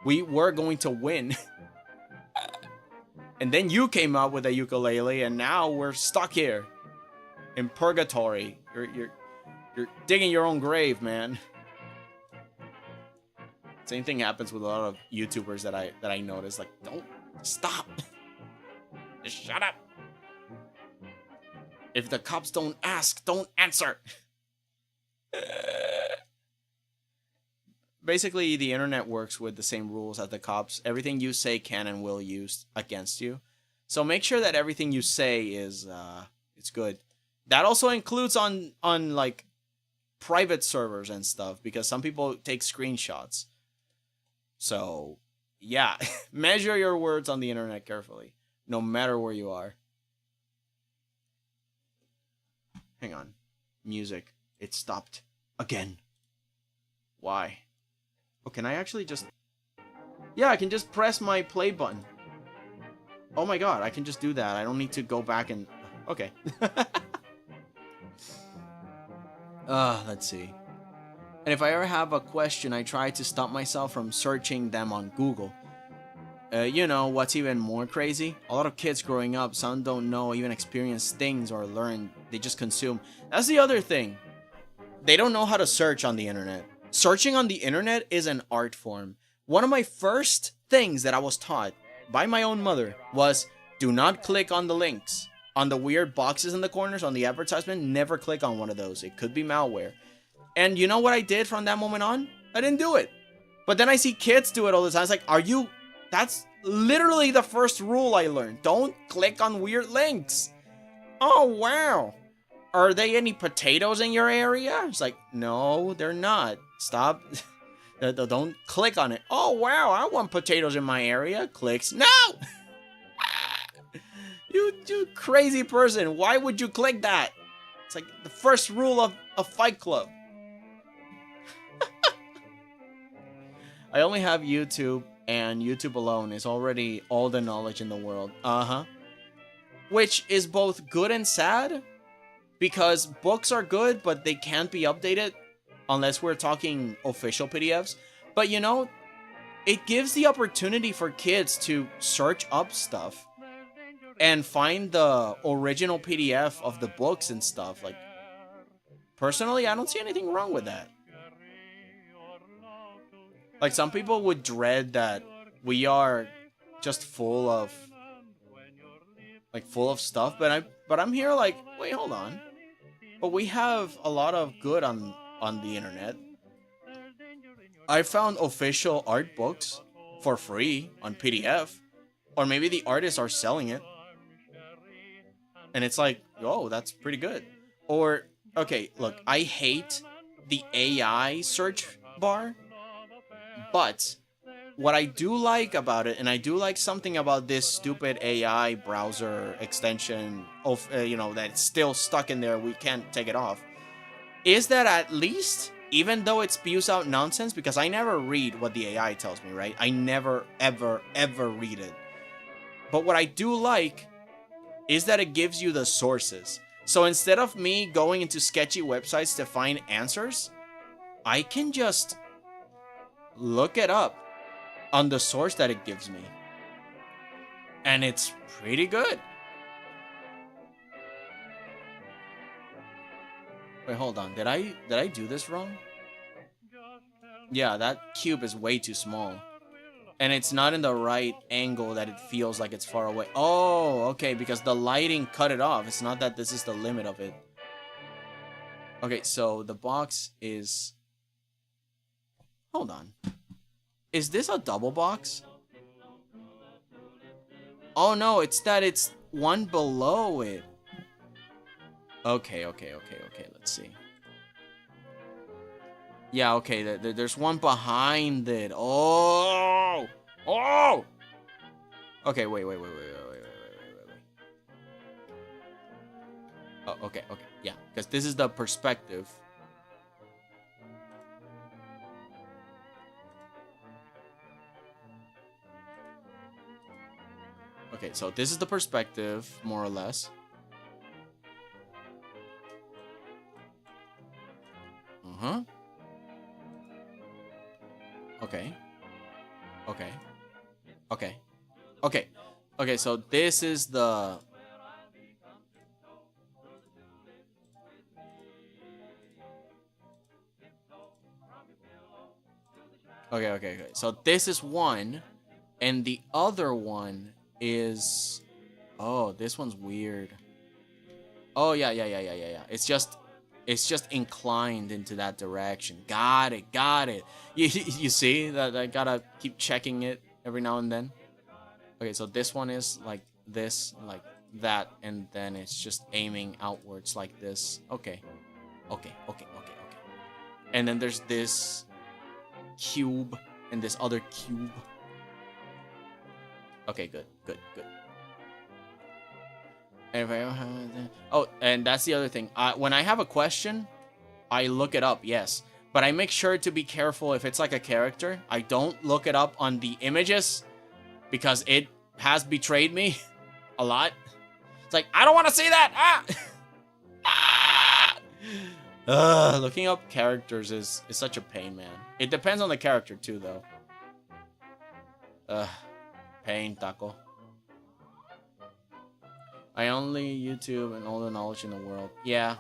We were going to win. And then you came out with a ukulele, and now we're stuck here in purgatory. You're digging your own grave, man. Same thing happens with a lot of YouTubers that I notice. Like, don't stop. Just shut up. If the cops don't ask, don't answer. Basically, the internet works with the same rules as the cops. Everything you say can and will use against you. So make sure that everything you say is it's good. That also includes on like private servers and stuff, because some people take screenshots. So, yeah, measure your words on the internet carefully, no matter where you are. Hang on. Music. It stopped again. Why? Oh, can I actually just... Yeah, I can just press my play button. Oh my god, I can just do that. I don't need to go back and... Okay. Let's see. And if I ever have a question, I try to stop myself from searching them on Google. You know, what's even more crazy? A lot of kids growing up, some don't know, even experience things or learn. They just consume. That's the other thing. They don't know how to search on the internet. Searching on the internet is an art form. One of my first things that I was taught by my own mother was, do not click on the links. On the weird boxes in the corners, on the advertisement, never click on one of those. It could be malware. And you know what I did from that moment on? I didn't do it. But then I see kids do it all the time. It's like, are you... That's literally the first rule I learned. Don't click on weird links. Oh, wow. Are there any potatoes in your area? It's like, no, they're not. Stop. Don't click on it. Oh, wow, I want potatoes in my area. Clicks. No! You crazy person. Why would you click that? It's like the first rule of Fight Club. I only have YouTube, and YouTube alone is already all the knowledge in the world. Which is both good and sad, because books are good, but they can't be updated unless we're talking official PDFs. But you know, it gives the opportunity for kids to search up stuff and find the original PDF of the books and stuff. Like, personally, I don't see anything wrong with that. Like, some people would dread that we are just full of stuff, but I'm here like, wait, hold on. But we have a lot of good on the internet. I found official art books for free on PDF, or maybe the artists are selling it. And it's like, oh, that's pretty good. Or, okay, look, I hate the AI search bar. But what I do like about it, and I do like something about this stupid AI browser extension of, that's still stuck in there, we can't take it off, is that at least, even though it spews out nonsense, because I never read what the AI tells me, right? I never, ever, ever read it. But what I do like is that it gives you the sources. So instead of me going into sketchy websites to find answers, I can just look it up on the source that it gives me. And it's pretty good. Wait, hold on. Did I do this wrong? Yeah, that cube is way too small. And it's not in the right angle that it feels like it's far away. Oh, okay, because the lighting cut it off. It's not that this is the limit of it. Okay, so the box is... Hold on. Is this a double box? Oh no, it's that it's one below it. Okay, let's see. Yeah, okay, there's one behind it. Oh! Okay, wait. Oh, okay, yeah, because this is the perspective. Okay, so this is the perspective, more or less. Uh-huh. Okay, so this is the... Okay. So this is one, and the other one is... Oh, this one's weird. Oh, yeah. It's just inclined into that direction. Got it. You see that I gotta keep checking it every now and then. Okay, so this one is like this, like that, and then it's just aiming outwards like this. Okay. And then there's this cube and this other cube. Okay, good. Oh, and that's the other thing. When I have a question, I look it up, yes. But I make sure to be careful if it's like a character. I don't look it up on the images because it has betrayed me a lot. It's like, I don't want to see that! Looking up characters is such a pain, man. It depends on the character too, though. Pain, taco. I only YouTube and all the knowledge in the world. Yeah.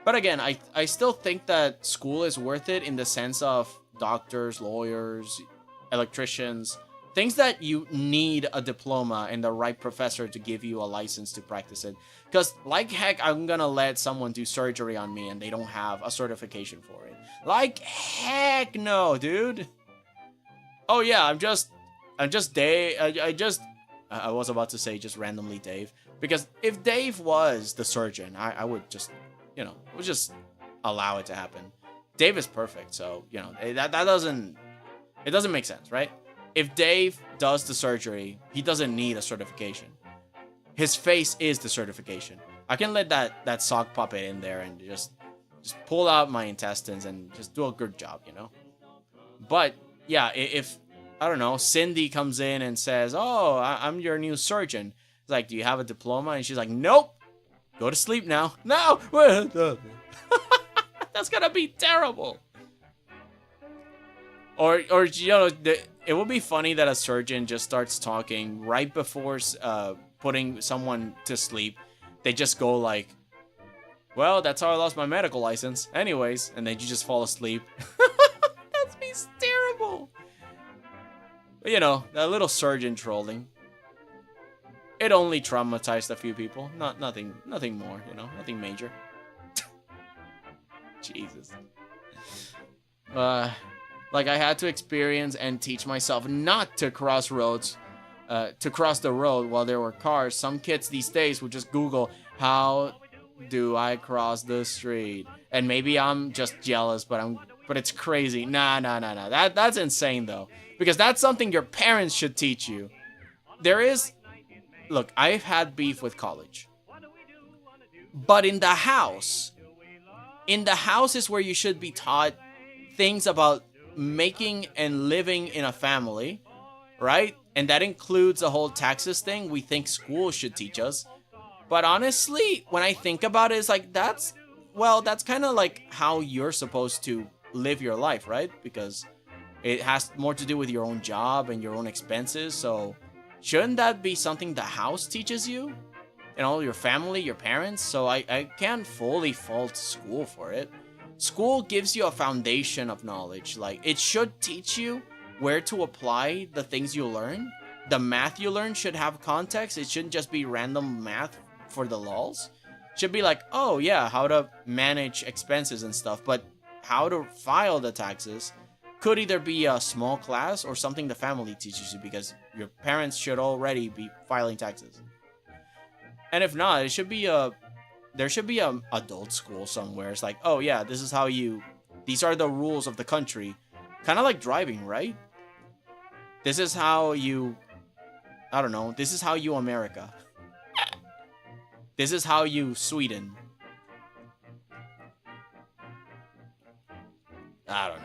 But again, I still think that school is worth it in the sense of doctors, lawyers, electricians, things that you need a diploma and the right professor to give you a license to practice it. Because like heck, I'm gonna let someone do surgery on me and they don't have a certification for it. Like heck no, dude. Oh yeah, I'm just Dave. I was about to say just randomly Dave. Because if Dave was the surgeon, I would just, would just allow it to happen. Dave is perfect, so, that doesn't make sense, right? If Dave does the surgery, he doesn't need a certification. His face is the certification. I can let that sock puppet in there and just pull out my intestines and just do a good job, But, yeah, if, I don't know, Cindy comes in and says, oh, I'm your new surgeon. It's like, do you have a diploma? And she's like, nope. Go to sleep now. No. That's gonna be terrible. Or it would be funny that a surgeon just starts talking right before putting someone to sleep. They just go like, well, that's how I lost my medical license. Anyways, and then you just fall asleep. That's terrible. But, that little surgeon trolling. It only traumatized a few people. Nothing more, nothing major. Jesus. Like I had to experience and teach myself not to cross roads, to cross the road while there were cars. Some kids these days would just Google, how do I cross the street? And maybe I'm just jealous, but I'm But it's crazy. Nah. That's insane, though. Because that's something your parents should teach you. There is... Look, I've had beef with college. But in the house is where you should be taught things about making and living in a family, right? And that includes the whole taxes thing we think school should teach us. But honestly, when I think about it, it's like, that's kind of like how you're supposed to live your life, right? Because it has more to do with your own job and your own expenses. So shouldn't that be something the house teaches you? You know, your family, your parents. So I can't fully fault school for it. School gives you a foundation of knowledge. Like, it should teach you where to apply the things you learn. The math you learn should have context. It shouldn't just be random math for the lulz. It should be like, oh yeah, how to manage expenses and stuff. But how to file the taxes could either be a small class or something the family teaches you, because your parents should already be filing taxes. And if not, there should be a adult school somewhere. It's like, oh yeah, these are the rules of the country. Kind of like driving, right? This is how you, I don't know, this is how you America. This is how you Sweden. I don't know.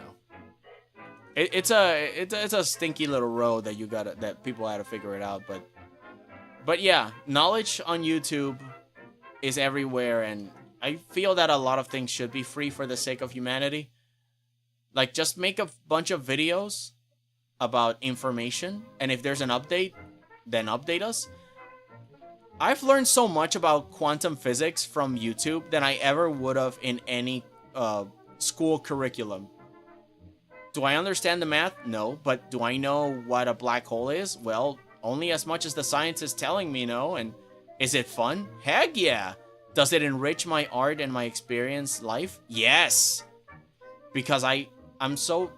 It's a stinky little road that people had to figure it out, but yeah, knowledge on YouTube is everywhere, and I feel that a lot of things should be free for the sake of humanity. Like, just make a bunch of videos about information, and if there's an update, then update us. I've learned so much about quantum physics from YouTube than I ever would have in any school curriculum. Do I understand the math? No. But do I know what a black hole is? Well, only as much as the science is telling me, no. And is it fun? Heck yeah. Does it enrich my art and my experience life? Yes. Because I'm so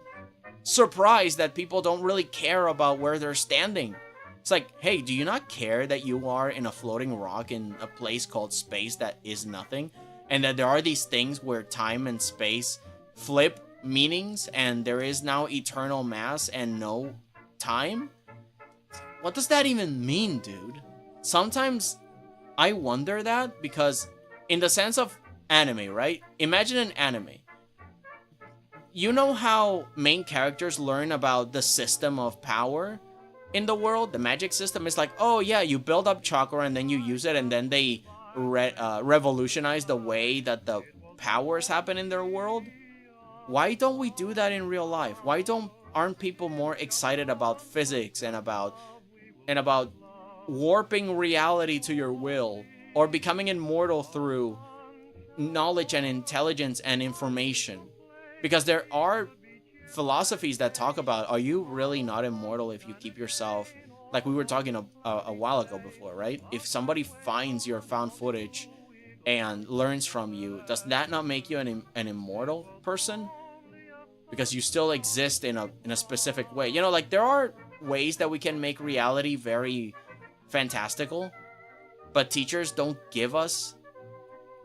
surprised that people don't really care about where they're standing. It's like, hey, do you not care that you are in a floating rock in a place called space that is nothing? And that there are these things where time and space flip meanings, and there is now eternal mass and no time? What does that even mean, dude? Sometimes I wonder that, because in the sense of anime, right? Imagine an anime. You know how main characters learn about the system of power in the world? The magic system is like, oh yeah, you build up chakra and then you use it, and then they revolutionize the way that the powers happen in their world. Why don't we do that in real life? Why aren't people more excited about physics and about warping reality to your will, or becoming immortal through knowledge and intelligence and information? Because there are philosophies that talk about, are you really not immortal if you keep yourself, like we were talking a while ago before, right? If somebody finds your found footage and learns from you, does that not make you an immortal person? Because you still exist in a specific way. You know, like, there are ways that we can make reality very fantastical, but teachers don't give us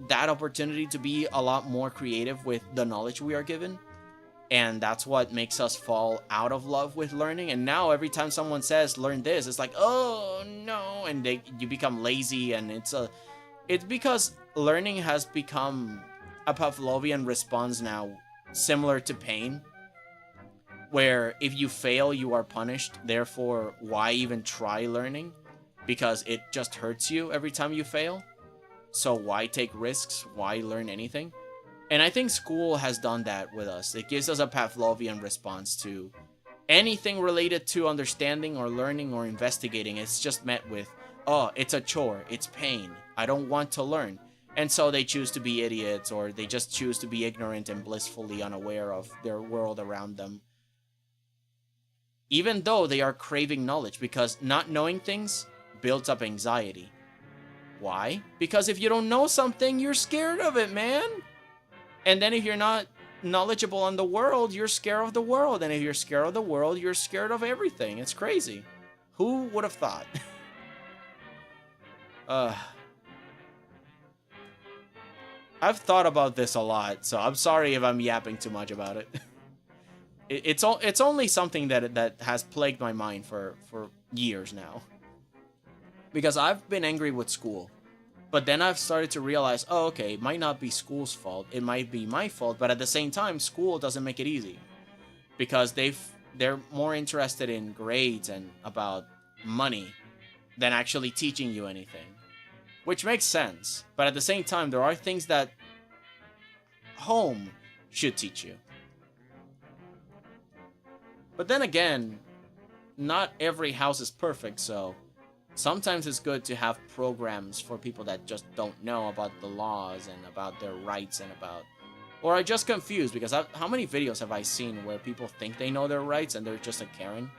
that opportunity to be a lot more creative with the knowledge we are given. And that's what makes us fall out of love with learning. And now every time someone says learn this, it's like, oh no, and you become lazy. And it's because learning has become a Pavlovian response now, similar to pain, where if you fail, you are punished. Therefore, why even try learning? Because it just hurts you every time you fail. So why take risks? Why learn anything? And I think school has done that with us. It gives us a Pavlovian response to anything related to understanding or learning or investigating. It's just met with, oh, it's a chore, it's pain, I don't want to learn. And so they choose to be idiots, or they just choose to be ignorant and blissfully unaware of their world around them. Even though they are craving knowledge, because not knowing things builds up anxiety. Why? Because if you don't know something, you're scared of it, man. And then if you're not knowledgeable on the world, you're scared of the world. And if you're scared of the world, you're scared of everything. It's crazy. Who would have thought? I've thought about this a lot, so I'm sorry if I'm yapping too much about it. It's only something that has plagued my mind for years now. Because I've been angry with school. But then I've started to realize, oh, okay, it might not be school's fault. It might be my fault. But at the same time, school doesn't make it easy. Because they're more interested in grades and about money than actually teaching you anything. Which makes sense. But at the same time, there are things that home should teach you. But then again, not every house is perfect, so sometimes it's good to have programs for people that just don't know about the laws and about their rights and about... Or are just confused, because how many videos have I seen where people think they know their rights and they're just a Karen?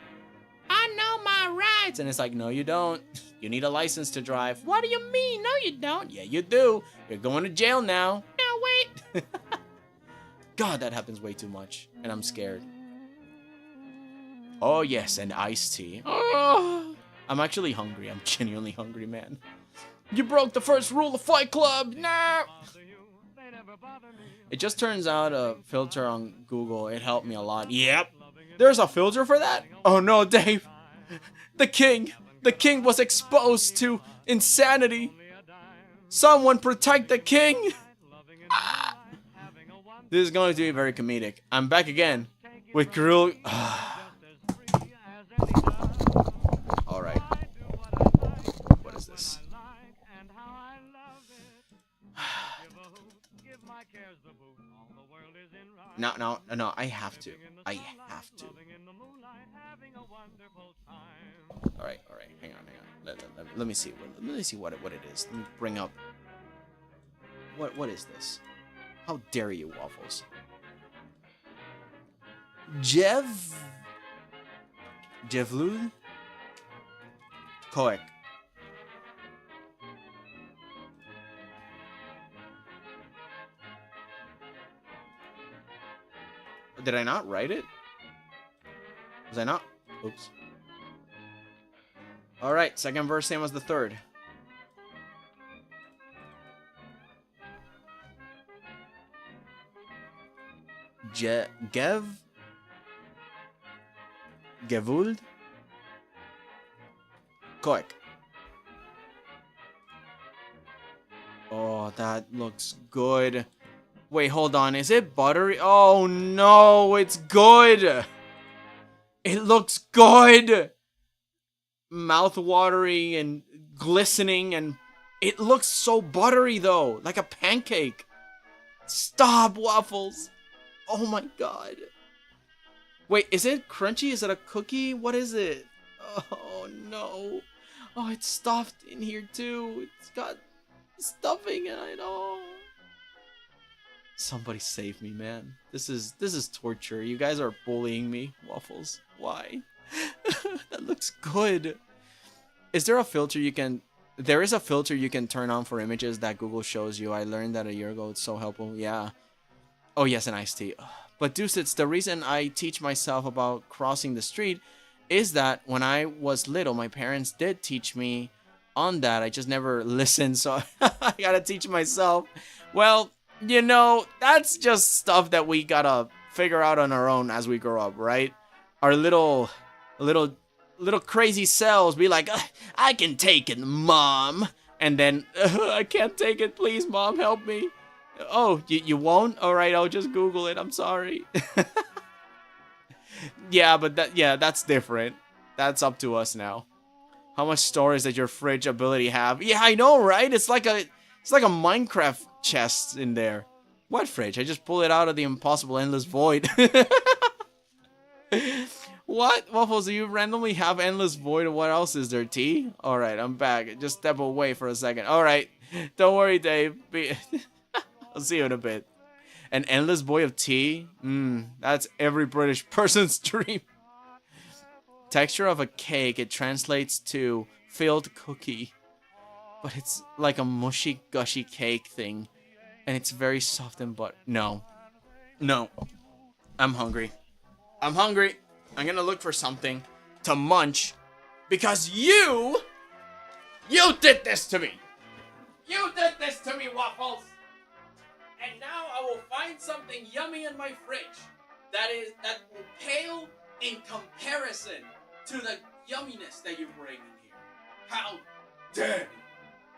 I know my rights! And it's like, no you don't. You need a license to drive. What do you mean? No you don't. Yeah you do. You're going to jail now. No wait. God, that happens way too much. And I'm scared. Oh yes, and iced tea. Oh, I'm actually hungry. I'm genuinely hungry, man. You broke the first rule of Fight Club! No! It just turns out a filter on Google. It helped me a lot. Yep. There's a filter for that? Oh no, Dave. The king was exposed to insanity. Someone protect the king. Ah. This is going to be very comedic. I'm back again with Grill. Alright. What is this? No, I have to. Alright. Hang on. Let me see. Let me see what it is. Let me bring up. What is this? How dare you, Waffles? 𝐊𝐈𝐍𝐆? Correct. Did I not write it? Was I not? Oops. Alright, second verse, same as the third. 𝐊𝐈𝐍𝐆? Correct. Oh, that looks good. Wait, hold on. Is it buttery? Oh no, it's good. It looks good. Mouth-watering and glistening, and it looks so buttery though, like a pancake. Stop, Waffles. Oh my god. Wait, is it crunchy? Is it a cookie? What is it? Oh no. Oh, it's stuffed in here too. It's got stuffing in it. Oh. Somebody save me, man. This is torture. You guys are bullying me, Waffles. Why? That looks good. Is there a filter you can... There is a filter you can turn on for images that Google shows you. I learned that a year ago. It's so helpful. Yeah. Oh, yes, an iced tea. But Deucits, the reason I teach myself about crossing the street is that when I was little, my parents did teach me on that. I just never listened, so I gotta teach myself. Well, you know, that's just stuff that we gotta figure out on our own as we grow up, right? Our little crazy selves be like, I can take it, Mom. And then, I can't take it, please, Mom, help me. Oh, you won't? Alright, I'll just Google it, I'm sorry. Yeah, but that's different. That's up to us now. How much storage does your fridge ability have? Yeah, I know, right? It's like a Minecraft chest in there. What fridge? I just pull it out of the impossible endless void. What? Waffles, do you randomly have endless void? What else is there? Tea? Alright, I'm back. Just step away for a second. Alright. Don't worry, Dave. I'll see you in a bit. An endless void of tea? That's every British person's dream. Texture of a cake. It translates to filled cookie. But it's like a mushy, gushy cake thing. And it's very soft and No. I'm hungry. I'm gonna look for something to munch. Because you did this to me. You did this to me, Waffles. And now I will find something yummy in my fridge. that will pale in comparison to the yumminess that you bring in here. How dare you?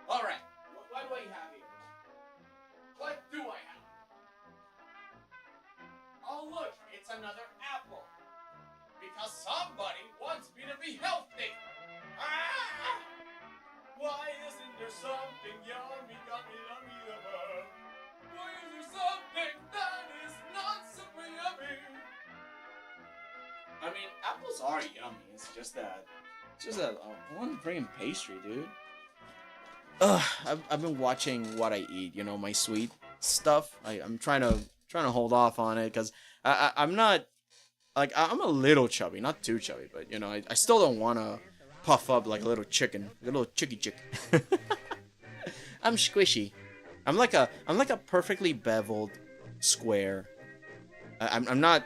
Alright, what do I have here? What do I have? Oh look, it's another apple. Because somebody wants me to be healthy. Ah! Why isn't there something yummy, yummy, yummy about? Why is there something that is not super yummy? I mean, apples are yummy. It's just that I want to bring in pastry, dude. I've been watching what I eat. You know, my sweet stuff. I'm trying to hold off on it because I'm not like I'm a little chubby, not too chubby, but you know I still don't want to puff up like a little chicken, like a little chicky. I'm squishy. I'm like a perfectly beveled square. I'm not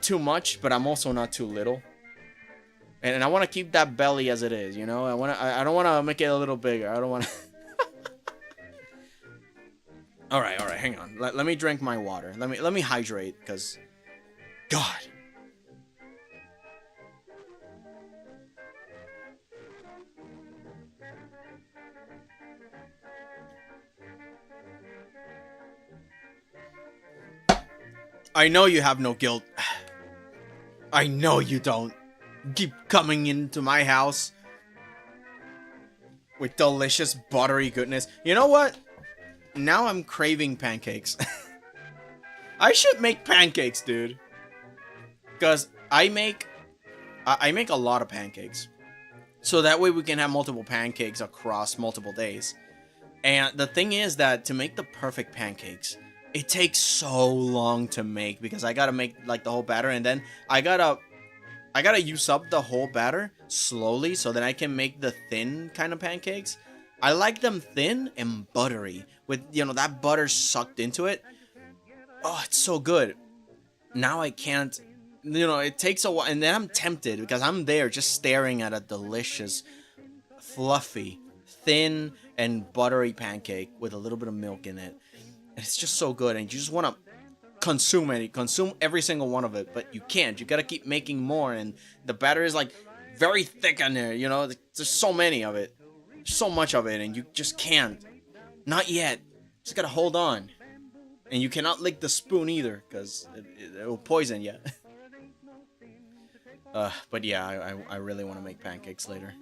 too much, but I'm also not too little. And I want to keep that belly as it is, you know. I don't want to make it a little bigger. I don't want to. All right. Hang on. Let me drink my water. Let me hydrate, cause God. I know you have no guilt. I know you don't. Keep coming into my house with delicious buttery goodness. You know what? Now I'm craving pancakes. I should make pancakes, dude. Because I make a lot of pancakes. So that way we can have multiple pancakes across multiple days. And the thing is that to make the perfect pancakes, it takes so long to make because I gotta make like the whole batter and then I gotta use up the whole batter slowly so that I can make the thin kind of pancakes. I like them thin and buttery with, you know, that butter sucked into it. Oh, it's so good. Now I can't, you know, it takes a while and then I'm tempted because I'm there just staring at a delicious, fluffy, thin and buttery pancake with a little bit of milk in it. And it's just so good and you just want to consume every single one of it, but you can't. You gotta keep making more, and the batter is like very thick in there. You know, there's so many of it, so much of it, and you just can't. Not yet. Just gotta hold on, and you cannot lick the spoon either, cause it will poison you. But yeah, I really want to make pancakes later.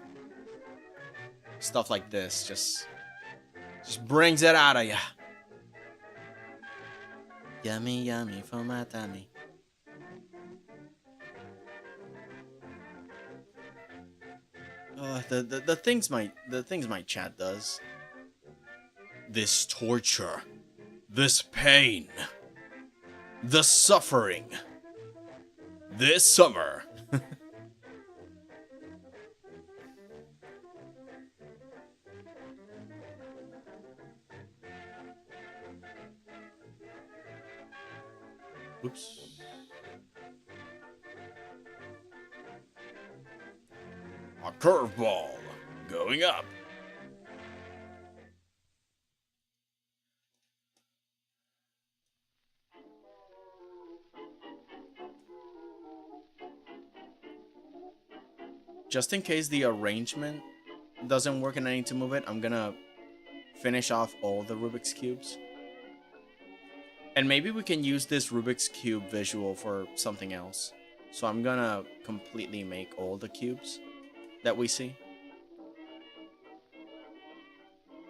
Stuff like this just brings it out of ya. Yummy, yummy for my tummy. The things my chat does. This torture, this pain, the suffering, this summer. Oops. A curveball going up. Just in case the arrangement doesn't work and I need to move it, I'm gonna finish off all the Rubik's Cubes. And maybe we can use this Rubik's Cube visual for something else. So I'm gonna completely make all the cubes that we see.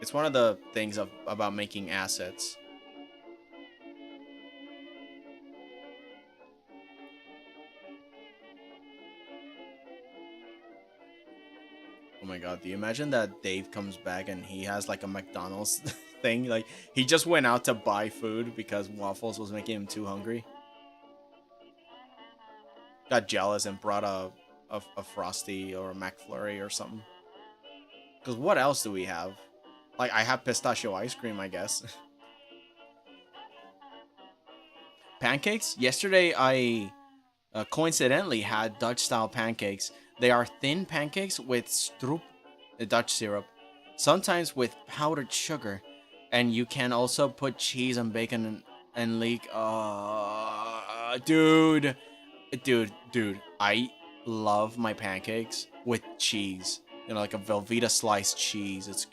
It's one of the things about making assets. Oh my god, do you imagine that Dave comes back and he has like a McDonald's thing? Like, he just went out to buy food because Waffles was making him too hungry. Got jealous and brought a Frosty or a McFlurry or something. Because what else do we have? Like, I have pistachio ice cream, I guess. Pancakes? Yesterday, I coincidentally had Dutch-style pancakes. They are thin pancakes with stroop, the Dutch syrup, sometimes with powdered sugar, and you can also put cheese and bacon and leek. Dude. Dude. I love my pancakes with cheese. You know, like a Velveeta sliced cheese.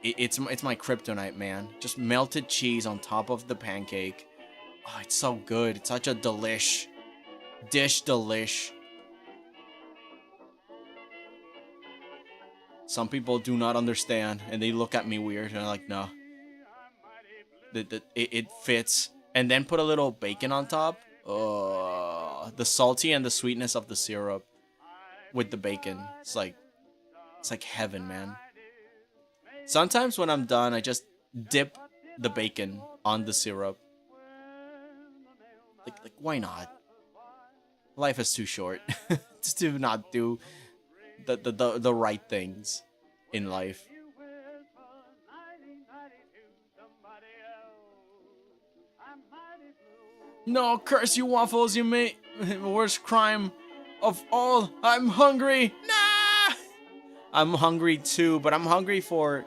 It's my kryptonite, man. Just melted cheese on top of the pancake. Oh, it's so good. It's such a delish. Dish delish. Some people do not understand, and they look at me weird, and I'm like, no. It fits. And then put a little bacon on top. Oh, the salty and the sweetness of the syrup with the bacon. It's like heaven, man. Sometimes when I'm done, I just dip the bacon on the syrup. Like why not? Life is too short to not do the right things in life. No, curse you waffles, you made worst crime of all. I'm hungry. Nah! I'm hungry too, but I'm hungry for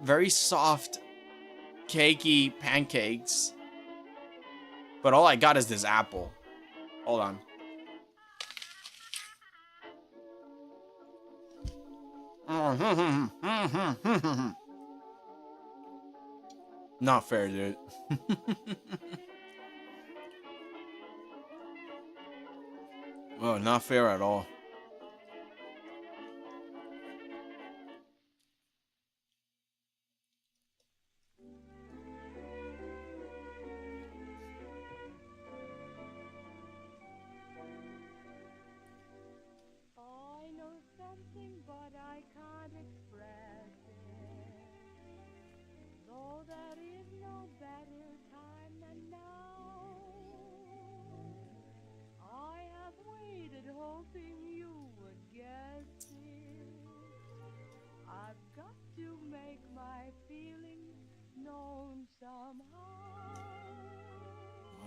very soft, cakey pancakes. But all I got is this apple. Hold on. Not fair, dude. Oh, not fair at all.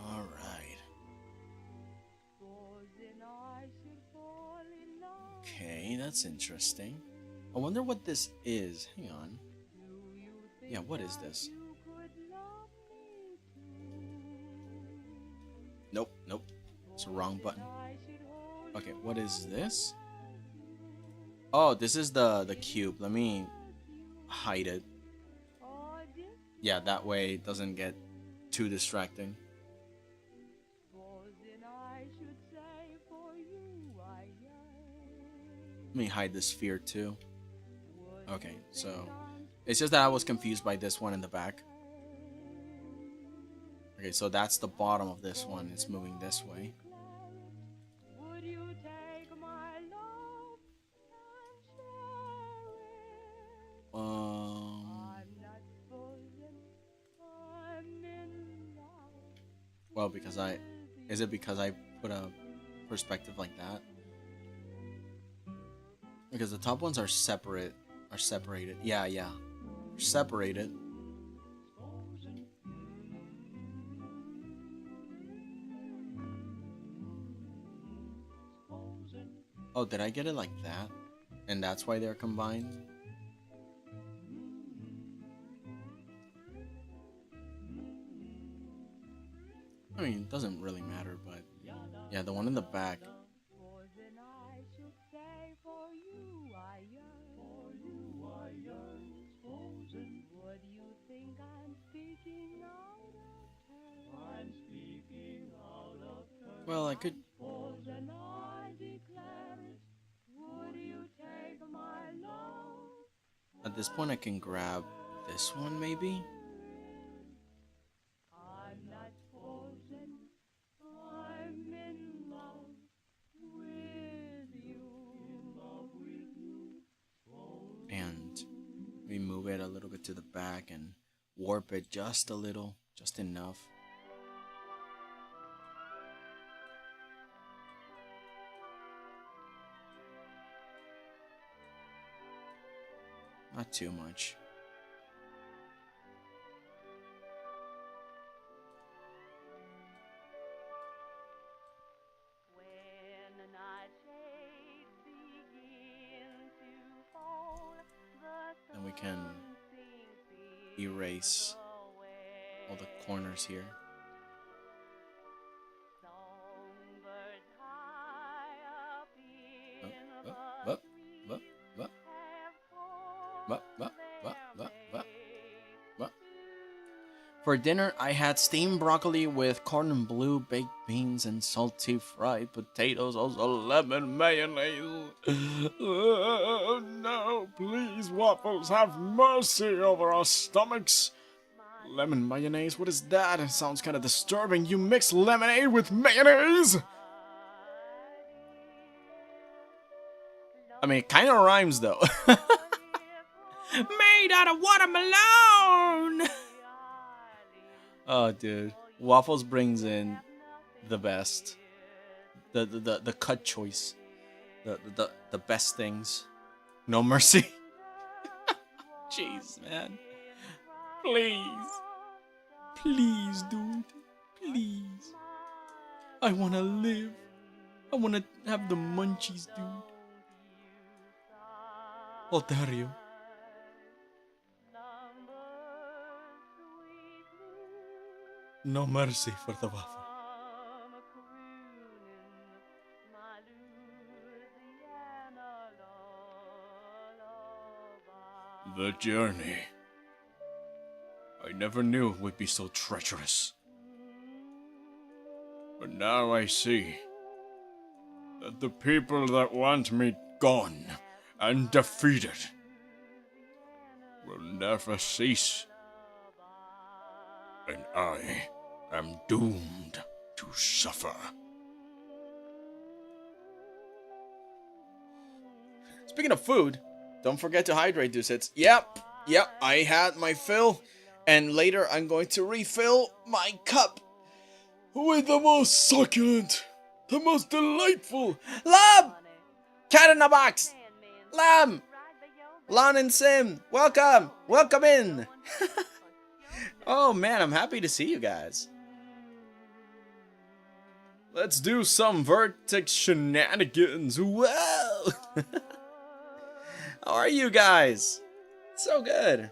Alright. Okay, that's interesting. I wonder what this is. Hang on. Yeah, what is this? Nope. It's the wrong button. Okay, what is this? Oh, this is the cube. Let me hide it. Yeah, that way it doesn't get too distracting. Let me hide the sphere too. Okay, so it's just that I was confused by this one in the back. Okay, so that's the bottom of this one. It's moving this way. Well, is it because I put a perspective like that? Because the top ones are separated. Yeah. They're separated. Oh, did I get it like that? And that's why they're combined? I mean, it doesn't really matter, but yeah, the one in the back. Well, I could. At this point, I can grab this one, maybe? And we move it a little bit to the back and warp it just a little, just enough. Not too much. And we can erase all the corners here. For dinner, I had steamed broccoli with corn and blue, baked beans, and salty fried potatoes, also lemon mayonnaise. Oh, no, please, Waffles, have mercy over our stomachs. Lemon mayonnaise? What is that? It sounds kind of disturbing. You mix lemonade with mayonnaise? I mean, it kind of rhymes, though. Made out of watermelon! Oh, dude. Waffles brings in the best. The cut choice. The best things. No mercy. Jeez, man. Please. Please, dude. Please. I wanna live. I wanna have the munchies, dude. I'll dare you. No mercy for the waffle. The journey. I never knew it would be so treacherous. But now I see that the people that want me gone and defeated will never cease. And I am doomed to suffer. Speaking of food, don't forget to hydrate, Deucets. Yep, I had my fill. And later I'm going to refill my cup with the most succulent, the most delightful lamb! Cat in a box! Lamb! Lon and Sim, welcome! Welcome in! Oh man, I'm happy to see you guys. Let's do some Vertex shenanigans. Whoa! How are you guys? So good.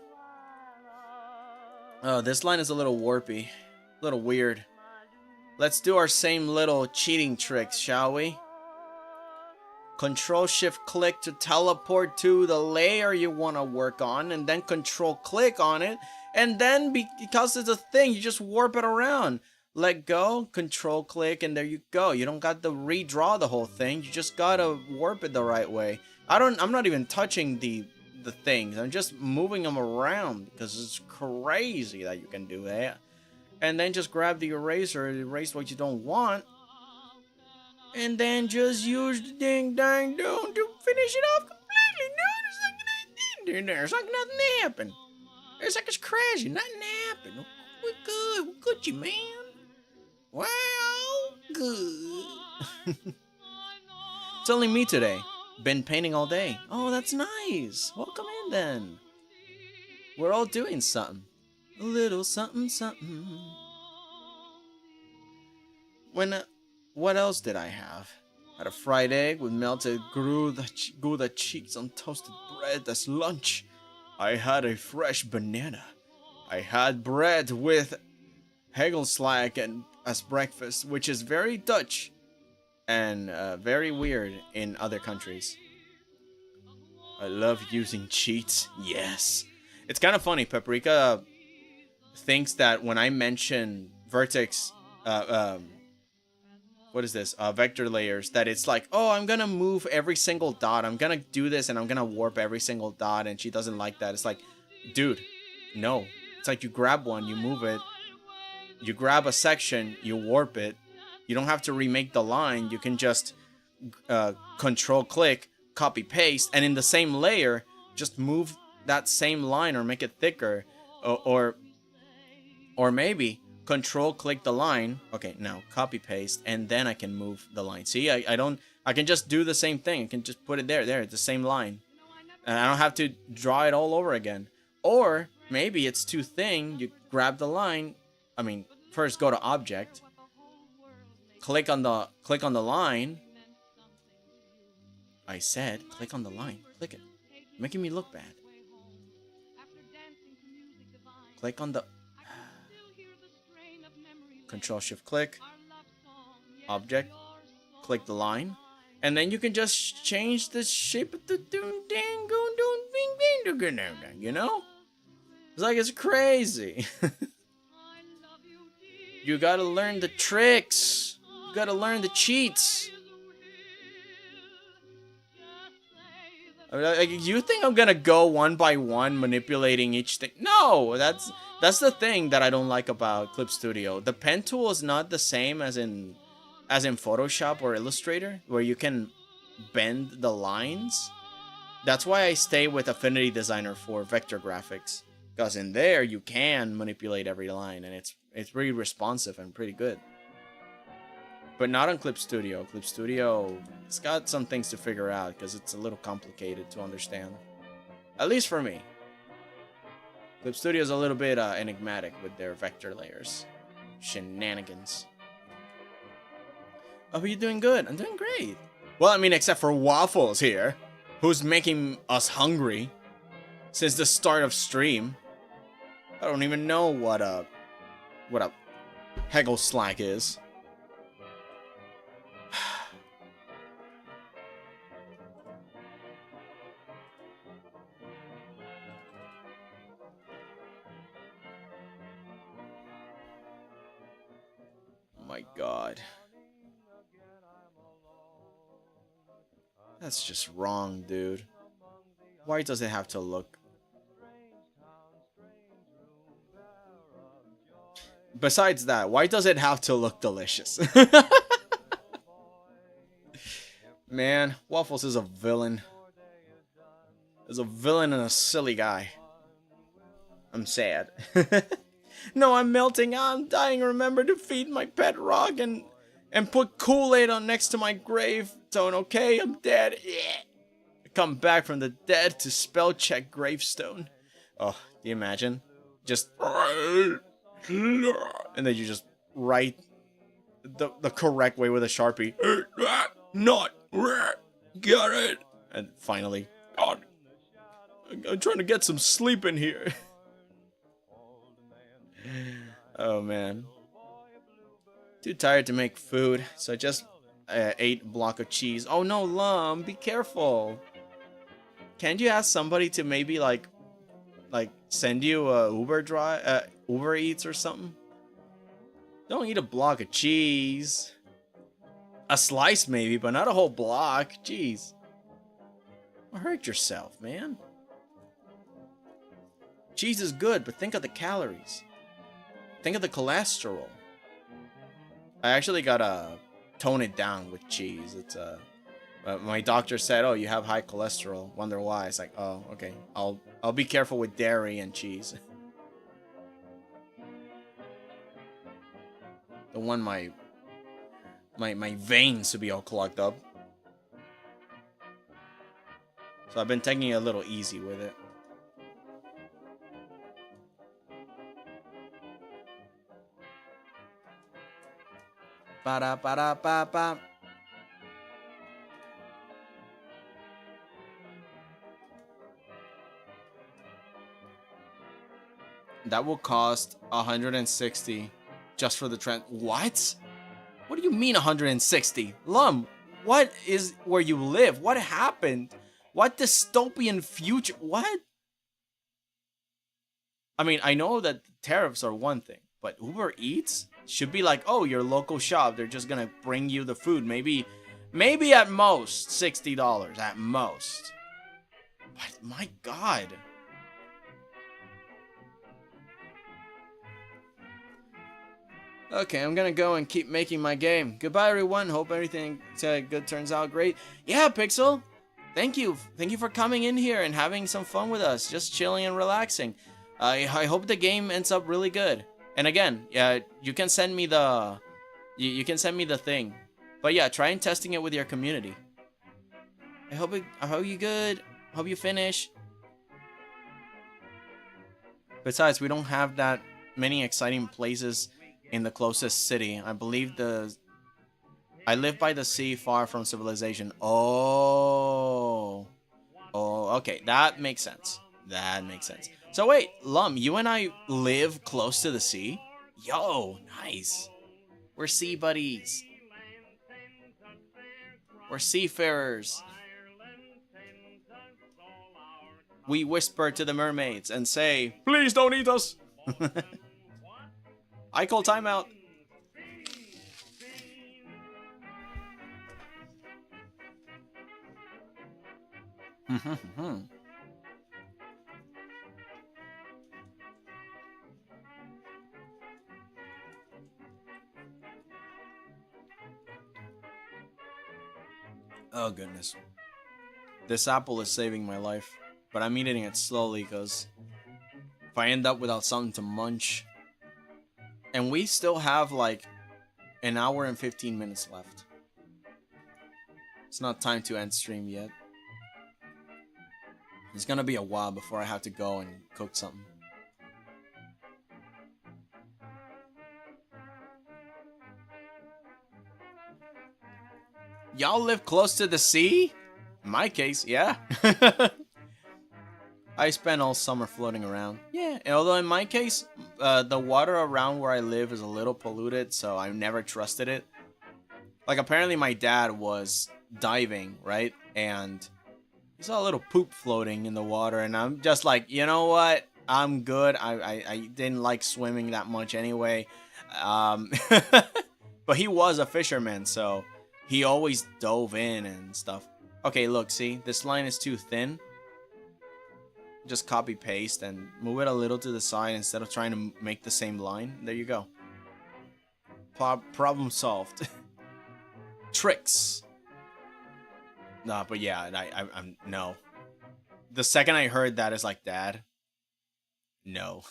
Oh, this line is a little warpy. A little weird. Let's do our same little cheating tricks, shall we? Control-Shift-Click to teleport to the layer you want to work on, and then Control-Click on it, and then because it's a thing, you just warp it around. Let go, Control-Click, and there you go. You don't got to redraw the whole thing. You just gotta warp it the right way. I'm not even touching the things. I'm just moving them around because it's crazy that you can do that. And then just grab the eraser, erase what you don't want, and then just use the ding dang dong to finish it off completely. No, there's like nothing happened. It's like it's crazy, nothing happened. We're good, we're Gucci, man. Well, good. It's only me today. Been painting all day. Oh, that's nice. Welcome in then. We're all doing something. A little something, something. What else did I have? Had a fried egg with melted Gouda cheese on toasted bread as lunch. I had a fresh banana. I had bread with hagelslag and as breakfast, which is very Dutch and very weird in other countries. I love using cheats. Yes. It's kind of funny. Paprika thinks that when I mention vertex, what is this? Vector layers, that it's like, oh, I'm gonna move every single dot. I'm gonna do this and I'm gonna warp every single dot, and she doesn't like that. It's like, dude, no. It's like you grab one, you move it. You grab a section, you warp it. You don't have to remake the line. You can just Control-Click, copy-paste, and in the same layer, just move that same line or make it thicker. Or maybe Control-Click the line. Okay, now copy-paste, and then I can move the line. See, I can just do the same thing. I can just put it there, it's the same line. And I don't have to draw it all over again. Or maybe it's two thing. You grab the line. I mean, first go to Object. Click on the line. I said, click on the line. Click it. You're making me look bad. Click on the Control-Shift-Click. Object. Click the line. And then you can just change the shape of the you know? It's like, it's crazy. You gotta learn the tricks. You gotta learn the cheats. You think I'm gonna go one by one manipulating each thing? No, that's the thing that I don't like about Clip Studio. The pen tool is not the same as in Photoshop or Illustrator, where you can bend the lines. That's why I stay with Affinity Designer for vector graphics, because in there you can manipulate every line, and it's pretty responsive and pretty good. But not on Clip Studio. Clip Studio, it's got some things to figure out because it's a little complicated to understand. At least for me. Clip Studio is a little bit enigmatic with their vector layers. Shenanigans. Oh, you're doing good. I'm doing great. Well, I mean, except for Waffles here, who's making us hungry since the start of stream. I don't even know what a Hegel Slack is. My God. That's just wrong, dude. Why does it have to look... Besides that, why does it have to look delicious? Man, Waffles is a villain. Is a villain and a silly guy. I'm sad. No, I'm melting. I'm dying. Remember to feed my pet rock and put Kool-Aid on next to my gravestone, okay? I'm dead. I come back from the dead to spell check gravestone. Oh, do you imagine? Just... And then you just write the correct way with a Sharpie. Not. Got it. And finally, God, I'm trying to get some sleep in here. Oh, man. Too tired to make food, so I just ate a block of cheese. Oh, no, Lum, be careful. Can't you ask somebody to maybe, like send you a Uber Eats or something? Don't eat a block of cheese. A slice, maybe, but not a whole block. Jeez. Hurt yourself, man. Cheese is good, but think of the calories. Think of the cholesterol. I actually gotta tone it down with cheese. It's my doctor said, "Oh, you have high cholesterol." Wonder why? It's like, oh, okay. I'll be careful with dairy and cheese. Don't want my veins to be all clogged up. So I've been taking it a little easy with it. Ba-da-ba-da-ba-ba. That will cost 160 just for the trend. What? What do you mean 160? Lum, what is where you live? What happened? What dystopian future? What? I mean, I know that tariffs are one thing, but Uber Eats should be like, oh, your local shop. They're just gonna bring you the food. Maybe at most $60 at most. But my God. Okay, I'm gonna go and keep making my game. Goodbye, everyone. Hope everything good turns out great. Yeah, Pixel. Thank you. Thank you for coming in here and having some fun with us. Just chilling and relaxing. I hope the game ends up really good. And again, yeah, you can send me the you can send me the thing. But yeah, try and testing it with your community. I hope you good. Hope you finish. Besides, we don't have that many exciting places in the closest city. I believe I live by the sea, far from civilization. Oh, okay, that makes sense. That makes sense. So wait, Lum, you and I live close to the sea? Yo, nice. We're sea buddies. We're seafarers. We whisper to the mermaids and say, Please don't eat us. I call timeout. Oh goodness. This apple is saving my life, but I'm eating it slowly because if I end up without something to munch. And we still have like an hour and 15 minutes left. It's not time to end stream yet. It's gonna be a while before I have to go and cook something. Y'all live close to the sea? In my case, yeah. I spent all summer floating around. Yeah, although in my case, the water around where I live is a little polluted, so I never trusted it. Like, apparently my dad was diving, right? And he saw a little poop floating in the water, and I'm just like, you know what? I'm good. I didn't like swimming that much anyway. But he was a fisherman, so he always dove in and stuff. Okay, look, see? This line is too thin. Just copy paste and move it a little to the side instead of trying to make the same line. There you go. Problem solved. Tricks. Nah, but yeah, I'm no. The second I heard that, is like, Dad, no.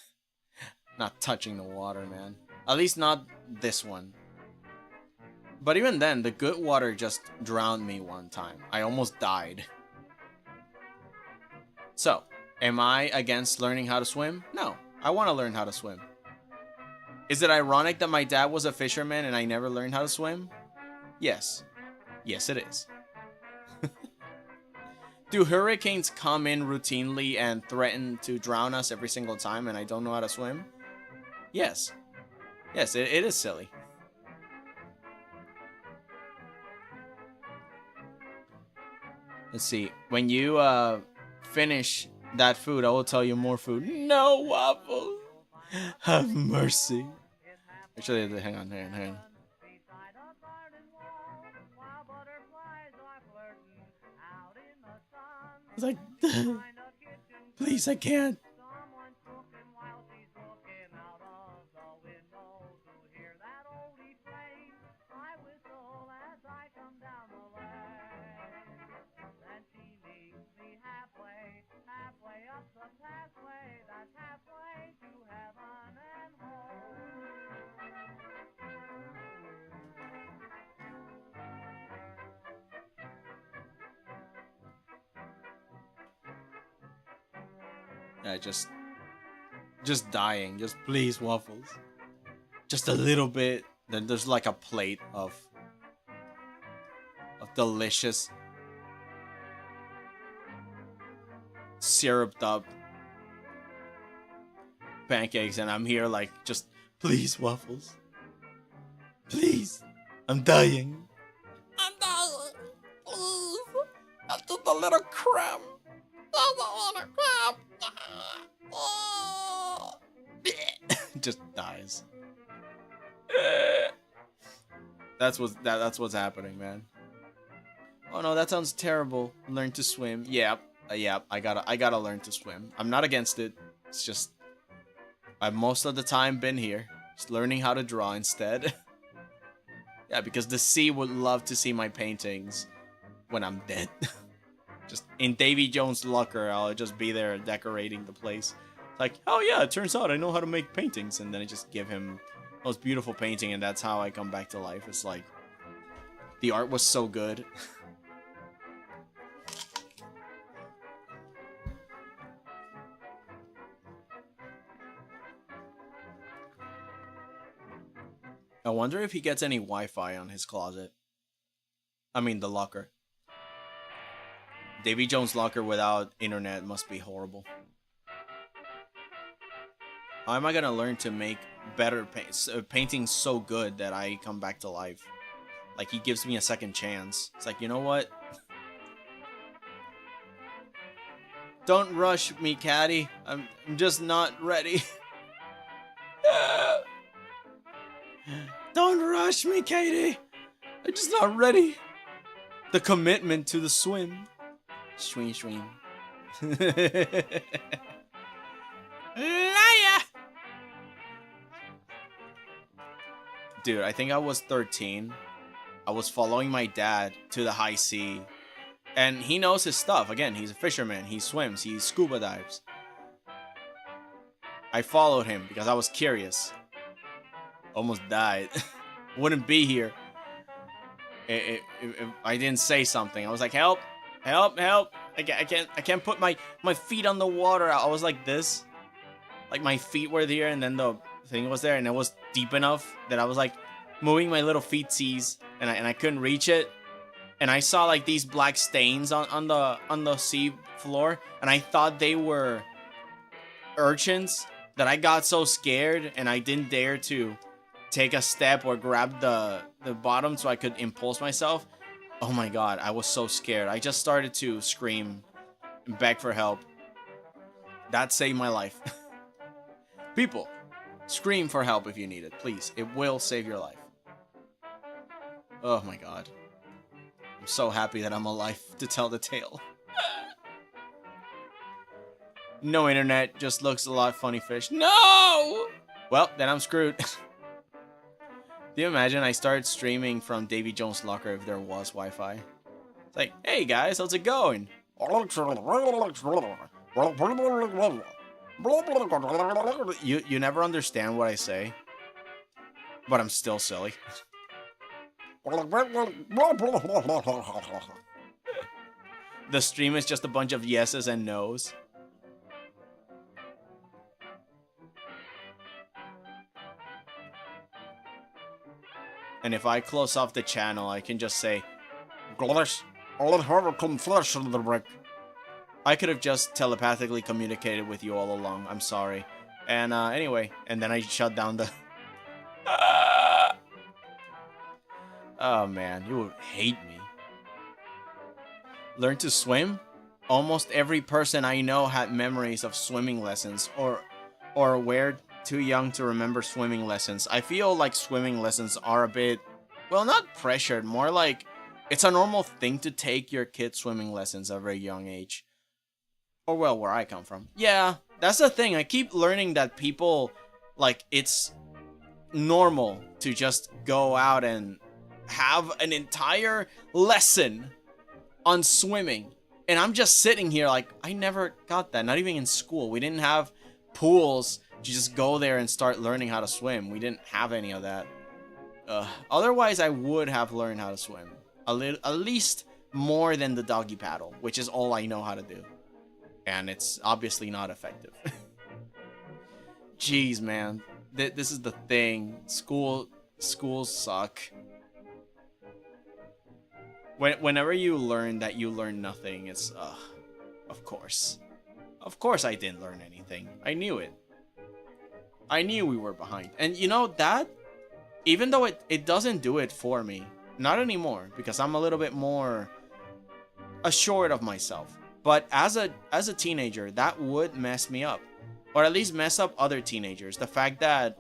Not touching the water, man. At least not this one. But even then, the good water just drowned me one time. I almost died. So, am I against learning how to swim? No, I want to learn how to swim. Is it ironic that my dad was a fisherman and I never learned how to swim? Yes. Yes, it is. Do hurricanes come in routinely and threaten to drown us every single time and I don't know how to swim? Yes. Yes, it is silly. Let's see. When you finish that food, I will tell you more food. No, Waffle. Have mercy. Actually, hang on. It's like, please, I can't. Yeah, just dying. Just please, Waffles. Just a little bit. Then there's like a plate of delicious syruped up pancakes, and I'm here like, just please, Waffles. Please. I'm dying. I'm dying. Please. That's just a little crumb. Just dies. That's what's happening, man. Oh no, that sounds terrible. Learn to swim. Yeah, I gotta learn to swim. I'm not against it. It's just I've most of the time been here, just learning how to draw instead. Yeah, because the sea would love to see my paintings when I'm dead. Just in Davy Jones' locker, I'll just be there decorating the place. It's like, oh yeah, it turns out I know how to make paintings, and then I just give him the most beautiful painting, and that's how I come back to life. It's like, the art was so good. I wonder if he gets any Wi-Fi on his closet. I mean, the locker. Davy Jones' locker without internet must be horrible. How am I gonna learn to make better paintings so good that I come back to life? Like, he gives me a second chance. It's like, you know what? Don't rush me, Caddy. I'm just not ready. Don't rush me, Katie. I'm just not ready. The commitment to the swim. Swing, swing. Liar! Dude, I think I was 13. I was following my dad to the high sea. And he knows his stuff. Again, he's a fisherman. He swims. He scuba dives. I followed him because I was curious. Almost died. Wouldn't be here if I didn't say something. I was like, help, help, help. I can't put my feet on the water. I was like this. Like my feet were there and then the thing was there and it was deep enough that I was like moving my little feetsies and I couldn't reach it. And I saw like these black stains on the sea floor and I thought they were urchins that I got so scared and I didn't dare to take a step or grab the bottom so I could impulse myself. Oh my god, I was so scared. I just started to scream and beg for help. That saved my life. People, scream for help if you need it, please. It will save your life. Oh my god. I'm so happy that I'm alive to tell the tale. No internet, just looks a lot funny fish. No! Well, then I'm screwed. Do you imagine I started streaming from Davy Jones' locker if there was Wi-Fi? It's like, hey guys, how's it going? You never understand what I say, but I'm still silly. The stream is just a bunch of yeses and nos. And if I close off the channel, I can just say, I could have just telepathically communicated with you all along. I'm sorry. And anyway, and then I shut down the... Oh man, you would hate me. Learn to swim? Almost every person I know had memories of swimming lessons or were too young to remember swimming lessons. I feel like swimming lessons are a bit, well, not pressured, more like it's a normal thing to take your kid swimming lessons at a very young age. Or well, where I come from. Yeah, that's the thing. I keep learning that people, like, it's normal to just go out and have an entire lesson on swimming. And I'm just sitting here like, I never got that. Not even in school. We didn't have pools. You just go there and start learning how to swim. We didn't have any of that. Otherwise, I would have learned how to swim. At least more than the doggy paddle, which is all I know how to do. And it's obviously not effective. Jeez, man. This is the thing. Schools suck. Whenever you learn that you learn nothing, it's, of course. Of course I didn't learn anything. I knew it. I knew we were behind. And you know that, even though it doesn't do it for me, not anymore, because I'm a little bit more assured of myself. But as a teenager, that would mess me up. Or at least mess up other teenagers. The fact that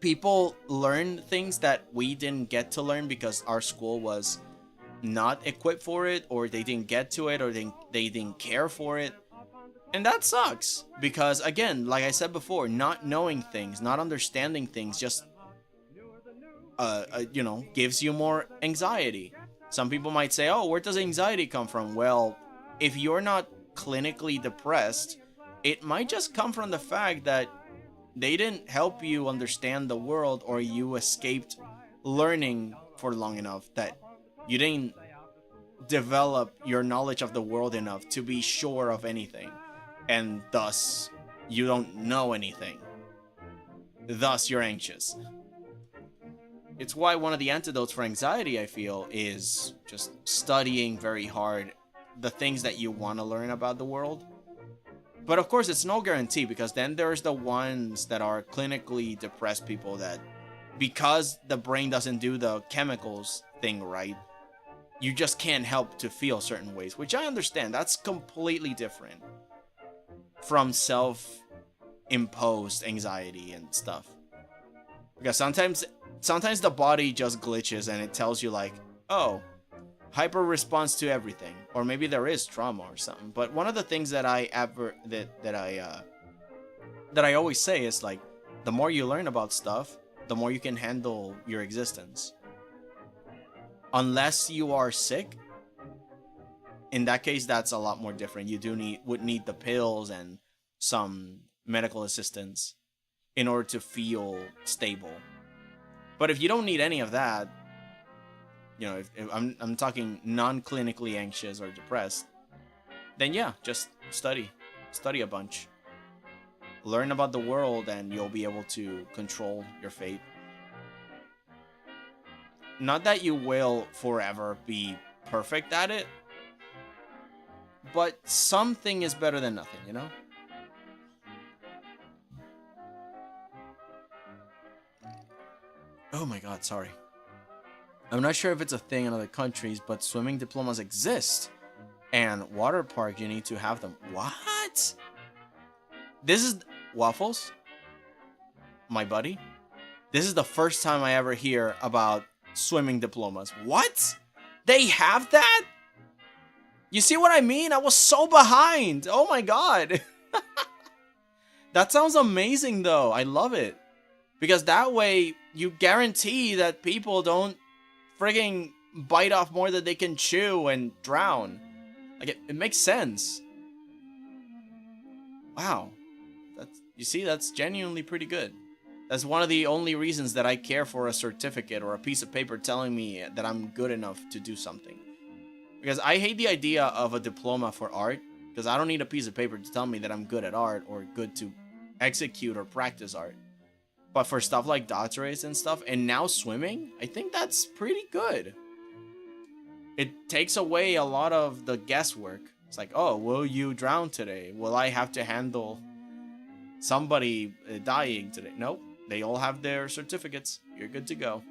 people learn things that we didn't get to learn because our school was not equipped for it, or they didn't get to it, or they didn't care for it. And that sucks, because again, like I said before, not knowing things, not understanding things just, you know, gives you more anxiety. Some people might say, oh, where does anxiety come from? Well, if you're not clinically depressed, it might just come from the fact that they didn't help you understand the world, or you escaped learning for long enough that you didn't develop your knowledge of the world enough to be sure of anything. And thus, you don't know anything. Thus, you're anxious. It's why one of the antidotes for anxiety, I feel, is just studying very hard the things that you want to learn about the world. But of course, it's no guarantee, because then there's the ones that are clinically depressed people that, because the brain doesn't do the chemicals thing right, you just can't help to feel certain ways, which I understand. That's completely different from self-imposed anxiety and stuff. Because sometimes the body just glitches and it tells you like, oh, hyper response to everything, or maybe there is trauma or something. But one of the things that I always say is like, the more you learn about stuff, the more you can handle your existence. Unless you are sick, in that case, that's a lot more different. You would need the pills and some medical assistance in order to feel stable. But if you don't need any of that, you know, if I'm talking non-clinically anxious or depressed, then yeah, just study a bunch, learn about the world, and you'll be able to control your fate. Not that you will forever be perfect at it, but something is better than nothing, you know? Oh my god, sorry. I'm not sure if it's a thing in other countries, but swimming diplomas exist. And water park, you need to have them. What? This is... Waffles? My buddy? This is the first time I ever hear about swimming diplomas. What? They have that? You see what I mean? I was so behind. Oh my god. That sounds amazing though. I love it. Because that way you guarantee that people don't frigging bite off more than they can chew and drown. Like it makes sense. Wow. You see, that's genuinely pretty good. That's one of the only reasons that I care for a certificate or a piece of paper telling me that I'm good enough to do something. Because I hate the idea of a diploma for art, because I don't need a piece of paper to tell me that I'm good at art or good to execute or practice art. But for stuff like doctorates and stuff, and now swimming, I think that's pretty good. It takes away a lot of the guesswork. It's like, oh, will you drown today? Will I have to handle somebody dying today? Nope. They all have their certificates. You're good to go.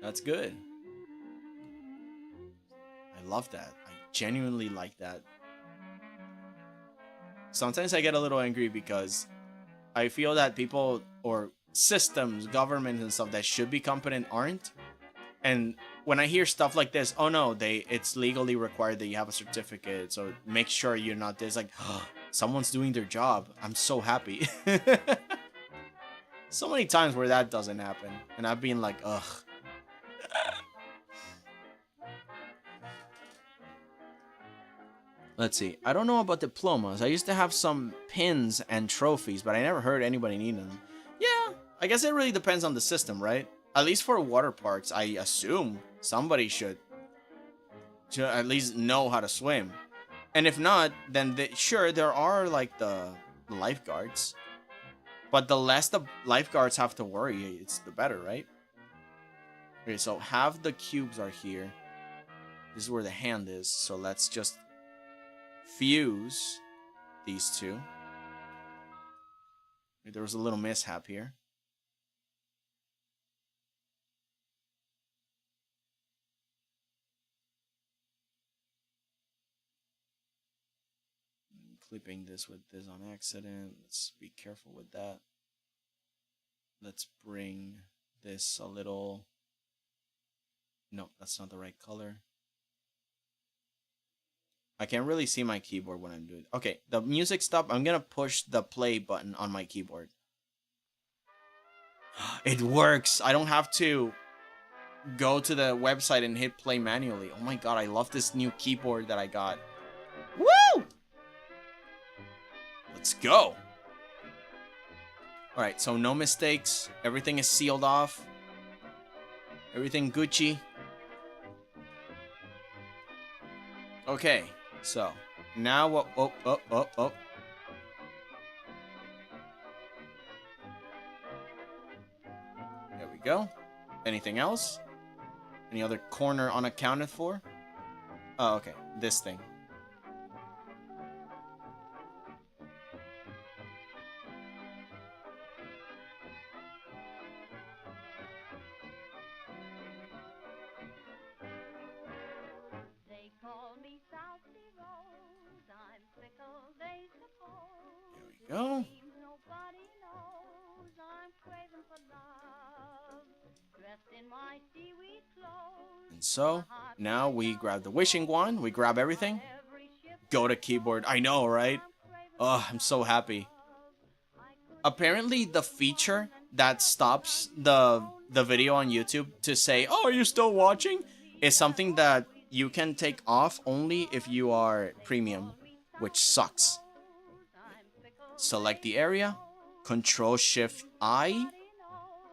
That's good. I love that. I genuinely like that. Sometimes I get a little angry because I feel that people or systems, governments and stuff that should be competent aren't. And when I hear stuff like this, oh no, it's legally required that you have a certificate, so make sure you're not this. Like, oh, someone's doing their job. I'm so happy. So many times where that doesn't happen, and I've been like, ugh. Let's see. I don't know about diplomas. I used to have some pins and trophies, but I never heard anybody need them. Yeah, I guess it really depends on the system, right? At least for water parks, I assume somebody should at least know how to swim. And if not, then sure, there are like the lifeguards. But the less the lifeguards have to worry, it's the better, right? Okay, so half the cubes are here. This is where the hand is, so let's just fuse these two. There was a little mishap here. Clipping this with this on accident. Let's be careful with that. Let's bring this a little... No, that's not the right color. I can't really see my keyboard when I'm doing... Okay, the music stopped. I'm gonna push the play button on my keyboard. It works! I don't have to go to the website and hit play manually. Oh my god, I love this new keyboard that I got. Woo! Let's go! Alright, so no mistakes. Everything is sealed off. Everything Gucci. Okay, so now what? Oh. There we go. Anything else? Any other corner unaccounted for? Oh, okay. This thing. go. And so, now we grab the wishing wand, we grab everything, go to keyboard. I know, right? Oh, I'm so happy. Apparently, the feature that stops the video on YouTube to say, "Oh, are you still watching?" is something that you can take off only if you are premium, which sucks. Select the area, Control-Shift-I,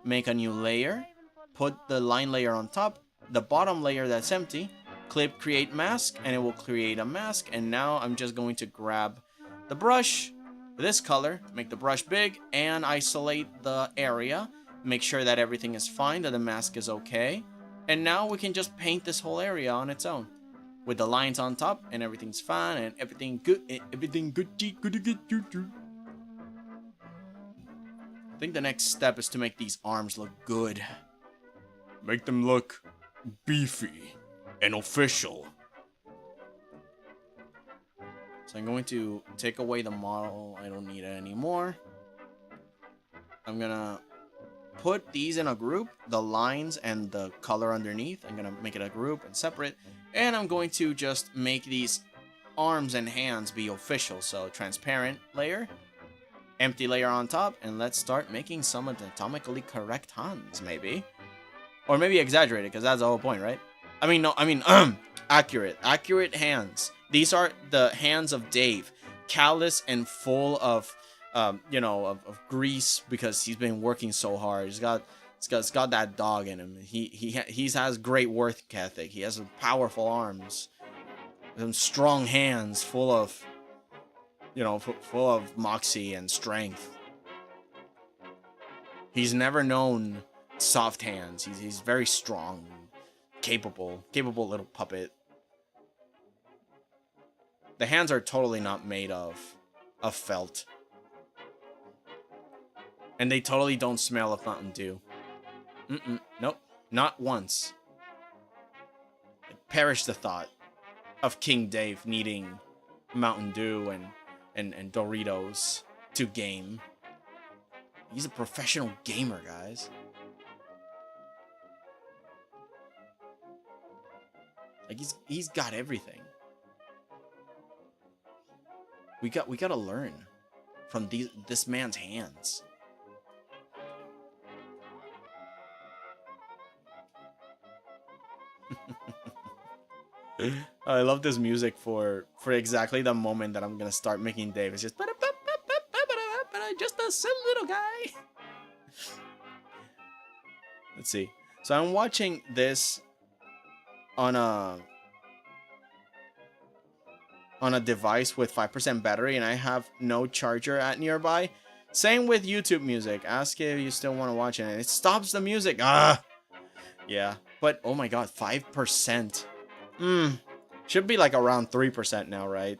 make a new layer, put the line layer on top, the bottom layer that's empty, click create mask, and it will create a mask. And now I'm just going to grab the brush, this color, make the brush big, and isolate the area, make sure that everything is fine, that the mask is okay. And now we can just paint this whole area on its own, with the lines on top, and everything's fine, and everything good, I think the next step is to make these arms look good. Make them look beefy and official. So I'm going to take away the model. I don't need it anymore. I'm gonna put these in a group, the lines and the color underneath. I'm gonna make it a group and separate. And I'm going to just make these arms and hands be official. So transparent layer, empty layer on top, and let's start making some anatomically correct hands, maybe. Or maybe exaggerated, because that's the whole point, right? Accurate. Accurate hands. These are the hands of Dave. Callous and full of, of grease, because he's been working so hard. He's got that dog in him. He has great work ethic. He has powerful arms. Some strong hands full of, full of moxie and strength. He's never known soft hands. He's very strong, capable little puppet. The hands are totally not made of felt. And they totally don't smell of Mountain Dew. Nope, not once. Perish the thought of King Dave needing Mountain Dew and Doritos to game. He's a professional gamer, guys. Like he's got everything. We gotta learn from this man's hands. I love this music for exactly the moment that I'm gonna start making Dave. It's just a silly little guy. Let's see. So I'm watching this on a device with 5% battery, and I have no charger at nearby. Same with YouTube music. Ask if you still want to watch it. And it stops the music. Yeah. But oh my god, 5%. Should be like around 3% now, right?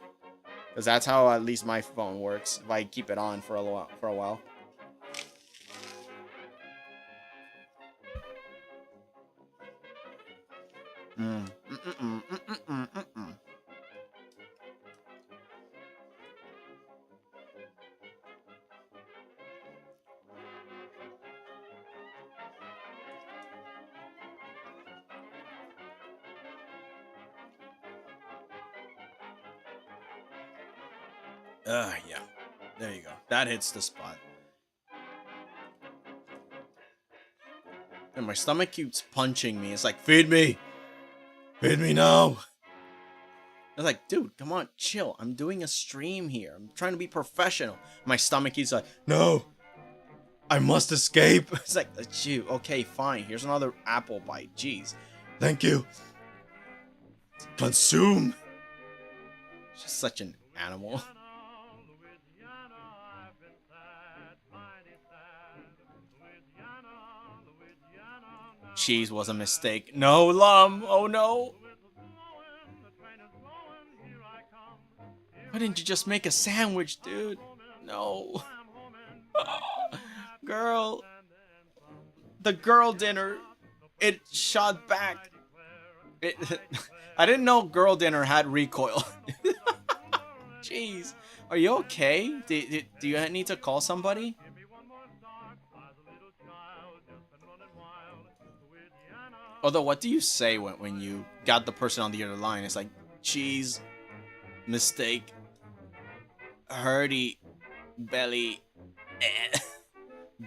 Because that's how at least my phone works. If I keep it on for a while. Yeah. There you go. That hits the spot. And my stomach keeps punching me. It's like, feed me! Feed me now! I was like, dude, come on, chill. I'm doing a stream here. I'm trying to be professional. My stomach keeps like, no! I must escape! It's like, shoot, okay, fine. Here's another apple bite. Jeez. Thank you! Consume! Just such an animal. Cheese was a mistake. No, Lum! Oh no! Why didn't you just make a sandwich, dude? No. Girl. The girl dinner. It shot back. I didn't know girl dinner had recoil. Jeez. Are you okay? Do you need to call somebody? Although, what do you say when you got the person on the other line? It's like, cheese, mistake, hurty, belly,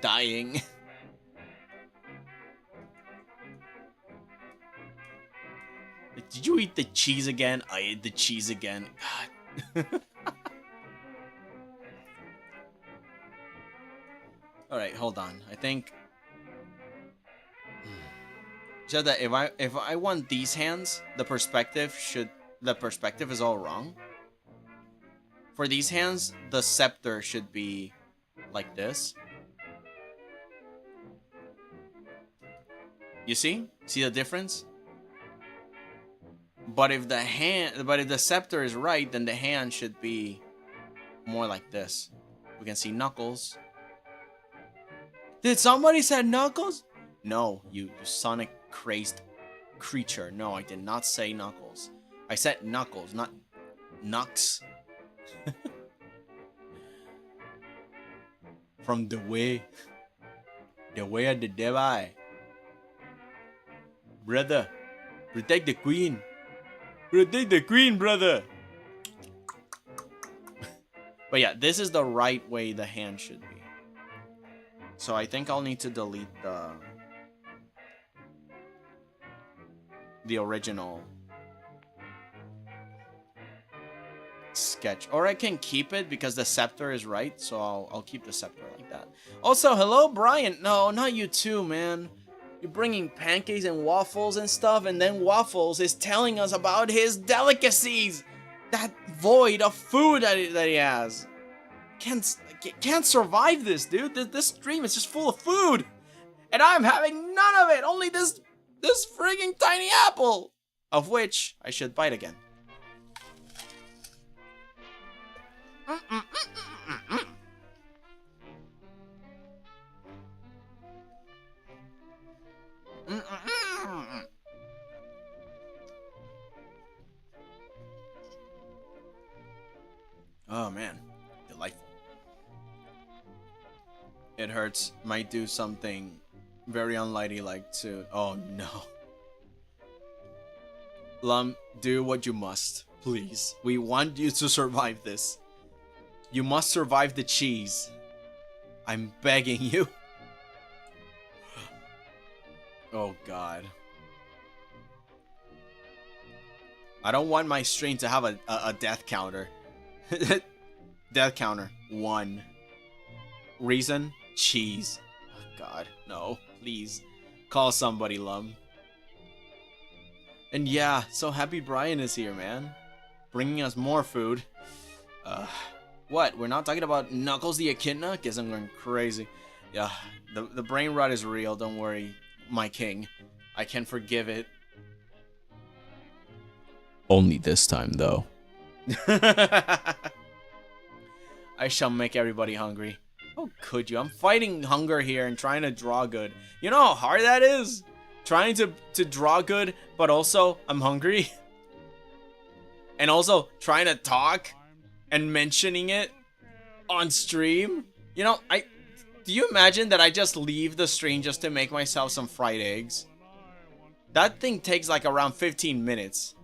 dying. Did you eat the cheese again? I ate the cheese again. God. Alright, hold on. I think... So that if I want these hands, the perspective is all wrong. For these hands, the scepter should be like this. You see? See the difference? But if the scepter is right, then the hand should be more like this. We can see knuckles. Did somebody say knuckles? No, you sonic crazed creature. No, I did not say knuckles. I said knuckles, not knucks. From the way of the devil. Brother, protect the queen. Protect the queen, brother. But yeah, this is the right way the hand should be. So I think I'll need to delete the original sketch. Or I can keep it because the scepter is right. So I'll keep the scepter like that. Also, hello, Brian. No, not you too, man. You're bringing pancakes and waffles and stuff, and then Waffles is telling us about his delicacies. That void of food that he has. Can't survive this, dude. This stream is just full of food, and I'm having none of it. Only this frigging tiny apple, of which I should bite again. Oh man, delightful. It hurts. Might do something very unladylike to... Oh no. Lum, do what you must, please. We want you to survive this. You must survive the cheese. I'm begging you. Oh god. I don't want my stream to have a death counter. Death counter 1. Reason? Cheese. Oh god, no, please call somebody, Lum. And yeah, so happy Brian is here, man, bringing us more food. What, we're not talking about Knuckles the Echidna? Guess I'm going crazy. Yeah, the brain rot is real. Don't worry, my king, I can forgive it. Only this time though. I shall make everybody hungry. How could you? I'm fighting hunger here and trying to draw good. You know how hard that is? Trying to draw good, but also I'm hungry. And also trying to talk and mentioning it on stream. You know, do you imagine that I just leave the stream just to make myself some fried eggs? That thing takes like around 15 minutes.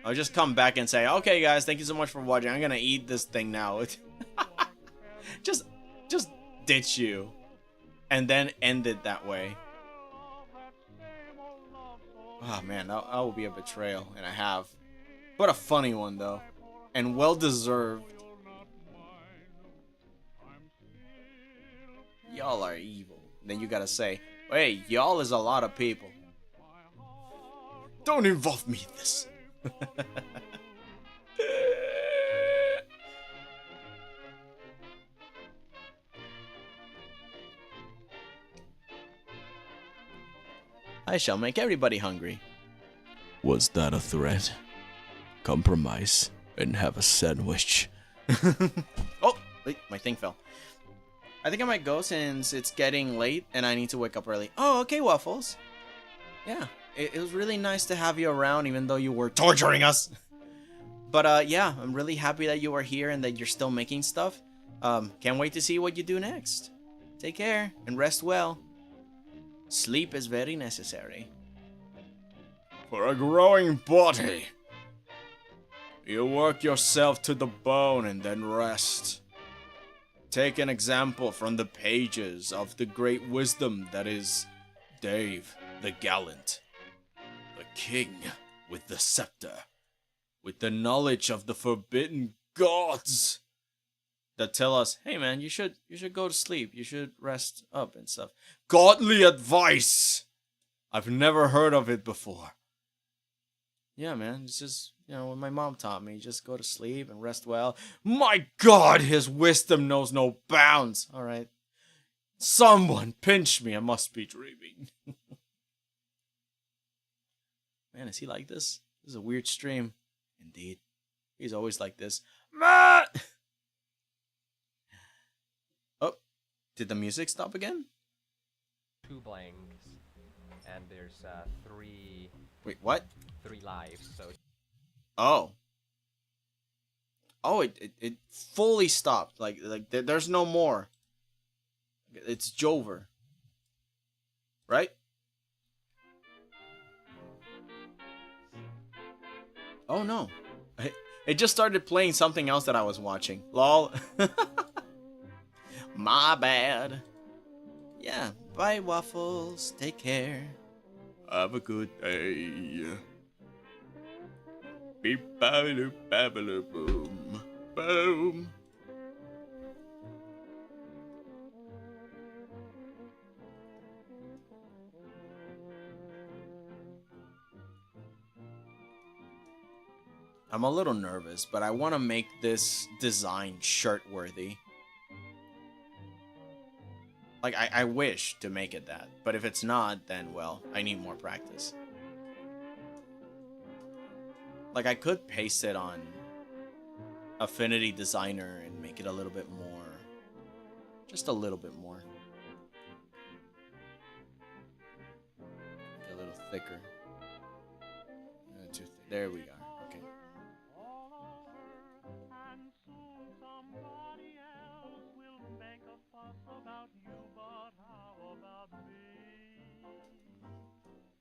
I'll just come back and say, okay guys, thank you so much for watching. I'm gonna eat this thing now. just ditch you. And then end it that way. Oh man, that will be a betrayal. And I have. What a funny one though. And well deserved. Y'all are evil. Then you gotta say, hey, y'all is a lot of people. Don't involve me in this. I shall make everybody hungry. Was that a threat? Compromise and have a sandwich. Oh, wait, my thing fell. I think I might go since it's getting late and I need to wake up early. Oh, okay, Waffles. Yeah, it was really nice to have you around, even though you were torturing us. But yeah, I'm really happy that you are here and that you're still making stuff. Can't wait to see what you do next. Take care and rest well. Sleep is very necessary. For a growing body, you work yourself to the bone and then rest. Take an example from the pages of the great wisdom that is Dave the Gallant, the king with the scepter, with the knowledge of the forbidden gods, that tell us, hey man, you should go to sleep, you should rest up and stuff. Godly advice! I've never heard of it before. Yeah, man, it's just, you know, what my mom taught me, just go to sleep and rest well. My God, his wisdom knows no bounds. All right. Someone pinch me, I must be dreaming. Man, is he like this? This is a weird stream. Indeed. He's always like this. Oh, did the music stop again? 2 blanks, and there's 3. Wait, what? 3 lives. So. Oh. Oh, it fully stopped. Like there's no more. It's Jover. Right? Oh no. It just started playing something else that I was watching. Lol. My bad. Yeah, bye Waffles. Take care. Have a good day. Beep babaloop babaloop boom. Boom. I'm a little nervous, but I want to make this design shirt-worthy. Like, I wish to make it that, but if it's not, then, well, I need more practice. Like, I could paste it on Affinity Designer and make it a little bit more. Just a little bit more. Make it a little thicker. Too thick. There we go. Okay.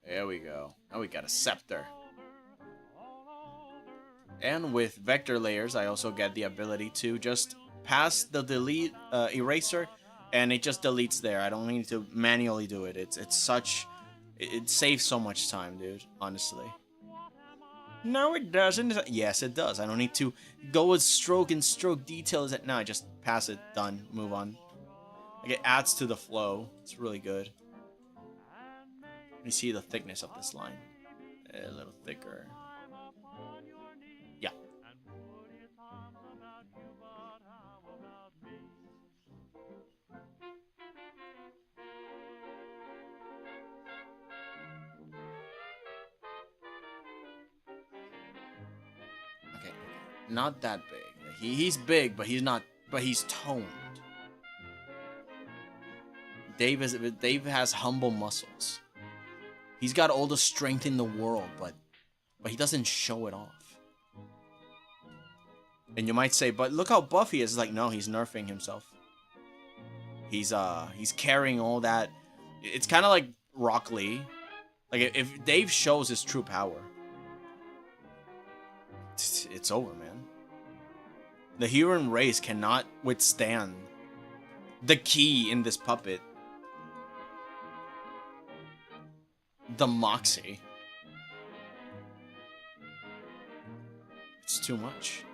There we go. Now we got a scepter. And with vector layers, I also get the ability to just pass the delete eraser, and it just deletes there. I don't need to manually do it. It saves so much time, dude. Honestly. No, it doesn't. Yes, it does. I don't need to go with stroke and stroke details. No, I just pass it. Done. Move on. Like, it adds to the flow. It's really good. Let me see the thickness of this line. A little thicker. Yeah. Okay. Not that big. He's big, but he's not. But he's toned. Dave has humble muscles. He's got all the strength in the world, but he doesn't show it off. And you might say, but look how buff he is. It's like, no, he's nerfing himself. He's carrying all that. It's kind of like Rock Lee. Like, if Dave shows his true power, it's over, man. The human race cannot withstand the key in this puppet. The moxie. It's too much.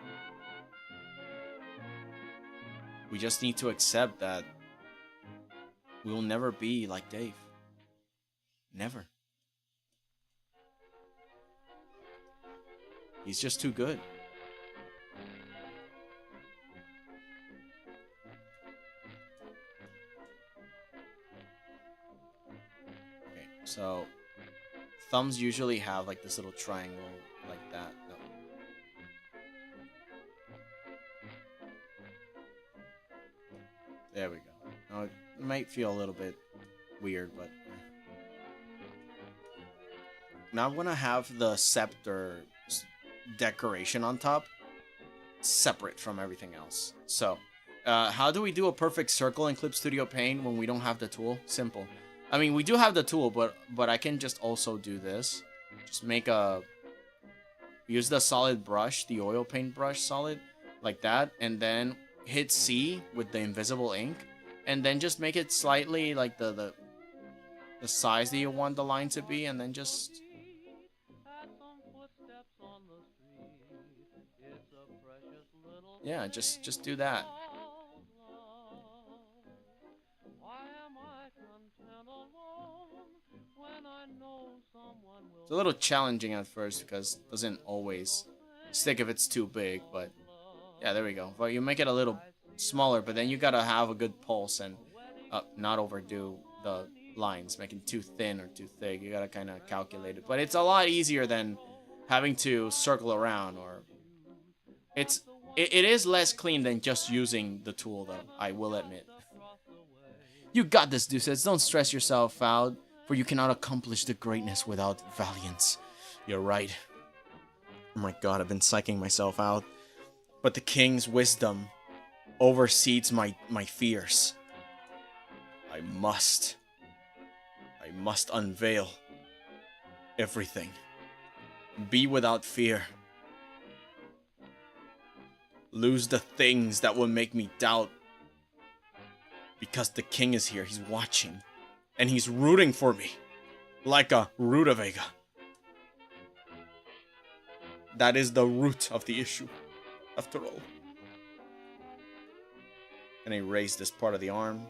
We just need to accept that we will never be like Dave. Never. He's just too good. Okay, so thumbs usually have like this little triangle like that. No. There we go. Now, it might feel a little bit weird, but now I'm gonna have the scepter decoration on top separate from everything else. So, how do we do a perfect circle in Clip Studio Paint when we don't have the tool? Simple. I mean, we do have the tool, but I can just also do this. Just make a... Use the solid brush, the oil paint brush solid, like that, and then hit C with the invisible ink, and then just make it slightly like the size that you want the line to be, and then just... Yeah, just do that. It's a little challenging at first because it doesn't always stick if it's too big, but yeah, there we go. But you make it a little smaller, but then you gotta have a good pulse and not overdo the lines, making too thin or too thick. You gotta kind of calculate it, but it's a lot easier than having to circle around, or it is less clean than just using the tool, though, I will admit. You got this, Deuces. Don't stress yourself out, for you cannot accomplish the greatness without valiance. You're right. Oh my god, I've been psyching myself out. But the king's wisdom oversees my fears. I must unveil everything. Be without fear. Lose the things that will make me doubt. Because the king is here, he's watching. And he's rooting for me. Like a rutabaga. That is the root of the issue, after all. And erase this part of the arm.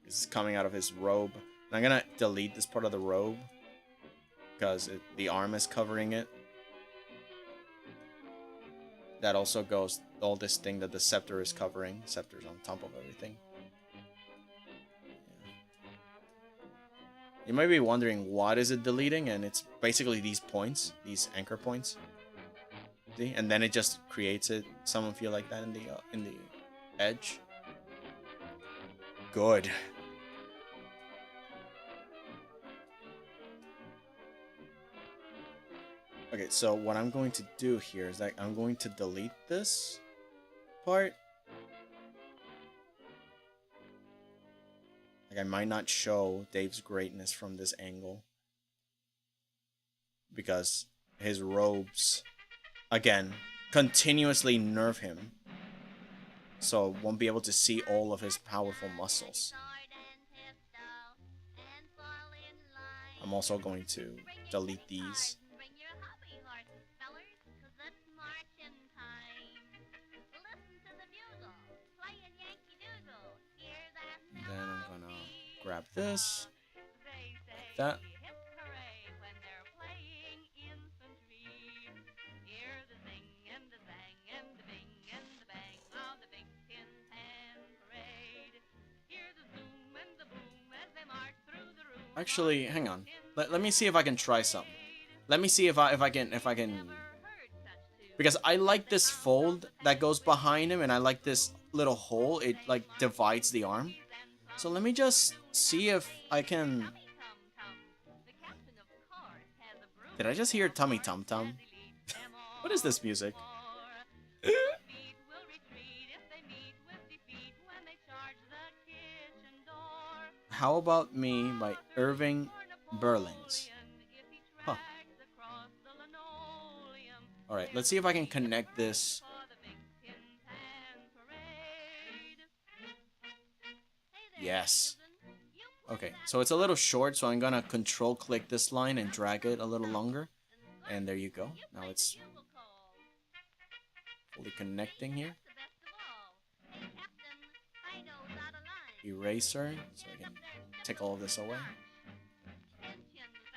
This is coming out of his robe. And I'm gonna delete this part of the robe, because the arm is covering it. That also goes all this thing that the scepter is covering. Scepter's on top of everything. Yeah. You might be wondering what is it deleting, and it's basically these points, these anchor points. See? And then it just creates it. Some of you like that in the edge. Good. Okay, so what I'm going to do here is that I'm going to delete this part. Like, I might not show Dave's greatness from this angle, because his robes, again, continuously nerve him. So won't be able to see all of his powerful muscles. I'm also going to delete these. Then I'm gonna grab this, like that. Actually, hang on. Let me see if I can try something. Let me see if I can. Because I like this fold that goes behind him, and I like this little hole. It like divides the arm. So let me just see if I can... Did I just hear Tummy Tum Tum? What is this music? How About Me by Irving Berlins. Huh. Alright, let's see if I can connect this. Yes. Okay, so it's a little short, so I'm gonna control click this line and drag it a little longer. And there you go. Now it's fully connecting here. Eraser, so I can take all of this away.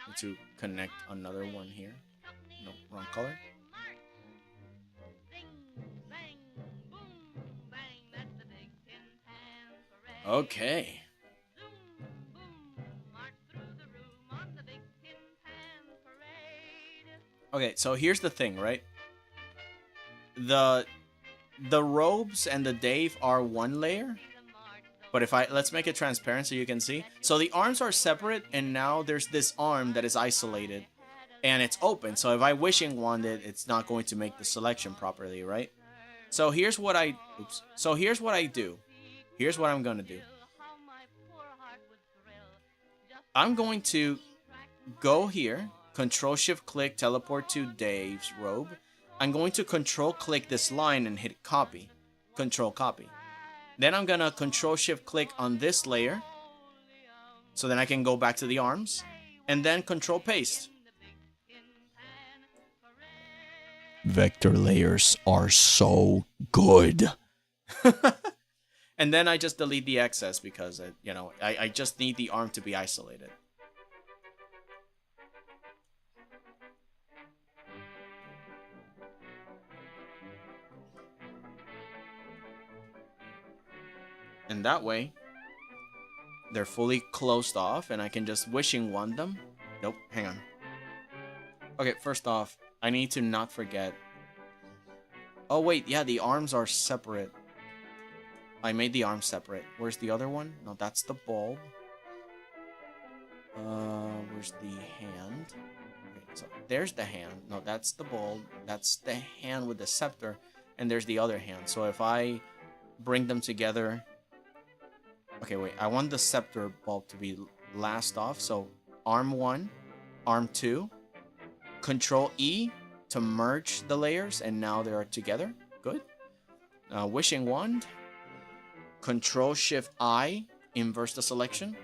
Need to connect another one here. No, wrong color. Okay. Okay, so here's the thing, right? The robes and the Dave are one layer, But if let's make it transparent so you can see. So the arms are separate, and now there's this arm that is isolated, and it's open. So if I wishing wand it, it's not going to make the selection properly, right? So here's what I, So here's what I do. Here's what I'm gonna do. I'm going to go here, Control-Shift-Click, teleport to Dave's robe. I'm going to Control-Click this line and hit copy. Control-Copy. Then I'm gonna Control-Shift-Click on this layer, so then I can go back to the arms, and then Control-Paste. Vector layers are so good. And then I just delete the excess because, I just need the arm to be isolated. And that way, they're fully closed off, and I can just wishing wand them. Nope, hang on. Okay, first off, I need to not forget. Oh wait, yeah, the arms are separate. I made the arms separate. Where's the other one? No, that's the bulb. Where's the hand? Okay, so there's the hand. No, that's the bulb. That's the hand with the scepter. And there's the other hand. So if I bring them together... Okay, wait. I want the scepter bulb to be last off. So arm 1, arm 2. Control E to merge the layers, and now they are together. Good. Wishing wand. Control-Shift-I, inverse the selection.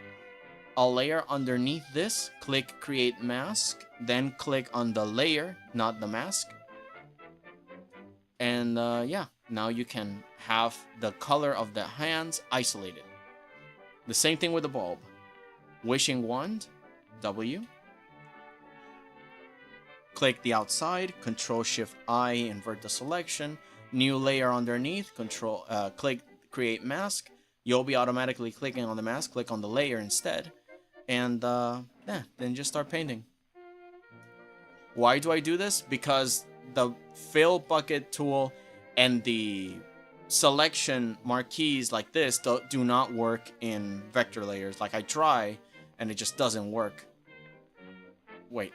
A layer underneath this, click Create Mask, then click on the layer, not the mask. And yeah, now you can have the color of the hands isolated. The same thing with the bulb. Wishing wand, W. Click the outside, Control-Shift-I, invert the selection. New layer underneath, click Create Mask. You'll be automatically clicking on the mask. Click on the layer instead. And yeah, then just start painting. Why do I do this? Because the fill bucket tool and the selection marquees like this do not work in vector layers. Like I try and it just doesn't work. Wait,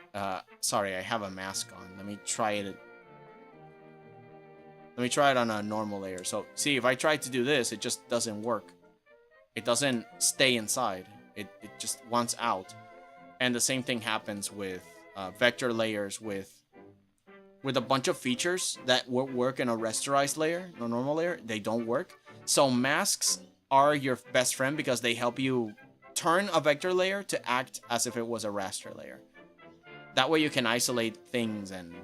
sorry, I have a mask on. Let me try it. Let me try it on a normal layer. So see, if I try to do this, it just doesn't work. It doesn't stay inside. It just wants out. And the same thing happens with vector layers with a bunch of features that work in a rasterized layer, a normal layer. They don't work. So masks are your best friend because they help you turn a vector layer to act as if it was a raster layer. That way you can isolate things and,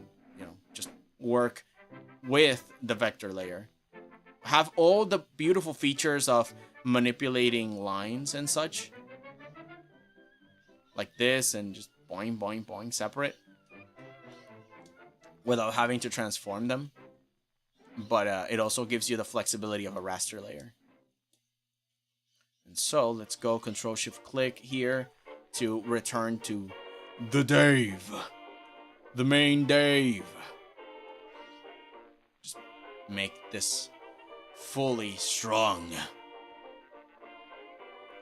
just work with the vector layer. Have all the beautiful features of manipulating lines and such. Like this, and just boing, boing, boing, separate. Without having to transform them. But it also gives you the flexibility of a raster layer. And so, let's go Control-Shift-Click here to return to the Dave. The main Dave. Just make this fully strong.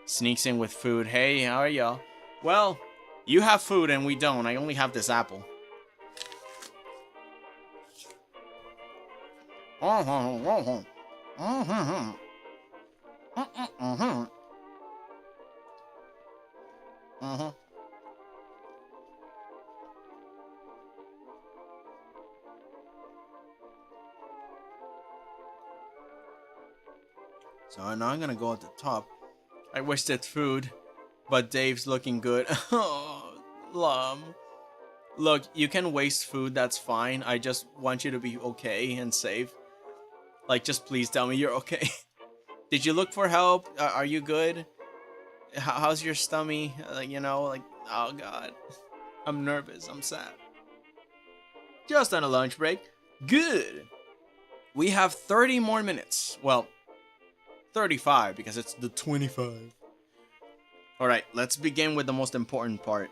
Sneaks in with food. Hey, how are y'all? Well, you have food and we don't. I only have this apple. So now I'm gonna go at the top. I wish it's food, but Dave's looking good. Oh, Lum. Look, you can waste food, that's fine. I just want you to be okay and safe. Like, just please tell me you're okay. Did you look for help? Are you good? How's your stomach? Oh god. I'm nervous, I'm sad. Just on a lunch break. Good. We have 30 more minutes. Well, 35 because it's the 25. Alright, let's begin with the most important part.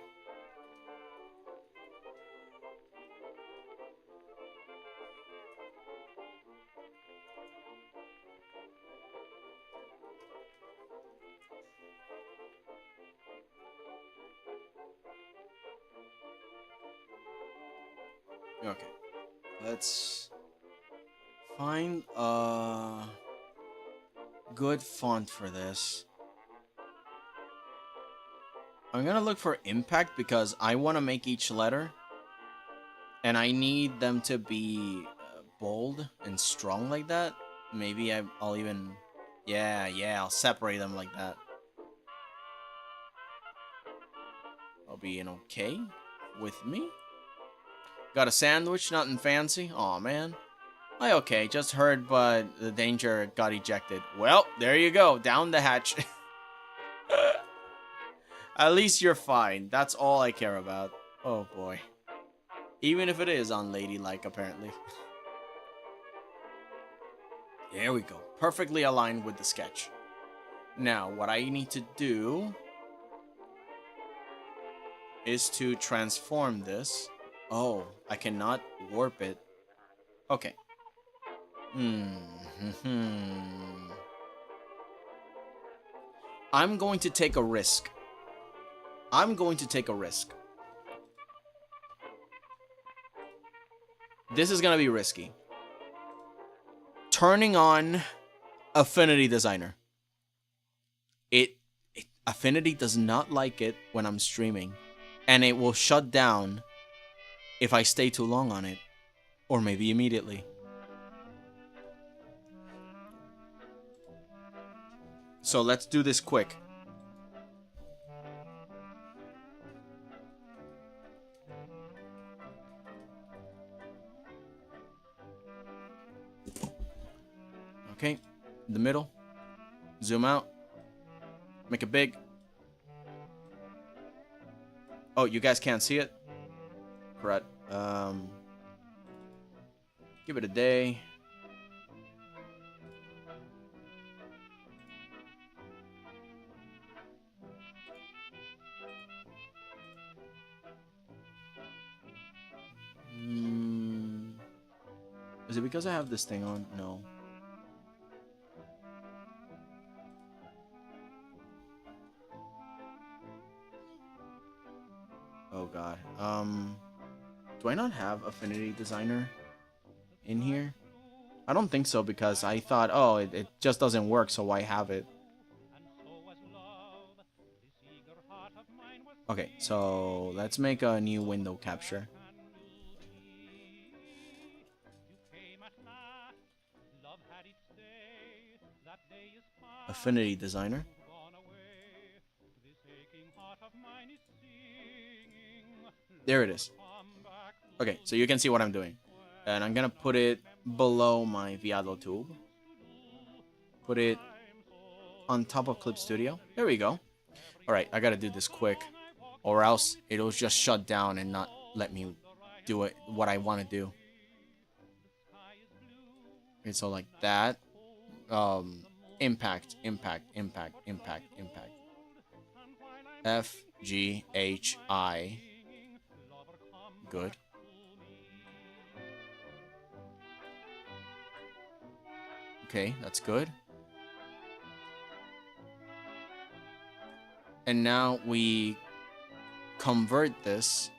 Okay. Let's find a good font for this. I'm gonna look for impact because I want to make each letter, and I need them to be bold and strong like that. Maybe I'll even, yeah, I'll separate them like that. I'll be an okay with me. Got a sandwich, nothing fancy. Aw, man. Okay, just heard, but the danger got ejected. Well, there you go, down the hatch. At least you're fine. That's all I care about. Oh boy. Even if it is unladylike, apparently. There we go. Perfectly aligned with the sketch. Now, what I need to do is to transform this. Oh, I cannot warp it. Okay. I'm going to take a risk. This is gonna be risky. Turning on Affinity Designer. Affinity does not like it when I'm streaming, and it will shut down if I stay too long on it, or maybe immediately. So let's do this quick. Okay, the middle. Zoom out. Make it big. Oh, you guys can't see it? Correct. Give it a day. Is it because I have this thing on? No. Oh god. Do I not have Affinity Designer in here? I don't think so, because I thought, oh, it just doesn't work, so why have it? Okay, so let's make a new window capture. Affinity Designer. There it is. Okay, so you can see what I'm doing. And I'm gonna put it below my Viado tube. Put it on top of Clip Studio. There we go. Alright, I gotta do this quick, or else it'll just shut down and not let me do it what I want to do. Okay, so like that. Impact. F, G, H, I. Good. Okay, that's good. And now we convert this.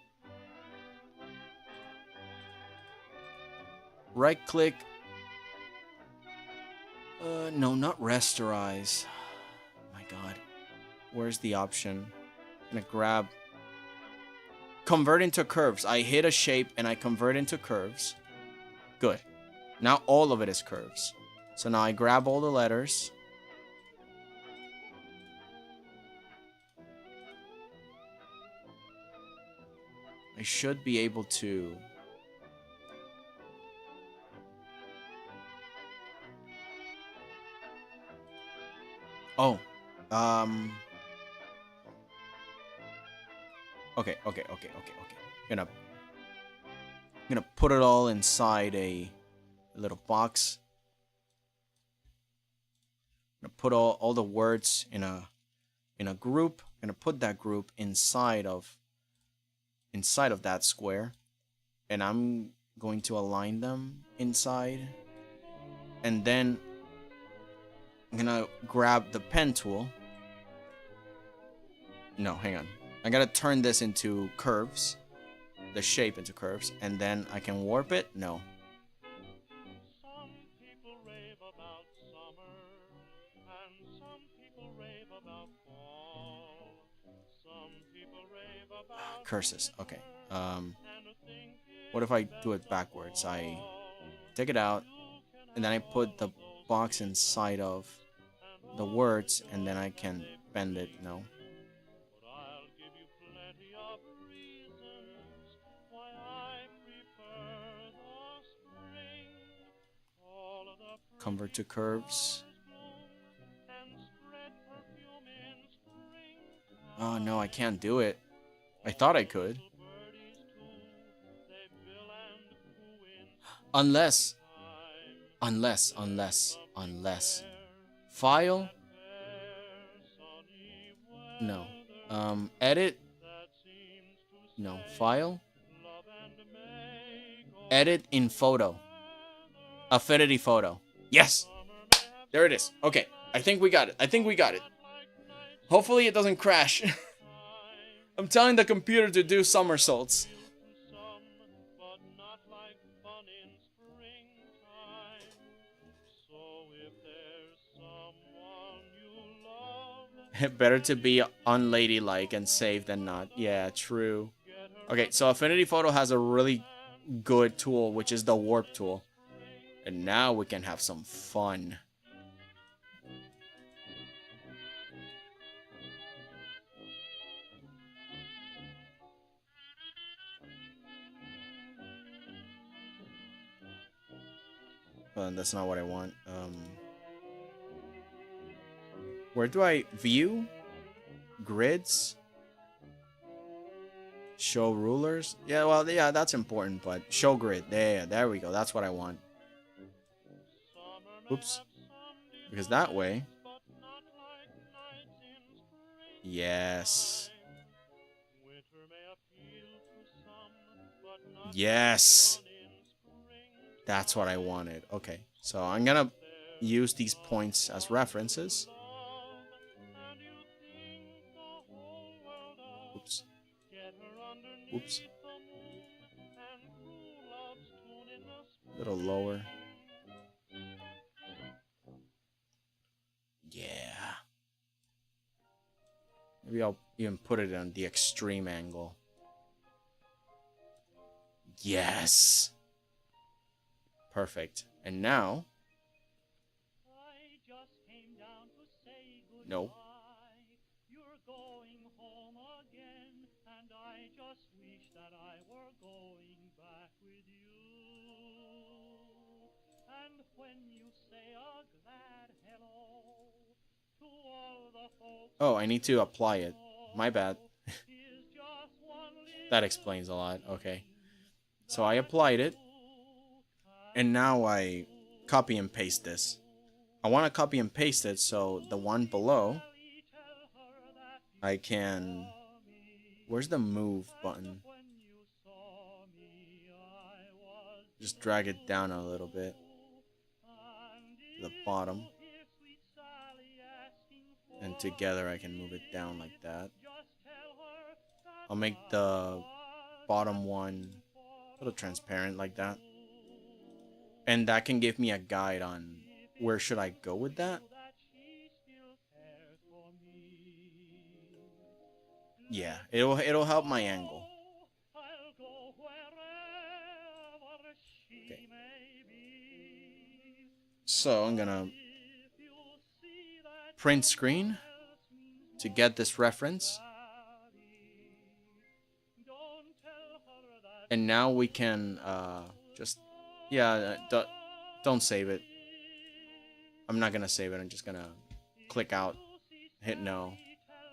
Right click. No, not rasterize. My god. Where's the option? I'm gonna grab. Convert into curves. I hit a shape and I convert into curves. Good. Now all of it is curves. So now I grab all the letters. I should be able to. Oh. Okay. I'm gonna put it all inside a little box. I'm gonna put all the words in a group. I'm gonna put that group inside of that square, and I'm going to align them inside, and then I'm gonna grab the pen tool. No, hang on. I gotta turn this into curves. the shape into curves, and then I can warp it? No. Some people rave about summer, and some people rave about fall. Some people rave about Curses. Okay. and think What if I do it backwards? I take it out, and then I put the box inside of the words, and then I can bend it. No. but I'll give you plenty of reasons why I prefer the spring. All of the Convert to curves. bloom and spread perfume in spring. Oh no, I can't do it. I thought I could. Birdies too, they bill and coo in Unless, time. unless. File? Sunny No. weather Edit? that seems to No. say File? love and make all Edit in photo. Affinity photo. Yes! summer may have There it is. Okay. I think we got it. I think we got it. like nights Hopefully it doesn't crash. time. I'm telling the computer to do somersaults. To some, but not like fun in springtime. So if there's someone you love, Better to be unladylike and safe than not. Yeah, true. Okay, so Affinity Photo has a really good tool, which is the warp tool. And now we can have some fun. That's not what I want. Where do I view? Grids? Show rulers? Yeah, well, yeah, that's important, but show grid. There we go. That's what I want. Oops. Because that way... but not like nights in spring. Yes. Winter may appeal to some, but not Yes. fun in spring. That's what I wanted. Okay. So I'm gonna use these points as references. And you think the whole world of Oops. get her underneath Oops. the moon and cool love's tune in the spring. A little lower. Yeah. Maybe I'll even put it on the extreme angle. Yes. Perfect. And now... I just came down to say goodbye. No. You're going home again, and I just wish that I were going back with you. And when you say a glad hello to all the folks Oh, I need to apply it. My bad. is just one That explains a lot. Okay. So I applied it. And now I copy and paste this. I want to copy and paste it so the one below I can... Where's the move button? Just drag it down a little bit to the bottom. And together I can move it down like that. I'll make the bottom one a little transparent like that. And that can give me a guide on where should I go with that. Yeah, it'll help my angle. Okay. So I'm gonna print screen to get this reference. And now we can just, yeah, don't save it. I'm not gonna save it. I'm just gonna click out, hit no,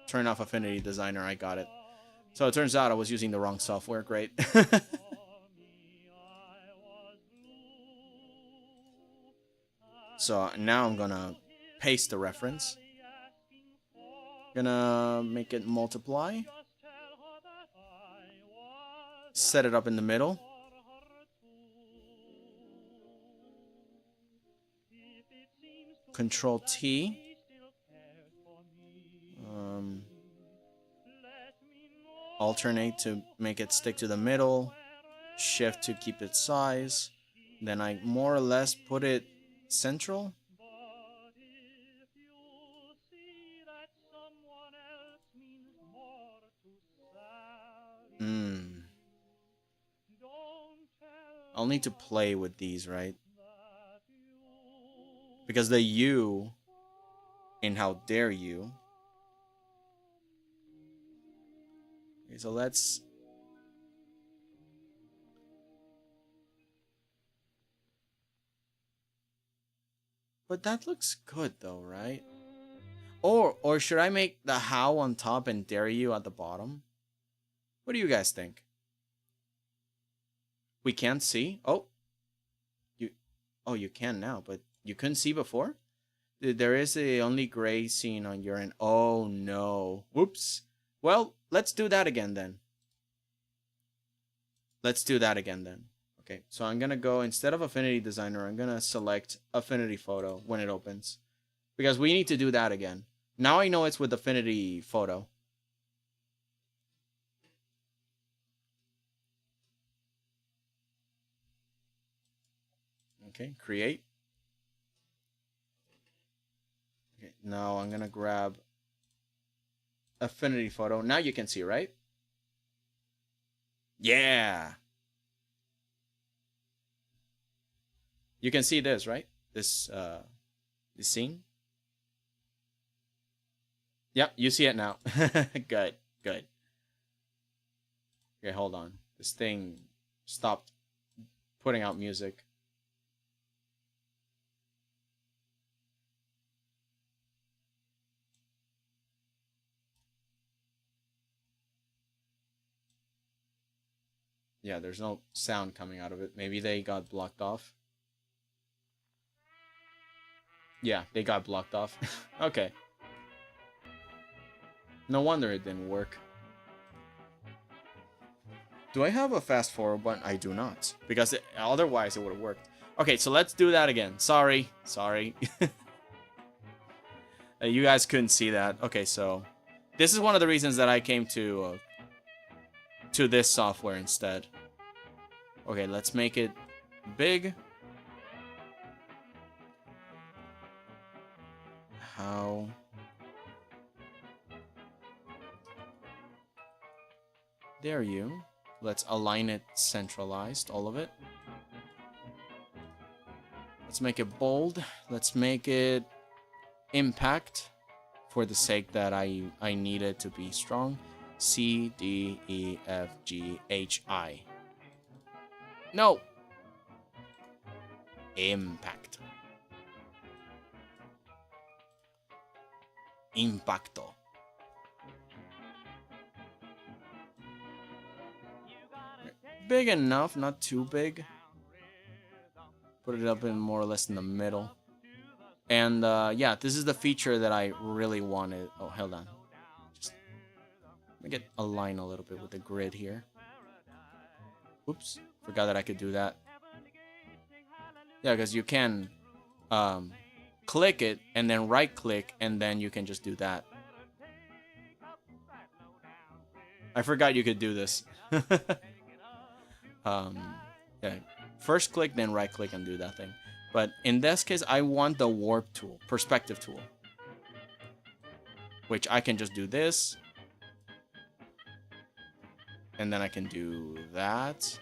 turn off Affinity Designer. I got it. So it turns out I was using the wrong software. Great. So now I'm gonna paste the reference. Gonna make it multiply. Set it up in the middle. Control T. alternate to make it stick to the middle, shift to keep its size, then I more or less put it central. But if you see that someone else means more to Sally, don't tell I'll need to play with these, right? that you Because the U in how dare you. Okay, so let's... But that looks good though, right? Or should I make the how on top and dare you at the bottom? What do you guys think? We can't see? Oh. You can now, but you couldn't see before? There is a only gray scene on your end. Oh no. Whoops. Well, let's do that again then. Okay, so I'm gonna go, instead of Affinity Designer, I'm gonna select Affinity Photo when it opens. Because we need to do that again. Now I know it's with Affinity Photo. Okay, create. Okay, now I'm gonna grab Affinity Photo. Now you can see, right? Yeah. You can see this, right? This scene. Yep, you see it now. Good. Okay, hold on. This thing stopped putting out music. Yeah, there's no sound coming out of it. Maybe they got blocked off. Yeah, they got blocked off. Okay. No wonder it didn't work. Do I have a fast forward button? I do not. Because otherwise it would have worked. Okay, so let's do that again. Sorry. You guys couldn't see that. Okay, so this is one of the reasons that I came to this software instead. Okay, let's make it big. How? There you. Let's align it centralized, all of it. Let's make it bold. Let's make it impact for the sake that I need it to be strong. C, D, E, F, G, H, I. No! Impact. Impacto. Big enough, not too big. Put it up in more or less in the middle. And yeah, this is the feature that I really wanted. Oh, hold on. Just let me get a line a little bit with the grid here. Oops, forgot that I could do that. Yeah, because you can click it and then right click and then you can just do that. I forgot you could do this. Yeah, first click, then right click and do that thing. But in this case, I want the warp tool, perspective tool, which I can just do this. And then I can do that.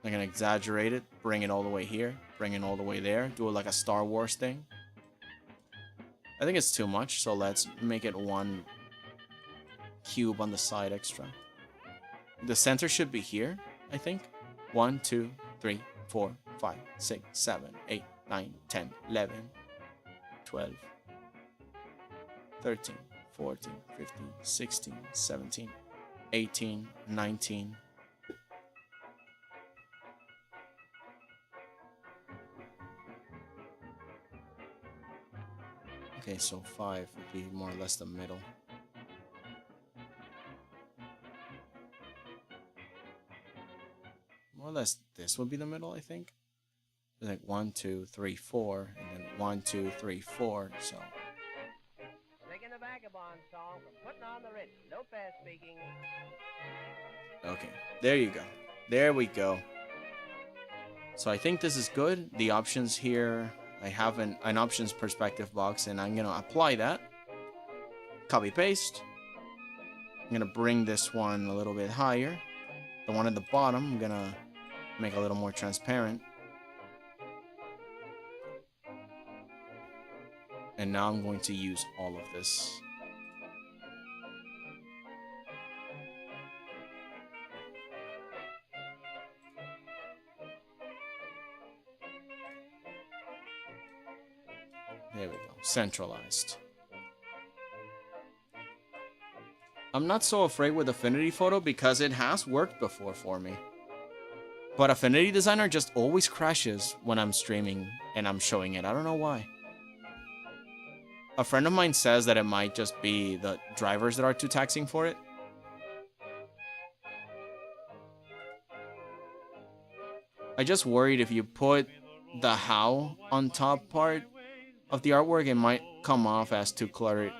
I can exaggerate it, bring it all the way here, bring it all the way there, do it like a Star Wars thing. I think it's too much, so let's make it one cube on the side extra. The center should be here, I think. 1, 2, 3, 4, 5, 6, 7, 8, 9, 10, 11, 12, 13, 14, 15, 16, 17, 18, 19. Okay, so 5 would be more or less the middle. More or less this would be the middle, I think. like 1, 2, 3, 4, and then 1, 2, 3, 4. So Singing a vagabond song from Putting on the Ritz. Lopez speaking. okay, there you go. There we go. So I think this is good. The options here, I have an options perspective box, and I'm gonna apply that. Copy paste. I'm gonna bring this one a little bit higher. The one at the bottom, I'm gonna make a little more transparent. And now I'm going to use all of this. There we go, centralized. I'm not so afraid with Affinity Photo because it has worked before for me. But Affinity Designer just always crashes when I'm streaming and I'm showing it. I don't know why. A friend of mine says that it might just be the drivers that are too taxing for it. I just worried if you put the how on top part of the artwork, it might come off as too cluttered.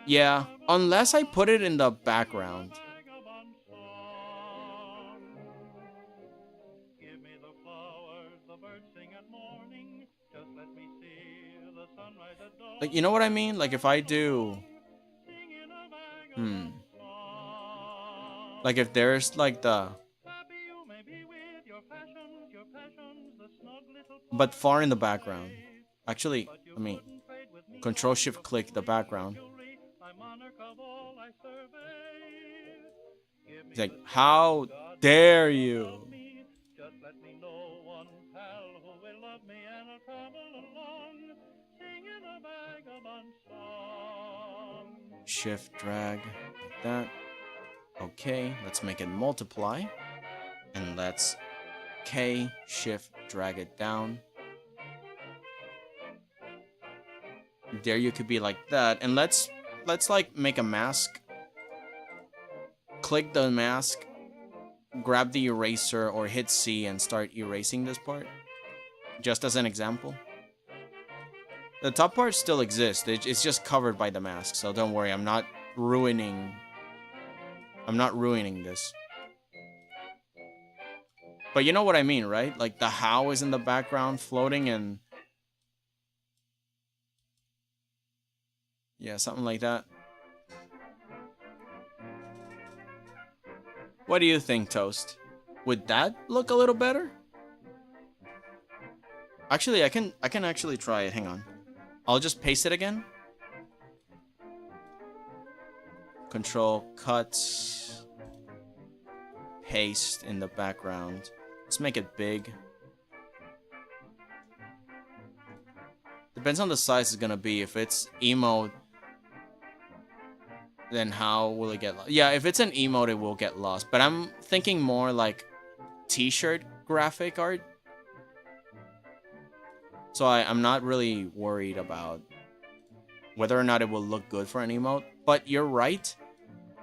Yeah, unless I put it in the background. Like, you know what I mean? Like, if I do... Like, if there's, like, the... But far in the background. Actually, let me... Control-Shift-Click the background. It's like, how dare you? Shift drag like that. Okay, let's make it multiply. And let's K shift drag it down. There you could be like that. And let's like make a mask. Click the mask, grab the eraser or hit C and start erasing this part. Just as an example. The top part still exists. It's just covered by the mask, so don't worry. I'm not ruining this. But you know what I mean, right? Like the how is in the background floating and... Yeah, something like that. What do you think, Toast? Would that look a little better? Actually, I can actually try it. Hang on. I'll just paste it again. Control, cut, paste in the background. Let's make it big. Depends on the size it's gonna be. If it's emote, then how will it get lost? Yeah, if it's an emote, it will get lost. But I'm thinking more like t-shirt graphic art. So I'm not really worried about whether or not it will look good for an emote. But you're right.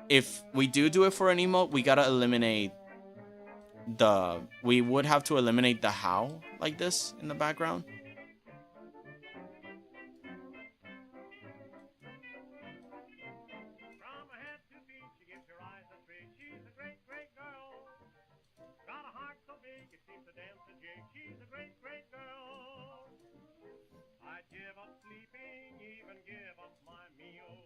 If we do it for an emote, we gotta eliminate the... We would have to eliminate the how, like this, in the background. From her head to feet, she gives her eyes a treat. She's a great, great girl. Got a heart so big, it seems to dance a jig. She's a great, great girl. I'd give up sleeping, even give up my meal,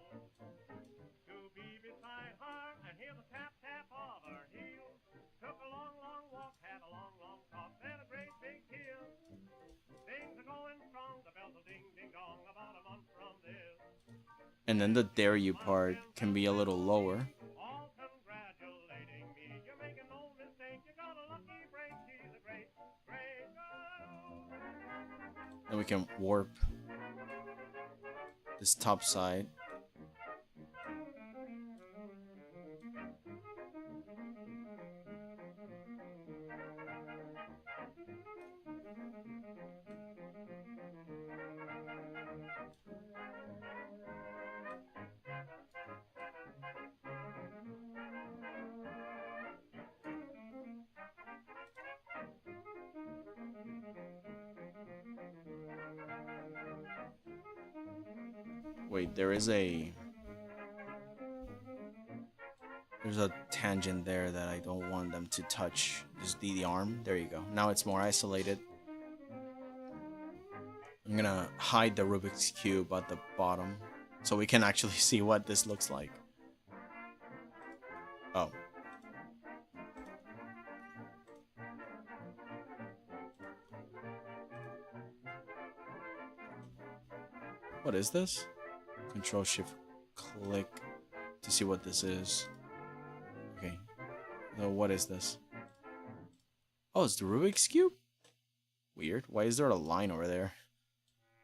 to be beside her and hear the tap, tap of her heels. Took a long, long walk, had a long, long talk, then a great big kiss. Things are going strong, the bells will ding, ding, dong, about a month from this. And then the dare you part can be a little lower. All congratulating me, you're making no mistake, you got a lucky break, she's a great, great girl. Then we can warp this top side. Wait, there's a tangent there that I don't want them to touch. Just the arm. There you go. Now it's more isolated. I'm gonna hide the Rubik's Cube at the bottom so we can actually see what this looks like. Oh. What is this? Control Shift click to see what this is. Okay. So what is this? Oh, it's the Rubik's Cube? Weird. Why is there a line over there?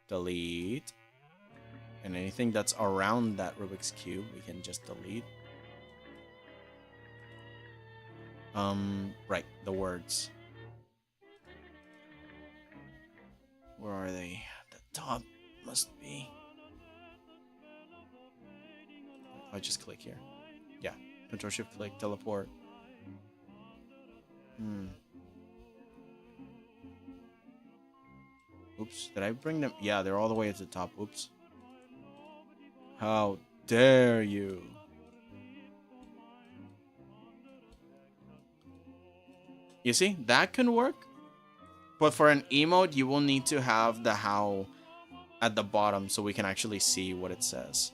Delete. And anything that's around that Rubik's Cube, we can just delete. Right, the words. Where are they? At the top must be. I just click here. Yeah. Control Shift click, teleport. Oops, did I bring them? Yeah, they're all the way at the top. Oops. How dare you? You see, that can work. But for an emote, you will need to have the how at the bottom so we can actually see what it says.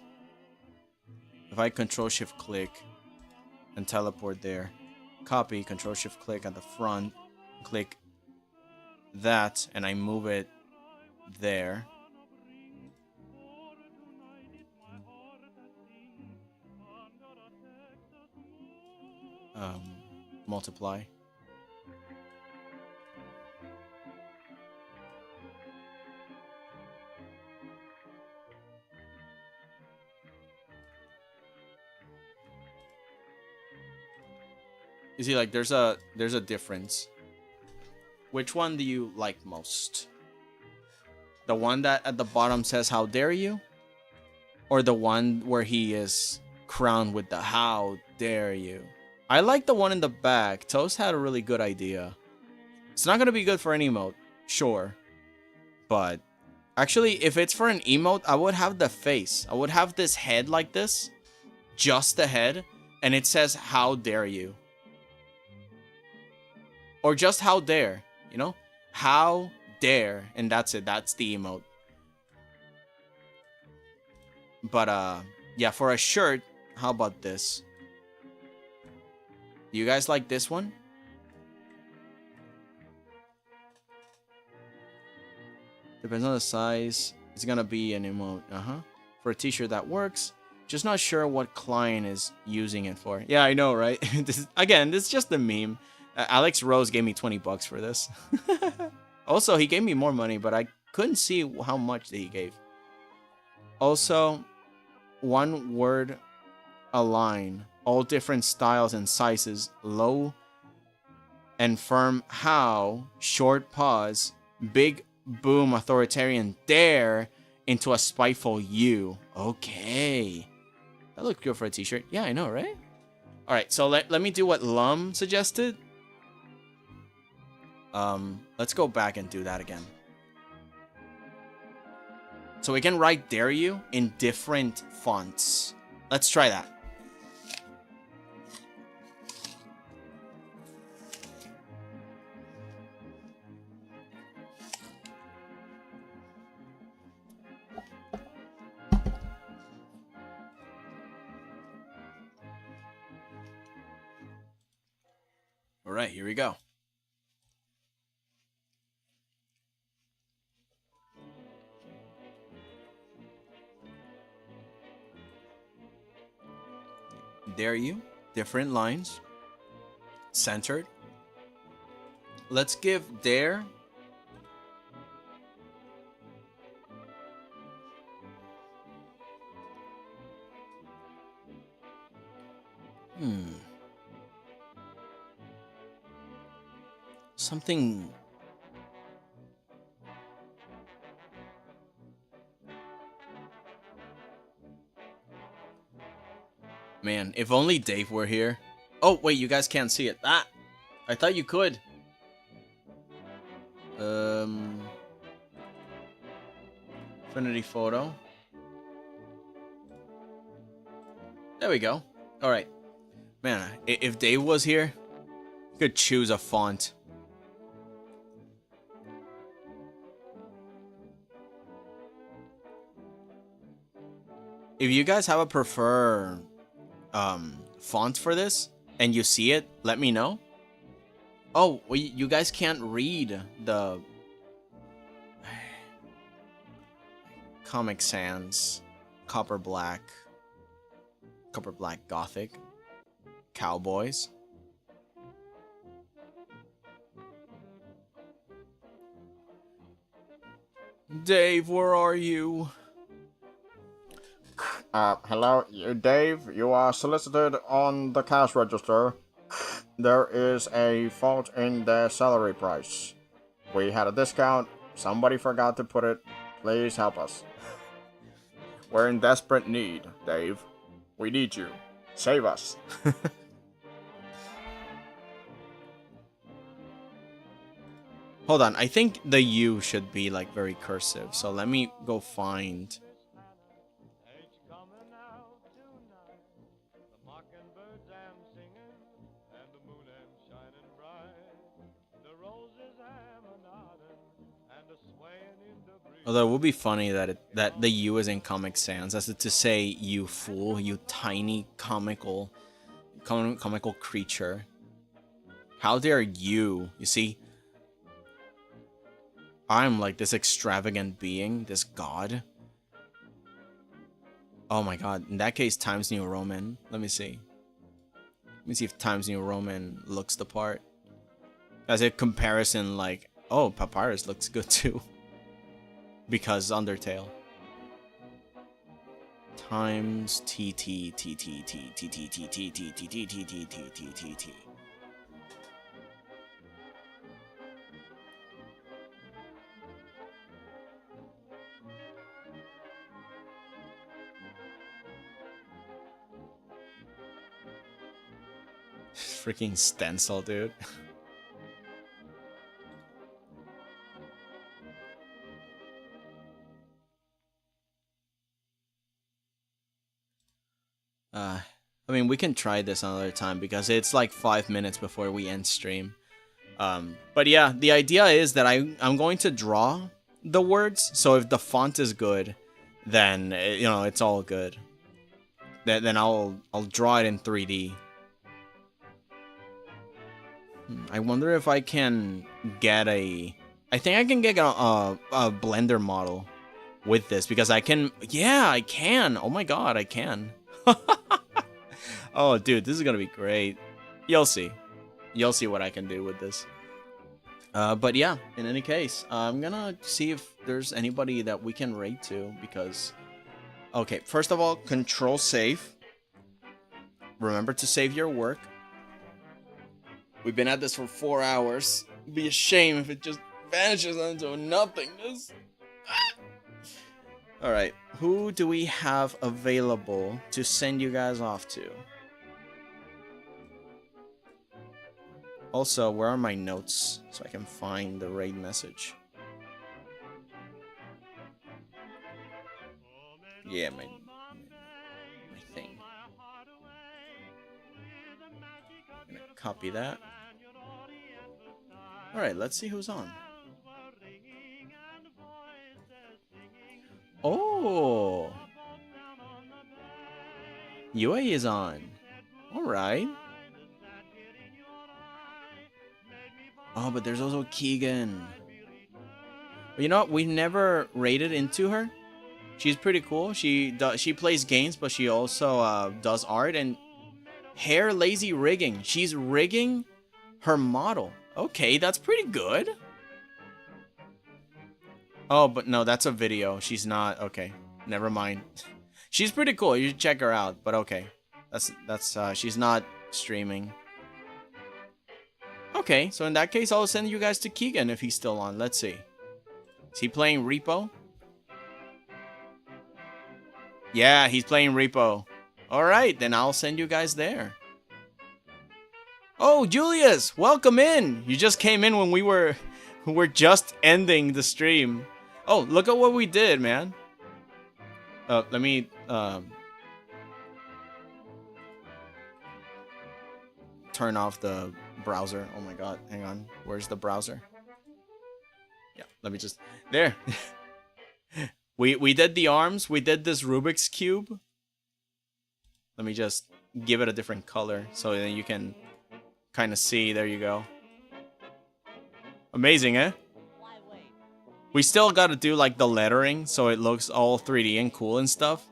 If I Control Shift click and teleport there, copy, Control Shift click at the front, click that, and I move it there. Multiply. You see, like, there's a difference. Which one do you like most? The one that at the bottom says "How dare you," or the one where he is crowned with the "How dare you"? I like the one in the back. Toast had a really good idea. It's not gonna be good for an emote, sure, but actually, if it's for an emote, I would have the face. I would have this head like this, just the head, and it says "How dare you," or just "How dare," you know, "How dare," and that's it. That's the emote. But yeah, for a shirt, how about this? Do you guys like this one? Depends on the size. It's gonna be an emote. For a t-shirt that works. Just not sure what client is using it for. Yeah, I know, right? This is just a meme. Alex Rose gave me 20 bucks for this. Also, he gave me more money, but I couldn't see how much that he gave. Also, one word a line. All different styles and sizes. Low and firm how. Short pause. Big boom authoritarian dare into a spiteful you. Okay. That looked good for a t-shirt. Yeah, I know, right? Alright, so let me do what Lum suggested. Let's go back and do that again. So we can write dare you in different fonts. Let's try that. All right, here we go. Dare you, different lines, centered. Let's give dare something. Man, if only Dave were here. Oh, wait, you guys can't see it. Ah, I thought you could. Infinity photo. There we go. All right. Man, if Dave was here, he could choose a font. If you guys have a preferred font for this and you see it, let me know. Oh, well, you guys can't read the Comic Sans, Copper Black Gothic, Cowboys. Dave, where are you? Hello, Dave. You are solicited on the cash register. There is a fault in the salary price. We had a discount. Somebody forgot to put it. Please help us. We're in desperate need, Dave. We need you. Save us. Hold on, I think the U should be like very cursive. So let me go find. Although it would be funny that the U is in Comic Sans, as to say, you fool, you tiny comical creature. How dare you? You see, I'm like this extravagant being, this god. Oh my god! In that case, Times New Roman. Let me see. Let me see if Times New Roman looks the part. As a comparison, like, oh, Papyrus looks good too. Because Undertale. Times TT. Freaking stencil, dude. I mean, we can try this another time because it's like 5 minutes before we end stream. But yeah, the idea is that I'm going to draw the words. So if the font is good, then you know it's all good. Then I'll draw it in 3D. I wonder if I can get a. I think I can get a Blender model with this because I can. Yeah, I can. Oh my god, I can. Oh, dude, this is gonna be great. You'll see. You'll see what I can do with this. But yeah, in any case, I'm gonna see if there's anybody that we can raid to because... Okay, first of all, control save. Remember to save your work. We've been at this for 4 hours. It'd be a shame if it just vanishes into nothingness. Alright, who do we have available to send you guys off to? Also, where are my notes so I can find the raid message? Yeah, my thing. I'm gonna copy that. Alright, let's see who's on. Oh! UA is on. Alright. Oh, but there's also Keegan. But you know what? We never raided into her. She's pretty cool. She plays games, but she also does art and hair lazy rigging. She's rigging her model. Okay, that's pretty good. Oh, but no, that's a video. She's not. Okay, never mind. She's pretty cool. You should check her out. But okay, that's she's not streaming. Okay, so in that case, I'll send you guys to Keegan if he's still on. Let's see. Is he playing Repo? Yeah, he's playing Repo. Alright, then I'll send you guys there. Oh, Julius! Welcome in! You just came in when we're just ending the stream. Oh, look at what we did, man. Let me... turn off the browser. Oh my god, hang on. Where's the browser? Yeah, let me just... There. we did the arms. We did this Rubik's Cube. Let me just give it a different color so then you can kind of see. There you go. Amazing, eh? We still got to do like the lettering so it looks all 3D and cool and stuff.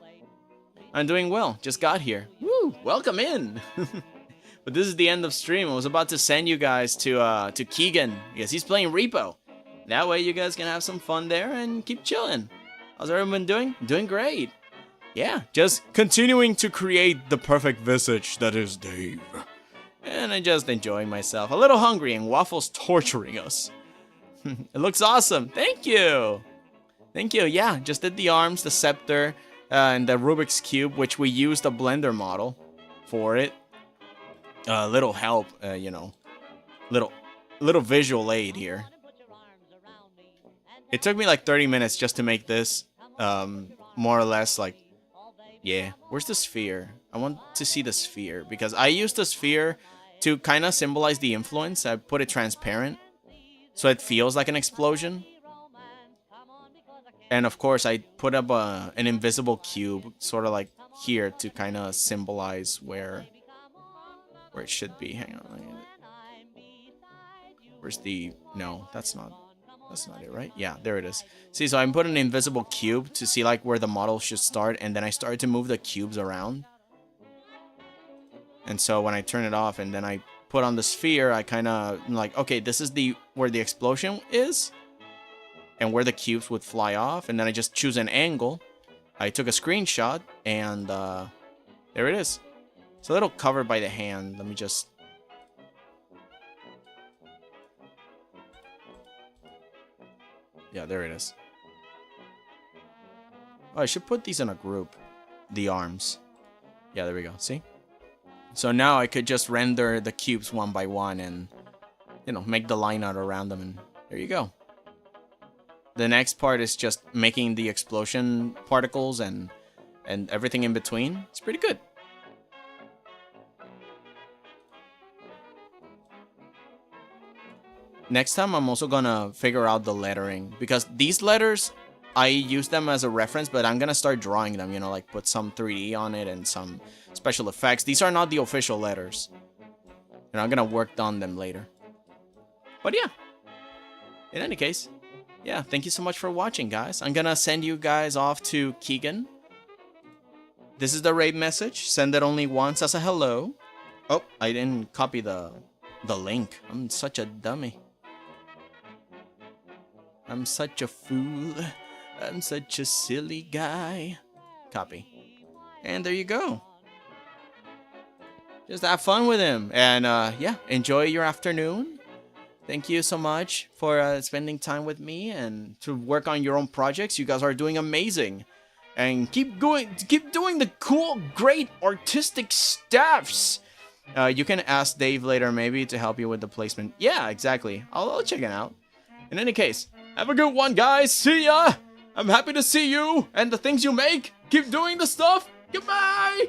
I'm doing well. Just got here. Woo! Welcome in. But this is the end of stream. I was about to send you guys to Keegan because he's playing Repo. That way you guys can have some fun there and keep chilling. How's everyone doing? Doing great. Yeah, just continuing to create the perfect visage that is Dave. And I'm just enjoying myself. A little hungry and Waffle's torturing us. It looks awesome. Thank you. Thank you. Yeah, just did the arms, the scepter, and the Rubik's Cube, which we used a Blender model for it. Little help, you know. Little visual aid here. It took me like 30 minutes just to make this. More or less like... Yeah. Where's the sphere? I want to see the sphere. Because I used the sphere to kind of symbolize the influence. I put it transparent. So it feels like an explosion. And of course I put up an invisible cube. Sort of like here to kind of symbolize where it should be. Hang on. Where's the... No, that's not it, right? Yeah, there it is. See, so I put an invisible cube to see like where the model should start, and then I started to move the cubes around. And so when I turn it off and then I put on the sphere, I kind of like, okay, this is where the explosion is and where the cubes would fly off, and then I just choose an angle. I took a screenshot and there it is. It's a little covered by the hand. Let me just... Yeah, there it is. Oh, I should put these in a group. The arms. Yeah, there we go. See? So now I could just render the cubes one by one and, you know, make the line out around them, and there you go. The next part is just making the explosion particles and everything in between. It's pretty good. Next time, I'm also gonna figure out the lettering, because these letters, I use them as a reference, but I'm gonna start drawing them, you know, like put some 3D on it and some special effects. These are not the official letters. And I'm gonna work on them later. But yeah, in any case, yeah, thank you so much for watching, guys. I'm gonna send you guys off to Keegan. This is the raid message. Send it only once as a hello. Oh, I didn't copy the link. I'm such a dummy. I'm such a fool. I'm such a silly guy. Copy. And there you go. Just have fun with him. And yeah, enjoy your afternoon. Thank you so much for spending time with me and to work on your own projects. You guys are doing amazing. And keep doing the cool, great artistic stuffs. You can ask Dave later maybe to help you with the placement. Yeah, exactly. I'll check it out. In any case, have a good one, guys. See ya. I'm happy to see you and the things you make. Keep doing the stuff. Goodbye.